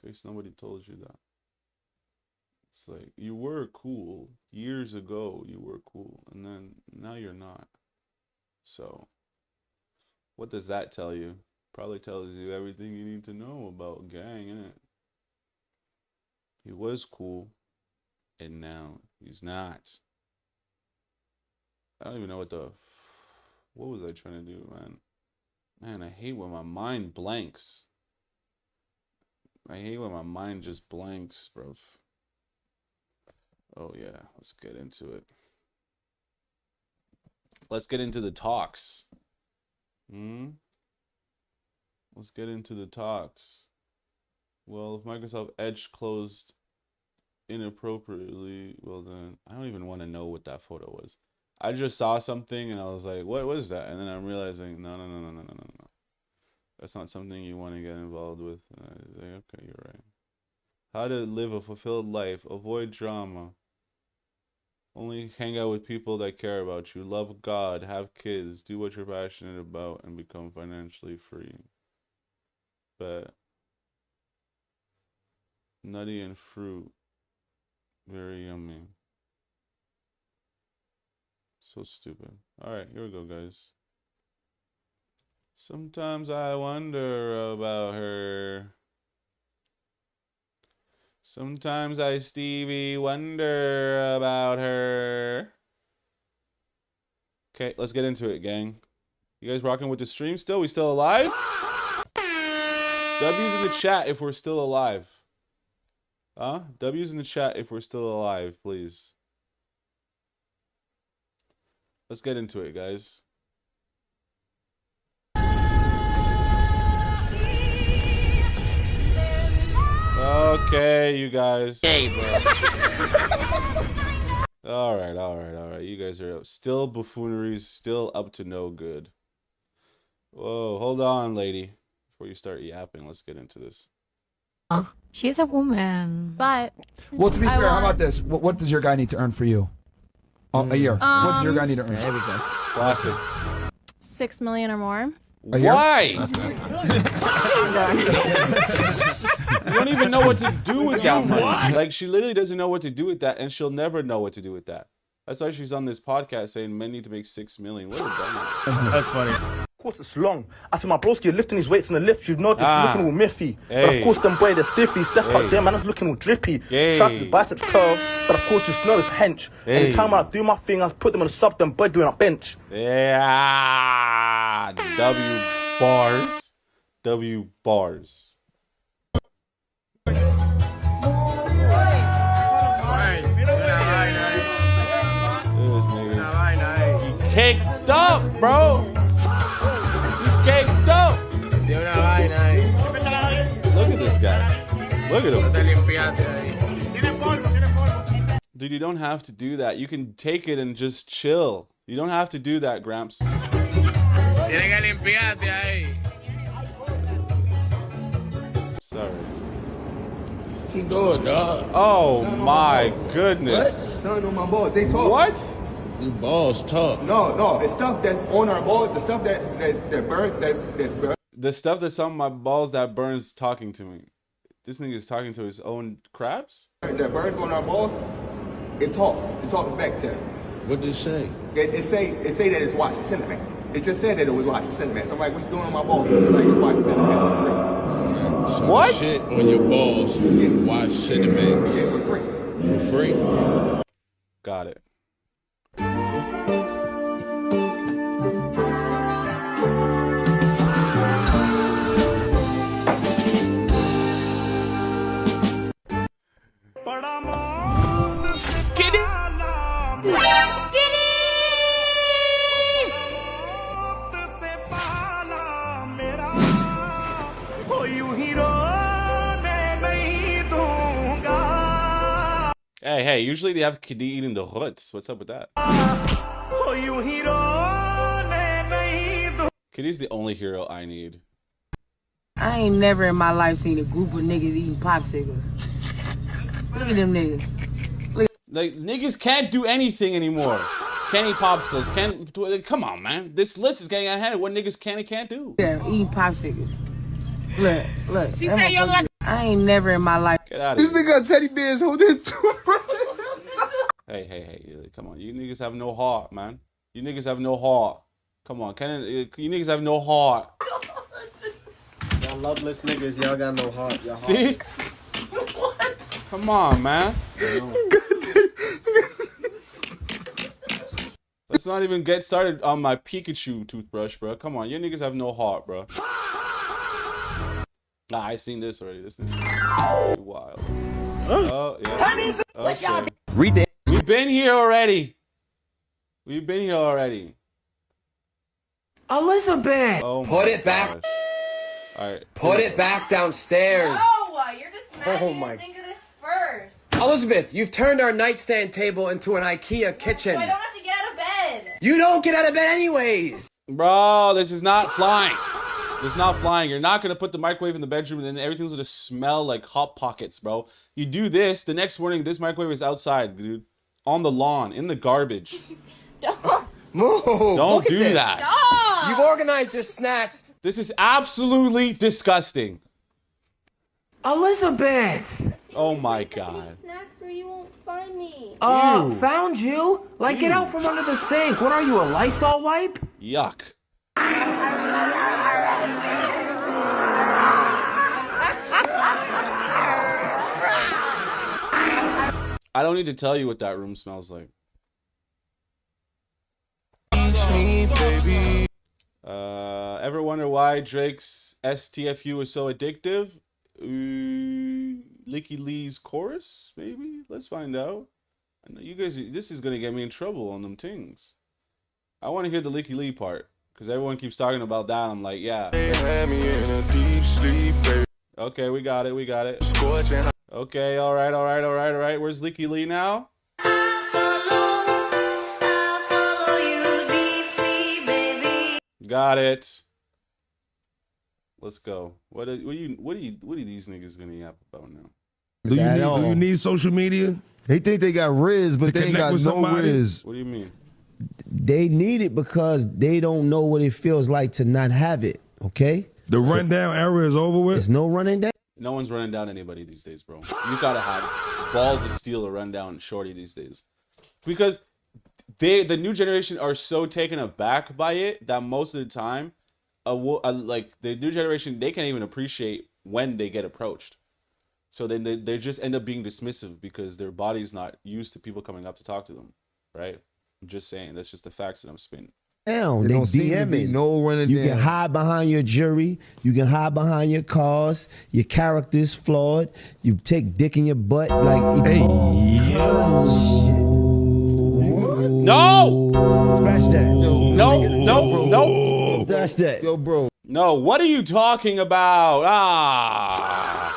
case nobody told you that. It's like, you were cool. Years ago, you were cool. And then, now you're not. So, what does that tell you? Probably tells you everything you need to know about gang, innit? He was cool. And now, he's not. I don't even know what was I trying to do, man? Man, I hate when my mind blanks. I hate when my mind just blanks, bro. Oh yeah, let's get into it. Let's get into the talks. Let's get into the talks. Well, if Microsoft Edge closed inappropriately, well then, I don't even want to know what that photo was. I just saw something and I was like, what was that? And then I'm realizing, no. That's not something you want to get involved with. And I was like, okay, you're right. How to live a fulfilled life. Avoid drama. Only hang out with people that care about you. Love God. Have kids. Do what you're passionate about and become financially free. But nutty and fruit. Very yummy. So stupid. Alright, here we go, guys. Sometimes I wonder about her. Sometimes I Stevie wonder about her. Okay, let's get into it, gang. You guys rocking with the stream still? We still alive? W's in the chat if we're still alive. Huh? W's in the chat if we're still alive, please. Let's get into it, guys. Okay, you guys. Hey, bro. All right. You guys are still buffooneries, still up to no good. Whoa, hold on, lady. Before you start yapping, let's get into this. She's a woman. But well, to be fair, how about this? What does your guy need to earn for you? A year. What does your guy need to earn? There we go. Classic. 6 million or more. Why? You don't even know what to do with that money. Like, she literally doesn't know what to do with that, and she'll never know what to do with that. That's why she's on this podcast saying men need to make 6 million. What a dumbass. That's funny. Of course it's long. I said my broski lifting his weights in the lift. You know this looking all miffy. Hey. But of course them boy they're stiffy. Step up there man, that's looking all drippy. Trust his biceps curve. But of course you know it's hench. Any time I do my thing, I put them on the sub, them boy doing a bench. Yeah. W bars. W bars. This nigga. He caked up, bro. Caked up. Look at this guy. Look at him. Dude, you don't have to do that. You can take it and just chill. You don't have to do that, Gramps. Sorry. Just do it, dog. Oh my goodness. What? Son on my balls, they talk. What? Your balls talk. No, it's stuff that's on our balls, the stuff that burns, that burns. The stuff that's on my balls that burns talking to me. This nigga is talking to his own crabs? That burns on our balls, it talks. It talks back to him. What did it say? It say that it's watching Cinemax. It just said that it was watching Cinemax. I'm like, what you doing on my balls? It's like, it's watching Cinemax. So what? Shit on your balls, watch Cinemax. Yeah, for free. For free? Got it. Hey, usually they have Kid eating the hoods. What's up with that? Kiddy's the only hero I need. I ain't never in my life seen a group of niggas eating popsicles. Look at them niggas. Like, niggas can't do anything anymore. Can't eat popsicles. Come on, man. This list is getting ahead of what niggas can and can't do. Yeah, eating popsicles. Look. She said you're like. I ain't never in my life. Get out of here. This nigga got teddy bears. Hold this too. Hey, come on. You niggas have no heart, man. You niggas have no heart. Come on, you niggas have no heart. Y'all loveless niggas, y'all got no heart. Y'all see? What? Come on, man. Let's not even get started on my Pikachu toothbrush, bro. Come on, you niggas have no heart, bro. Nah, I seen this already. This is wild. Oh, yeah. Okay. Read the. We've been here already. We've been here already. Elizabeth! Oh Put my it back. gosh. All right. Put it back downstairs. No, you're just mad Oh you my- didn't think of this first. Elizabeth, you've turned our nightstand table into an IKEA kitchen. So I don't have to get out of bed. You don't get out of bed anyways. Bro, this is not flying. This is not flying. You're not going to put the microwave in the bedroom and then everything's going to smell like Hot Pockets, bro. You do this, the next morning, this microwave is outside, dude. On the lawn, in the garbage. Move. Don't Look at do this. that. Stop. You've organized your snacks. This is absolutely disgusting. Elizabeth! Oh my god. Snacks where you won't find me. Found you? Like, get out from under the sink. What are you, a Lysol wipe? Yuck. I don't need to tell you what that room smells like. Ever wonder why Drake's STFU is so addictive? Licky Lee's chorus, maybe? Let's find out. I know you guys, this is gonna get me in trouble on them things. I want to hear the Licky Lee part, because everyone keeps talking about that. I'm like, yeah. Okay, we got it, we got it. Okay, all right. Where's Licky Lee now? Got it. Let's go. What are these niggas gonna yap about now? Do you need social media? They think they got Riz, but To they ain't connect got with no somebody? Riz. What do you mean? They need it because they don't know what it feels like to not have it, okay? The rundown era is over with? There's no running down. No one's running down anybody these days, bro. You gotta have balls of steel to run down shorty these days. Because the new generation are so taken aback by it that most of the time, like the new generation, they can't even appreciate when they get approached. So then they just end up being dismissive because their body's not used to people coming up to talk to them, right? I'm just saying, that's just the facts that I'm spinning. Down. It They don't seem to be DMing. no running You down. can hide behind your jury. You can hide behind your cars. Your character's flawed. You take dick in your butt. Like, hey, No! Scratch that. No. That's that. Yo, bro. No, what are you talking about? Ah.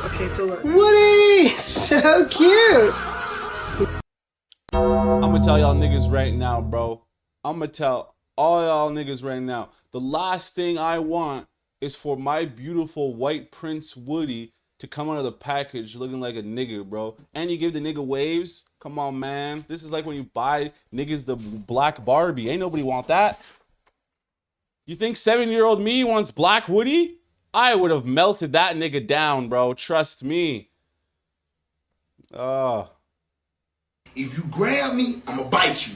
Okay, so look. Woody! So cute! I'm gonna tell y'all niggas right now, bro. I'm gonna tell all y'all niggas right now. The last thing I want is for my beautiful white Prince Woody to come out of the package looking like a nigga, bro. And you give the nigga waves? Come on, man. This is like when you buy niggas the black Barbie. Ain't nobody want that. You think 7-year-old me wants black Woody? I would have melted that nigga down, bro. Trust me. If you grab me, I'ma bite you.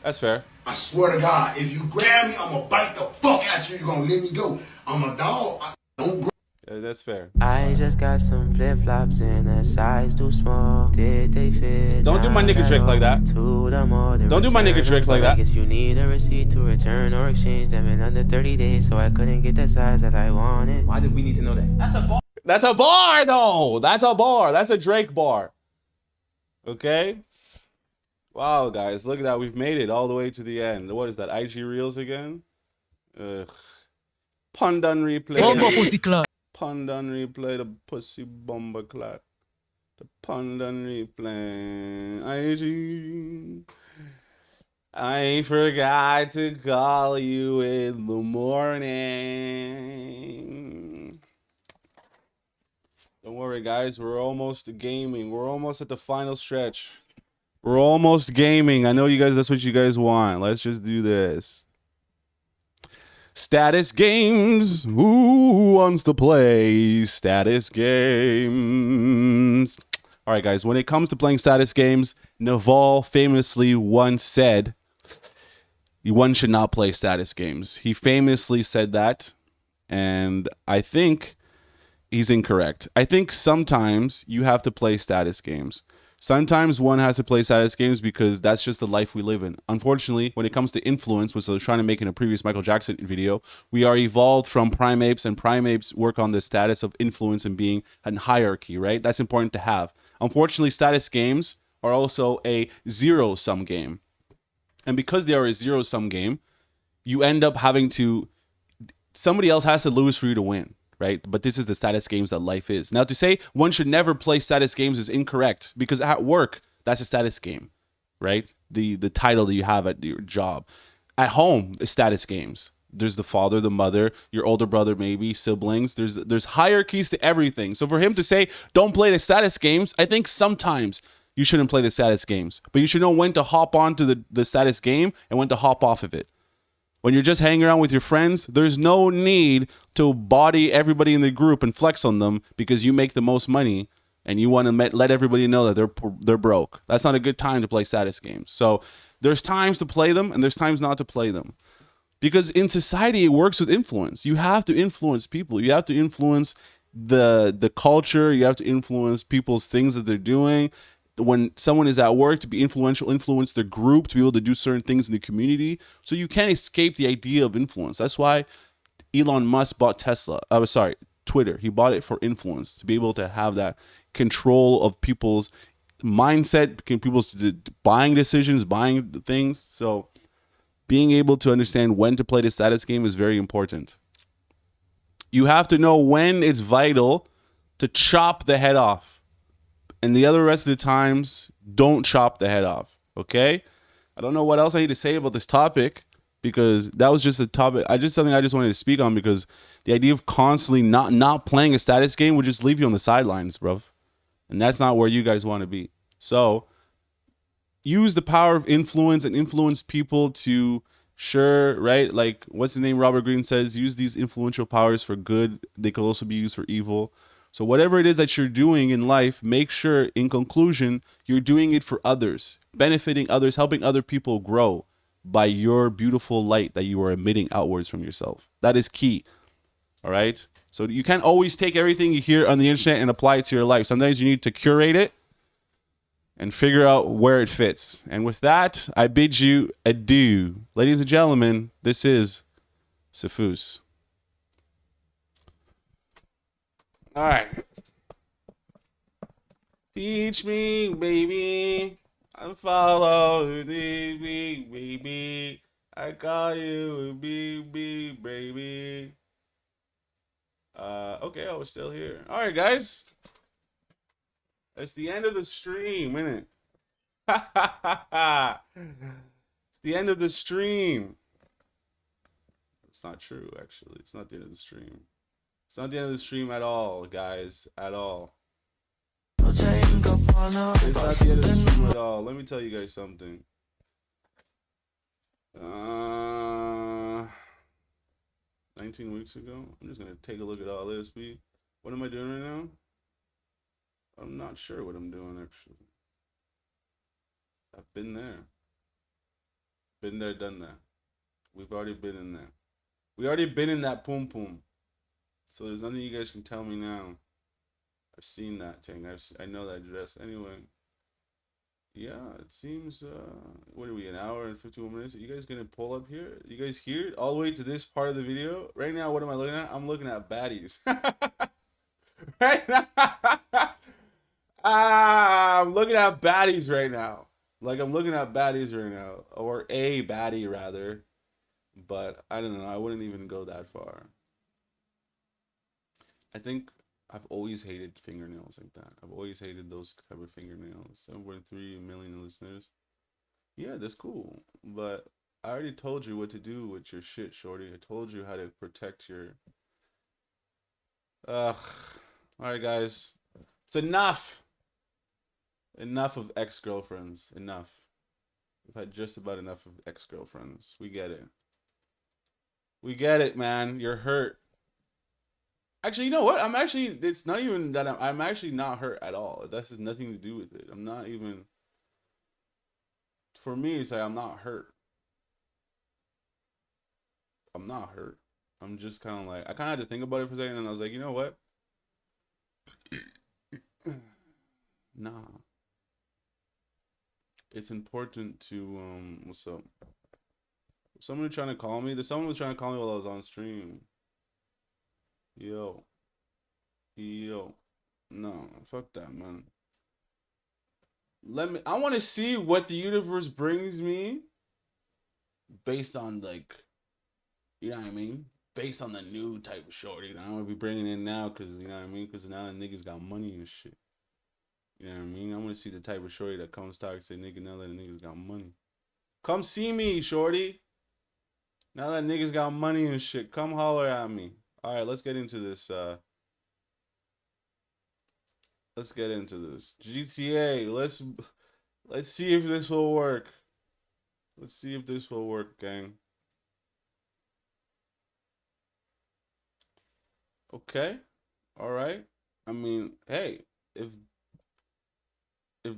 That's fair. I swear to God, if you grab me, I'ma bite the fuck out you. You gonna let me go. I'm a dog. Don't grab. That's fair. I just got some flip-flops in a size too small. Did they fit? Don't do my nigga trick like that. Don't do my nigga trick like that. I guess you need a receipt to return or exchange them in under 30 days, so I couldn't get the size that I wanted. Why did we need to know that? That's a bar. That's a bar, though. That's a bar. That's a Drake bar. Okay? Wow, guys. Look at that. We've made it all the way to the end. What is that? IG Reels again? Ugh. Pun done replay. Bomba pussy clot. Pun done replay. The pussy bomber clot. The pun done replay. IG. I forgot to call you in the morning. Don't worry, guys. We're almost gaming. We're almost at the final stretch. We're almost gaming. I know you guys, that's what you guys want. Let's just do this. Status games. Who wants to play status games? All right, guys. When it comes to playing status games, Naval famously once said, one should not play status games. He famously said that, and I think he's incorrect. I think sometimes you have to play status games. Sometimes one has to play status games because that's just the life we live in. Unfortunately, when it comes to influence, which I was trying to make in a previous Michael Jackson video, we are evolved from primates, and primates work on the status of influence and being in hierarchy, right? That's important to have. Unfortunately, status games are also a zero-sum game. And because they are a zero-sum game, you end up having to, somebody else has to lose for you to win, right? But this is the status games that life is. Now, to say one should never play status games is incorrect, because at work, that's a status game, right? The title that you have at your job. At home, is status games. There's the father, the mother, your older brother, maybe siblings. There's hierarchies to everything. So for him to say, don't play the status games, I think sometimes you shouldn't play the status games. But you should know when to hop onto the status game and when to hop off of it. When you're just hanging around with your friends, there's no need to body everybody in the group and flex on them because you make the most money and you want to let everybody know that they're broke. That's not a good time to play status games. So there's times to play them and there's times not to play them. Because in society, it works with influence. You have to influence people. You have to influence the culture. You have to influence people's things that they're doing. When someone is at work, to be influential, influence their group, to be able to do certain things in the community. So you can't escape the idea of influence. That's why Elon Musk bought Twitter. He bought it for influence, to be able to have that control of people's mindset, people's buying decisions, buying things. So being able to understand when to play the status game is very important. You have to know when it's vital to chop the head off. And the other rest of the times, don't chop the head off. Okay? I don't know what else I need to say about this topic, because that was just a topic. Something I just wanted to speak on, because the idea of constantly not playing a status game would just leave you on the sidelines, bro. And that's not where you guys want to be. So use the power of influence and influence people to right? Like, what's his name? Robert Greene says, use these influential powers for good. They could also be used for evil. So whatever it is that you're doing in life, make sure, in conclusion, you're doing it for others, benefiting others, helping other people grow by your beautiful light that you are emitting outwards from yourself. That is key. All right? So you can't always take everything you hear on the internet and apply it to your life. Sometimes you need to curate it and figure out where it fits. And with that, I bid you adieu. Ladies and gentlemen, this is xCephasx. All right. Teach me, baby. I follow me, baby. I call you a baby. Okay, I was still here. All right, guys. It's the end of the stream, isn't it? It's the end of the stream. It's not true, actually. It's not the end of the stream. It's not the end of the stream at all, guys. At all. It's not the end of the stream at all. Let me tell you guys something. 19 weeks ago. I'm just going to take a look at all this. What am I doing right now? I'm not sure what I'm doing, actually. I've been there. Been there, done that. We've already been in there. We already been in that poom poom. So there's nothing you guys can tell me now. I've seen that thing. I know that dress. Anyway. Yeah, it seems, what are we, an hour and 51 minutes? Are you guys going to pull up here? You guys here? All the way to this part of the video? Right now, what am I looking at? I'm looking at baddies. Right now. I'm looking at baddies right now. Like, I'm looking at baddies right now. Or a baddie, rather. But, I don't know. I wouldn't even go that far. I think I've always hated fingernails like that. I've always hated those type of fingernails. 7.3 million listeners. Yeah, that's cool. But I already told you what to do with your shit, shorty. I told you how to protect your... Ugh. Alright, guys. It's enough. Enough of ex-girlfriends. Enough. We've had just about enough of ex-girlfriends. We get it. We get it, man. You're hurt. Actually, you know what? It's not even that I'm actually not hurt at all. That has nothing to do with it. I'm not even, for me, it's like I'm not hurt. I'm not hurt. I'm just kind of like, I kind of had to think about it for a second, and I was like, you know what? Nah. It's important to, what's up? Someone trying to call me? Someone was trying to call me while I was on stream. Yo. No, fuck that, man. I want to see what the universe brings me based on, like, you know what I mean? Based on the new type of shorty that I'm gonna be bringing in now, because, you know what I mean? Because now the niggas got money and shit. You know what I mean? I want to see the type of shorty that comes talk to nigga now that the niggas got money. Come see me, shorty. Now that niggas got money and shit, come holler at me. All right, let's get into this. Let's get into this. GTA. Let's see if this will work. Let's see if this will work, gang. Okay. All right. I mean, hey, if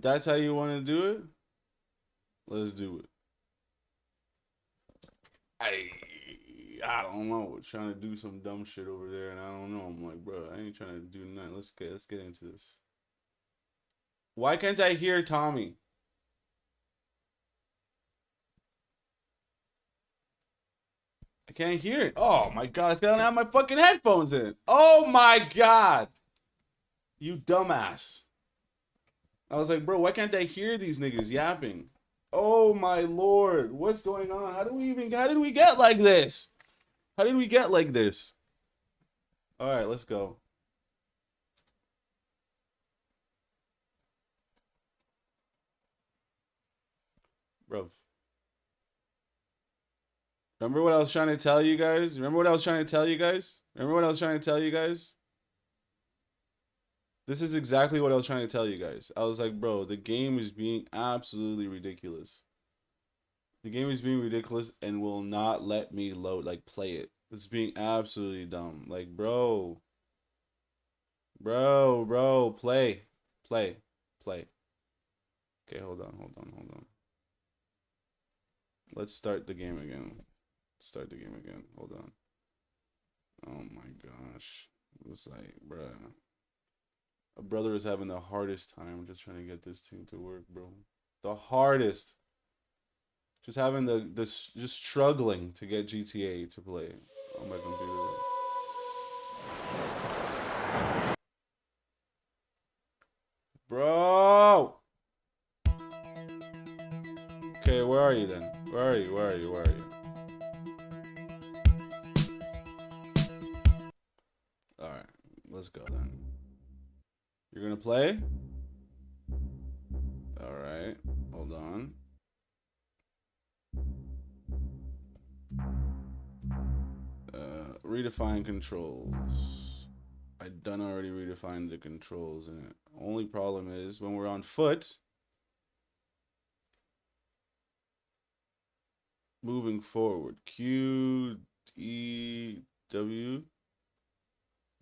that's how you want to do it, let's do it. I don't know. Trying to do some dumb shit over there, and I don't know. I'm like, bro, I ain't trying to do nothing. Let's get into this. Why can't I hear Tommy? I can't hear it. Oh my god, it's gonna have my fucking headphones in. Oh my god. You dumbass. I was like, bro, why can't I hear these niggas yapping? Oh my lord, what's going on? How did we get like this? How did we get like this? All right, let's go. Bro. Remember what I was trying to tell you guys? This is exactly what I was trying to tell you guys. I was like, bro, the game is being absolutely ridiculous. The game is being ridiculous and will not let me play it. It's being absolutely dumb. Like, bro, play. Okay, hold on. Let's start the game again. Hold on. Oh my gosh. It's like, bruh. A brother is having the hardest time just trying to get this thing to work, bro. The hardest. Just having just struggling to get GTA to play on my computer. Bro! Okay, where are you then? Where are you? Alright, let's go then. You're gonna play? Alright, hold on. Redefine controls. I done already redefined the controls in it. Only problem is when we're on foot, moving forward. Q, E, W.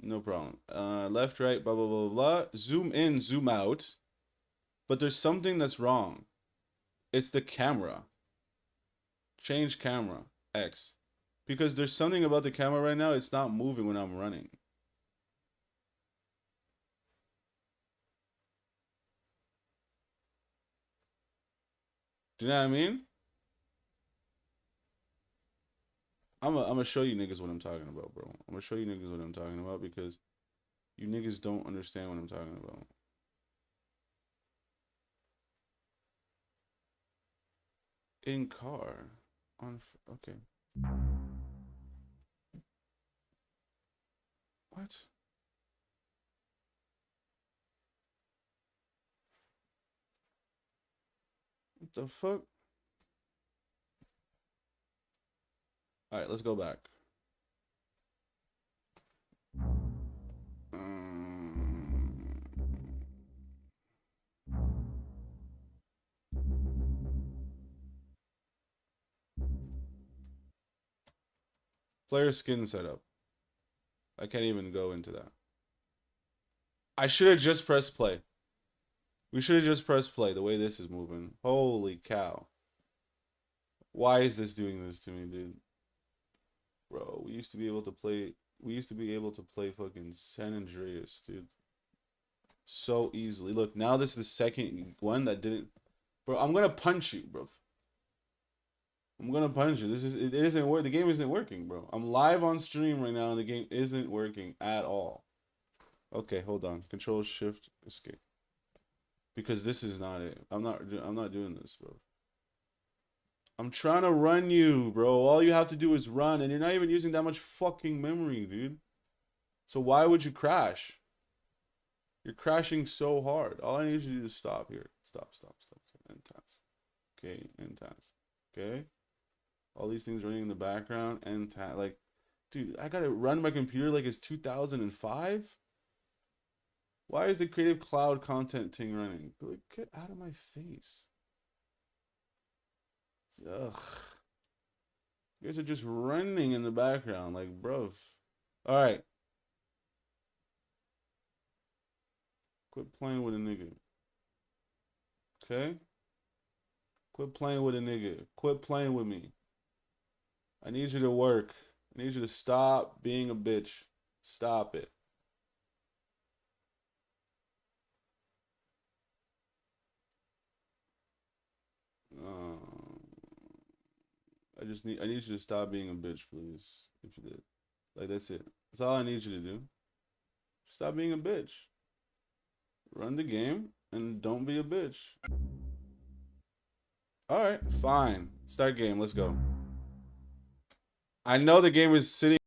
No problem. Left, right, blah, blah, blah, blah. Zoom in, zoom out. But there's something that's wrong. It's the camera. Change camera. X. Because there's something about the camera right now, it's not moving when I'm running. Do you know what I mean? I'm gonna show you niggas what I'm talking about, bro. I'm gonna show you niggas what I'm talking about because you niggas don't understand what I'm talking about. In car. Okay. What? What the fuck? Alright, let's go back. Player skin setup. I can't even go into that. I should have just pressed play. We should have just pressed play the way this is moving. Holy cow. Why is this doing this to me, dude? Bro, we used to be able to play fucking San Andreas, dude. So easily. Look, now this is the second one that didn't. Bro, I'm gonna punch you, bro. I'm gonna punch you. It isn't work. The game isn't working, bro. I'm live on stream right now and the game isn't working at all. Okay, hold on. Control Shift Escape. Because this is not it. I'm not doing this, bro. I'm trying to run you, bro. All you have to do is run, and you're not even using that much fucking memory, dude. So why would you crash? You're crashing so hard. All I need you to do is stop here. Stop. End task. Okay, end task. Okay. All these things running in the background. End task. Like, dude, I gotta run my computer like it's 2005? Why is the Creative Cloud content thing running? Like, get out of my face. Ugh. You guys are just running in the background, like, bro. All right. Quit playing with a nigga. Okay? Quit playing with a nigga. Quit playing with me. I need you to work. I need you to stop being a bitch. Stop it. I need you to stop being a bitch, please. If you did. Like, that's it. That's all I need you to do. Stop being a bitch. Run the game and don't be a bitch. Alright, fine. Start game. Let's go. I know the game is sitting.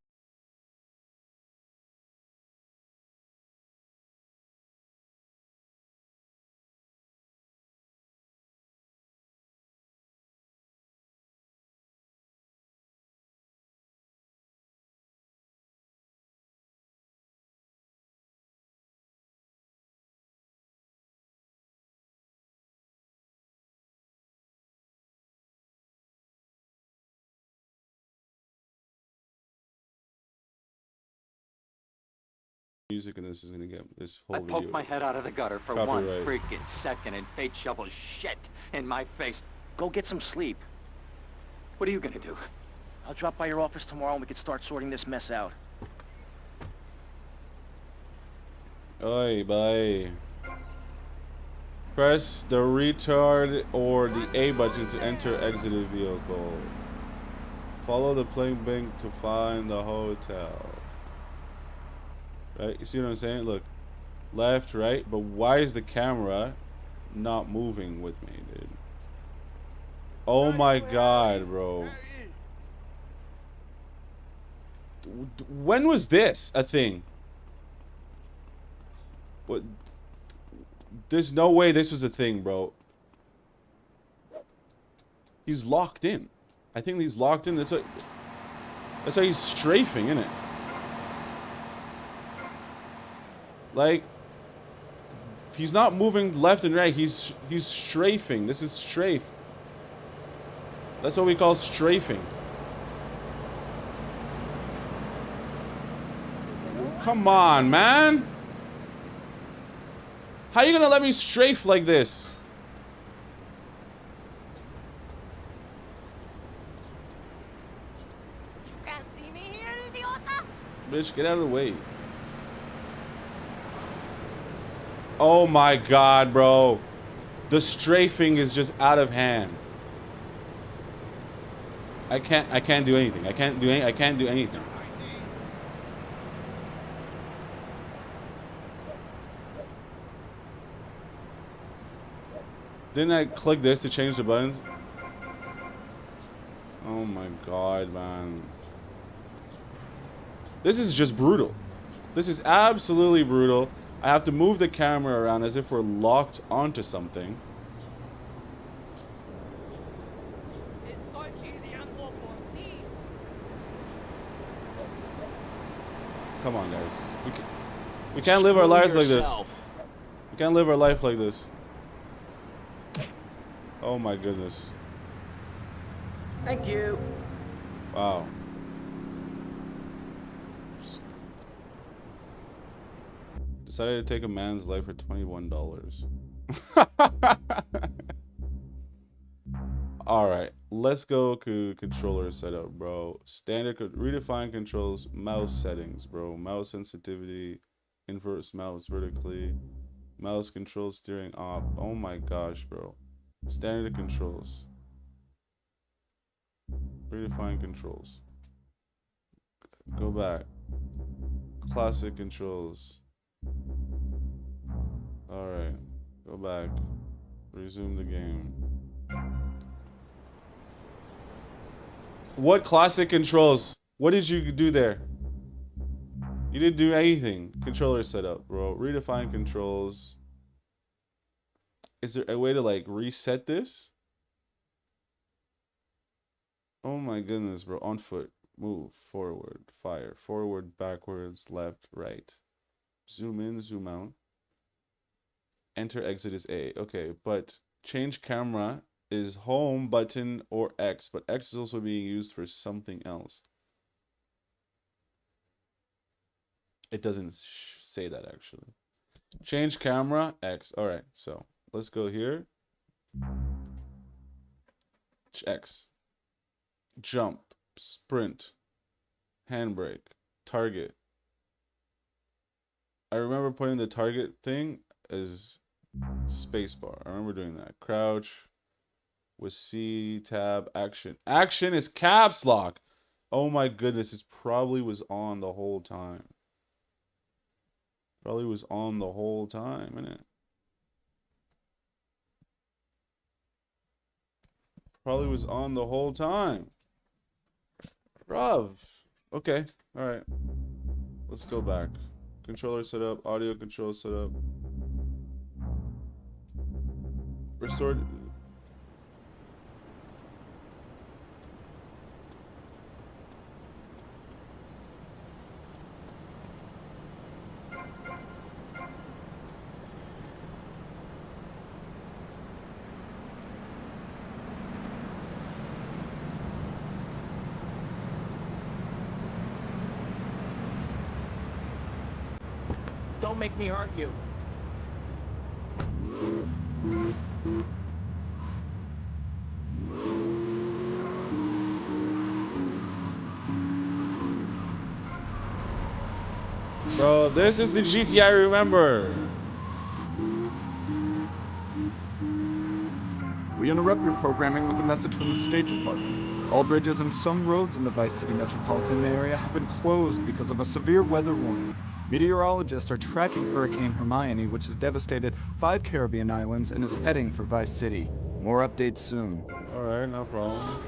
Music and this is gonna get this whole video. I poked my head out of the gutter for Copyright. one freaking second and fate shovels shit in my face. Go get some sleep. What are you gonna do? I'll drop by your office tomorrow and we can start sorting this mess out. Oi, bye. Press the retard or the A button to enter exit a vehicle. Follow the plane bank to find the hotel. Right? You see what I'm saying? Look. Left, right. But why is the camera not moving with me, dude? Oh my god, bro. When was this a thing? What? There's no way this was a thing, bro. He's locked in. I think he's locked in. That's why he's strafing, isn't it? Like, he's not moving left and right. He's strafing. This is strafe. That's what we call strafing. Come on, man. How you gonna let me strafe like this? You can't see me here, idiota. Bitch, get out of the way. Oh my god, bro. The strafing is just out of hand. I can't do anything. I can't do anything. Didn't I click this to change the buttons? Oh my god, man. This is just brutal. This is absolutely brutal. I have to move the camera around as if we're locked onto something. Come on, guys. We can't live our lives like this. We can't live our life like this. Oh my goodness. Thank you. Wow. Decided to take a man's life for $21. Alright, let's go to controller setup, bro. Standard, redefine controls, mouse settings, bro. Mouse sensitivity, inverse mouse vertically, mouse control steering off. Oh my gosh, bro. Standard controls. Redefine controls. Go back. Classic controls. Alright. Go back. Resume the game. What classic controls? What did you do there? You didn't do anything. Controller setup, bro. Redefine controls. Is there a way to like reset this? Oh my goodness, bro. On foot. Move. Forward. Fire. Forward. Backwards. Left. Right. Zoom in. Zoom out. Enter. Exit is A. Okay, but change camera is home button or X. But X is also being used for something else. It doesn't say that actually. Change camera, X. All right, so let's go here. X. Jump, sprint, handbrake, target. I remember putting the target thing as spacebar. I remember doing that. Crouch with C, tab, action. Action is caps lock. Oh my goodness, it probably was on the whole time. Probably was on the whole time, innit? Probably was on the whole time. Bruv. Okay, alright. Let's go back. Controller setup, audio control setup. Restored. Don't make me hurt you. Bro, this is the GTA I remember. We interrupt your programming with a message from the State Department. All bridges and some roads in the Vice City metropolitan area have been closed because of a severe weather warning. Meteorologists are tracking Hurricane Hermione, which has devastated 5 Caribbean islands and is heading for Vice City. More updates soon. Alright, no problem.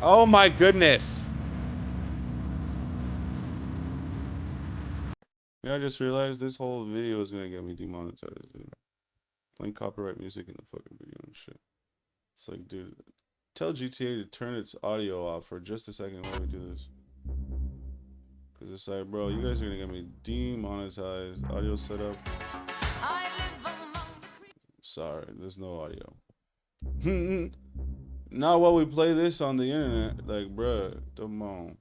Oh my goodness. Yeah, I just realized this whole video is gonna get me demonetized, dude. Playing copyright music in the fucking video and shit. It's like, dude, tell GTA to turn its audio off for just a second while we do this. Cause it's like, bro, you guys are gonna get me demonetized. Audio setup. Sorry, there's no audio. Not while we play this on the internet. Like, bruh, come on.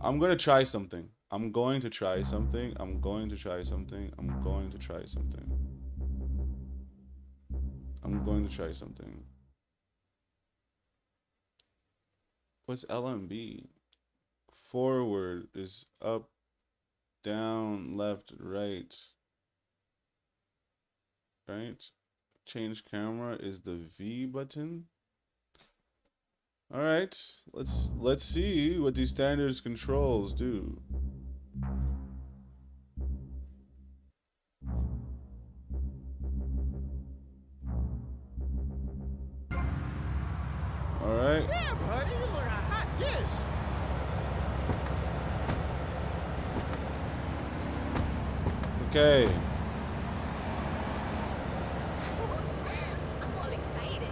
I'm gonna try something. I'm going to try something. I'm going to try something. I'm going to try something. I'm going to try something. What's LMB? Forward is up, down, left, right. Right? Change camera is the V button. All right, let's see what these standards controls do. All right. Damn, buddy, you look a hot dish. Okay. I'm all excited.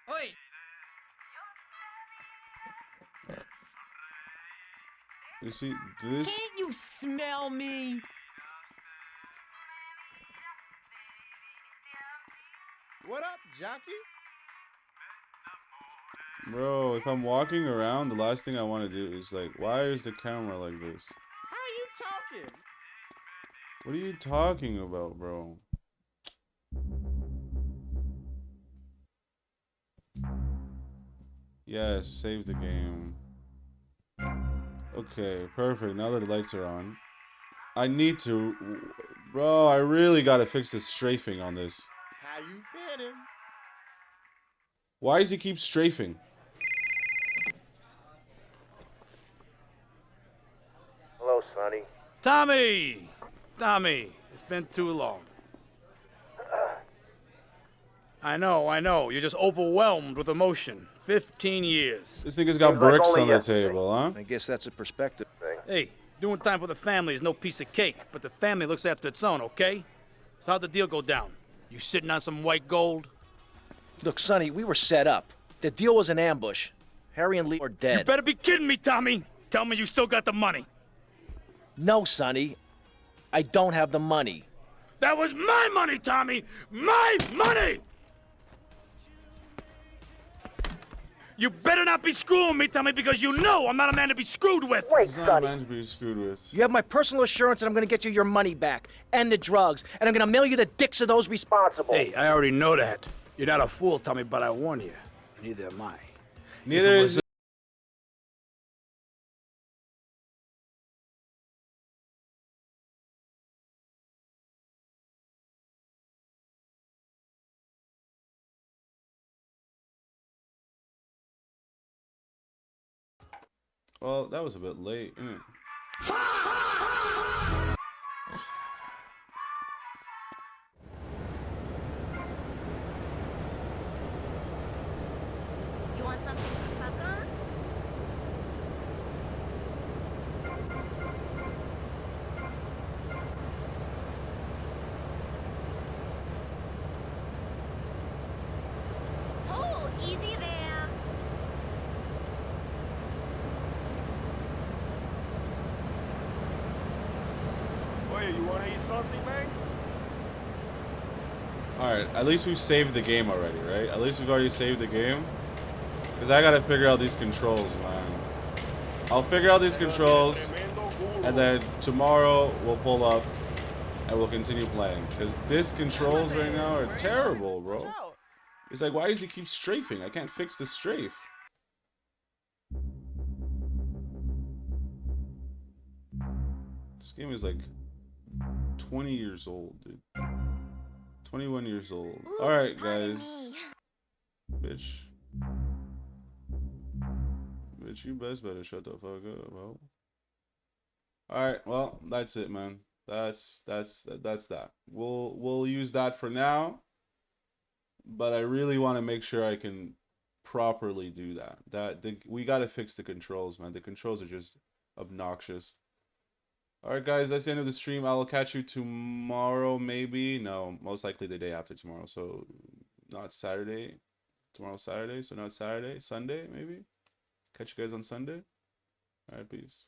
Oi! You see this? Can't you smell me? What up, jockey? Bro, if I'm walking around, the last thing I want to do is like, why is the camera like this? How are you talking? What are you talking about, bro? Yes, save the game. Okay, perfect. Now that the lights are on. I need to... Bro, I really gotta fix the strafing on this. How you feeling? Why does he keep strafing? Hello, Sonny. Tommy! Tommy, it's been too long. I know. You're just overwhelmed with emotion. 15 years. This nigga's got bricks on the table, huh? I guess that's a perspective thing. Hey, doing time for the family is no piece of cake, but the family looks after its own, okay? So how'd the deal go down? You sitting on some white gold? Look, Sonny, we were set up. The deal was an ambush. Harry and Lee are dead. You better be kidding me, Tommy! Tell me you still got the money. No, Sonny. I don't have the money. That was my money, Tommy! My money! You better not be screwing me, Tommy, because you know I'm not a man to be screwed with. Wait, He's not Sonny. a man to be screwed with. You have my personal assurance that I'm going to get you your money back and the drugs, and I'm going to mail you the dicks of those responsible. Hey, I already know that. You're not a fool, Tommy, but I warn you. Neither am I. Neither is... Well, that was a bit late, isn't it? You want something to suck on? Oh, easy there. Wait, you want to eat something, man? Alright, at least we've saved the game already, right? At least we've already saved the game. Because I gotta figure out these controls, man. I'll figure out these controls, and then tomorrow we'll pull up, and we'll continue playing. Because these controls right now are terrible, bro. It's like, why does he keep strafing? I can't fix the strafe. This game is like 20 years old, dude. 21 years old. Alright, guys. Bitch. Bitch, you best better shut the fuck up, bro. Alright, well, that's it, man. That's that. We'll use that for now. But I really want to make sure I can properly do that. We gotta fix the controls, man. The controls are just obnoxious. Alright, guys, that's the end of the stream. I'll catch you tomorrow, maybe. No, most likely the day after tomorrow. So, not Saturday. Tomorrow's Saturday, so not Saturday. Sunday, maybe? Catch you guys on Sunday. Alright, peace.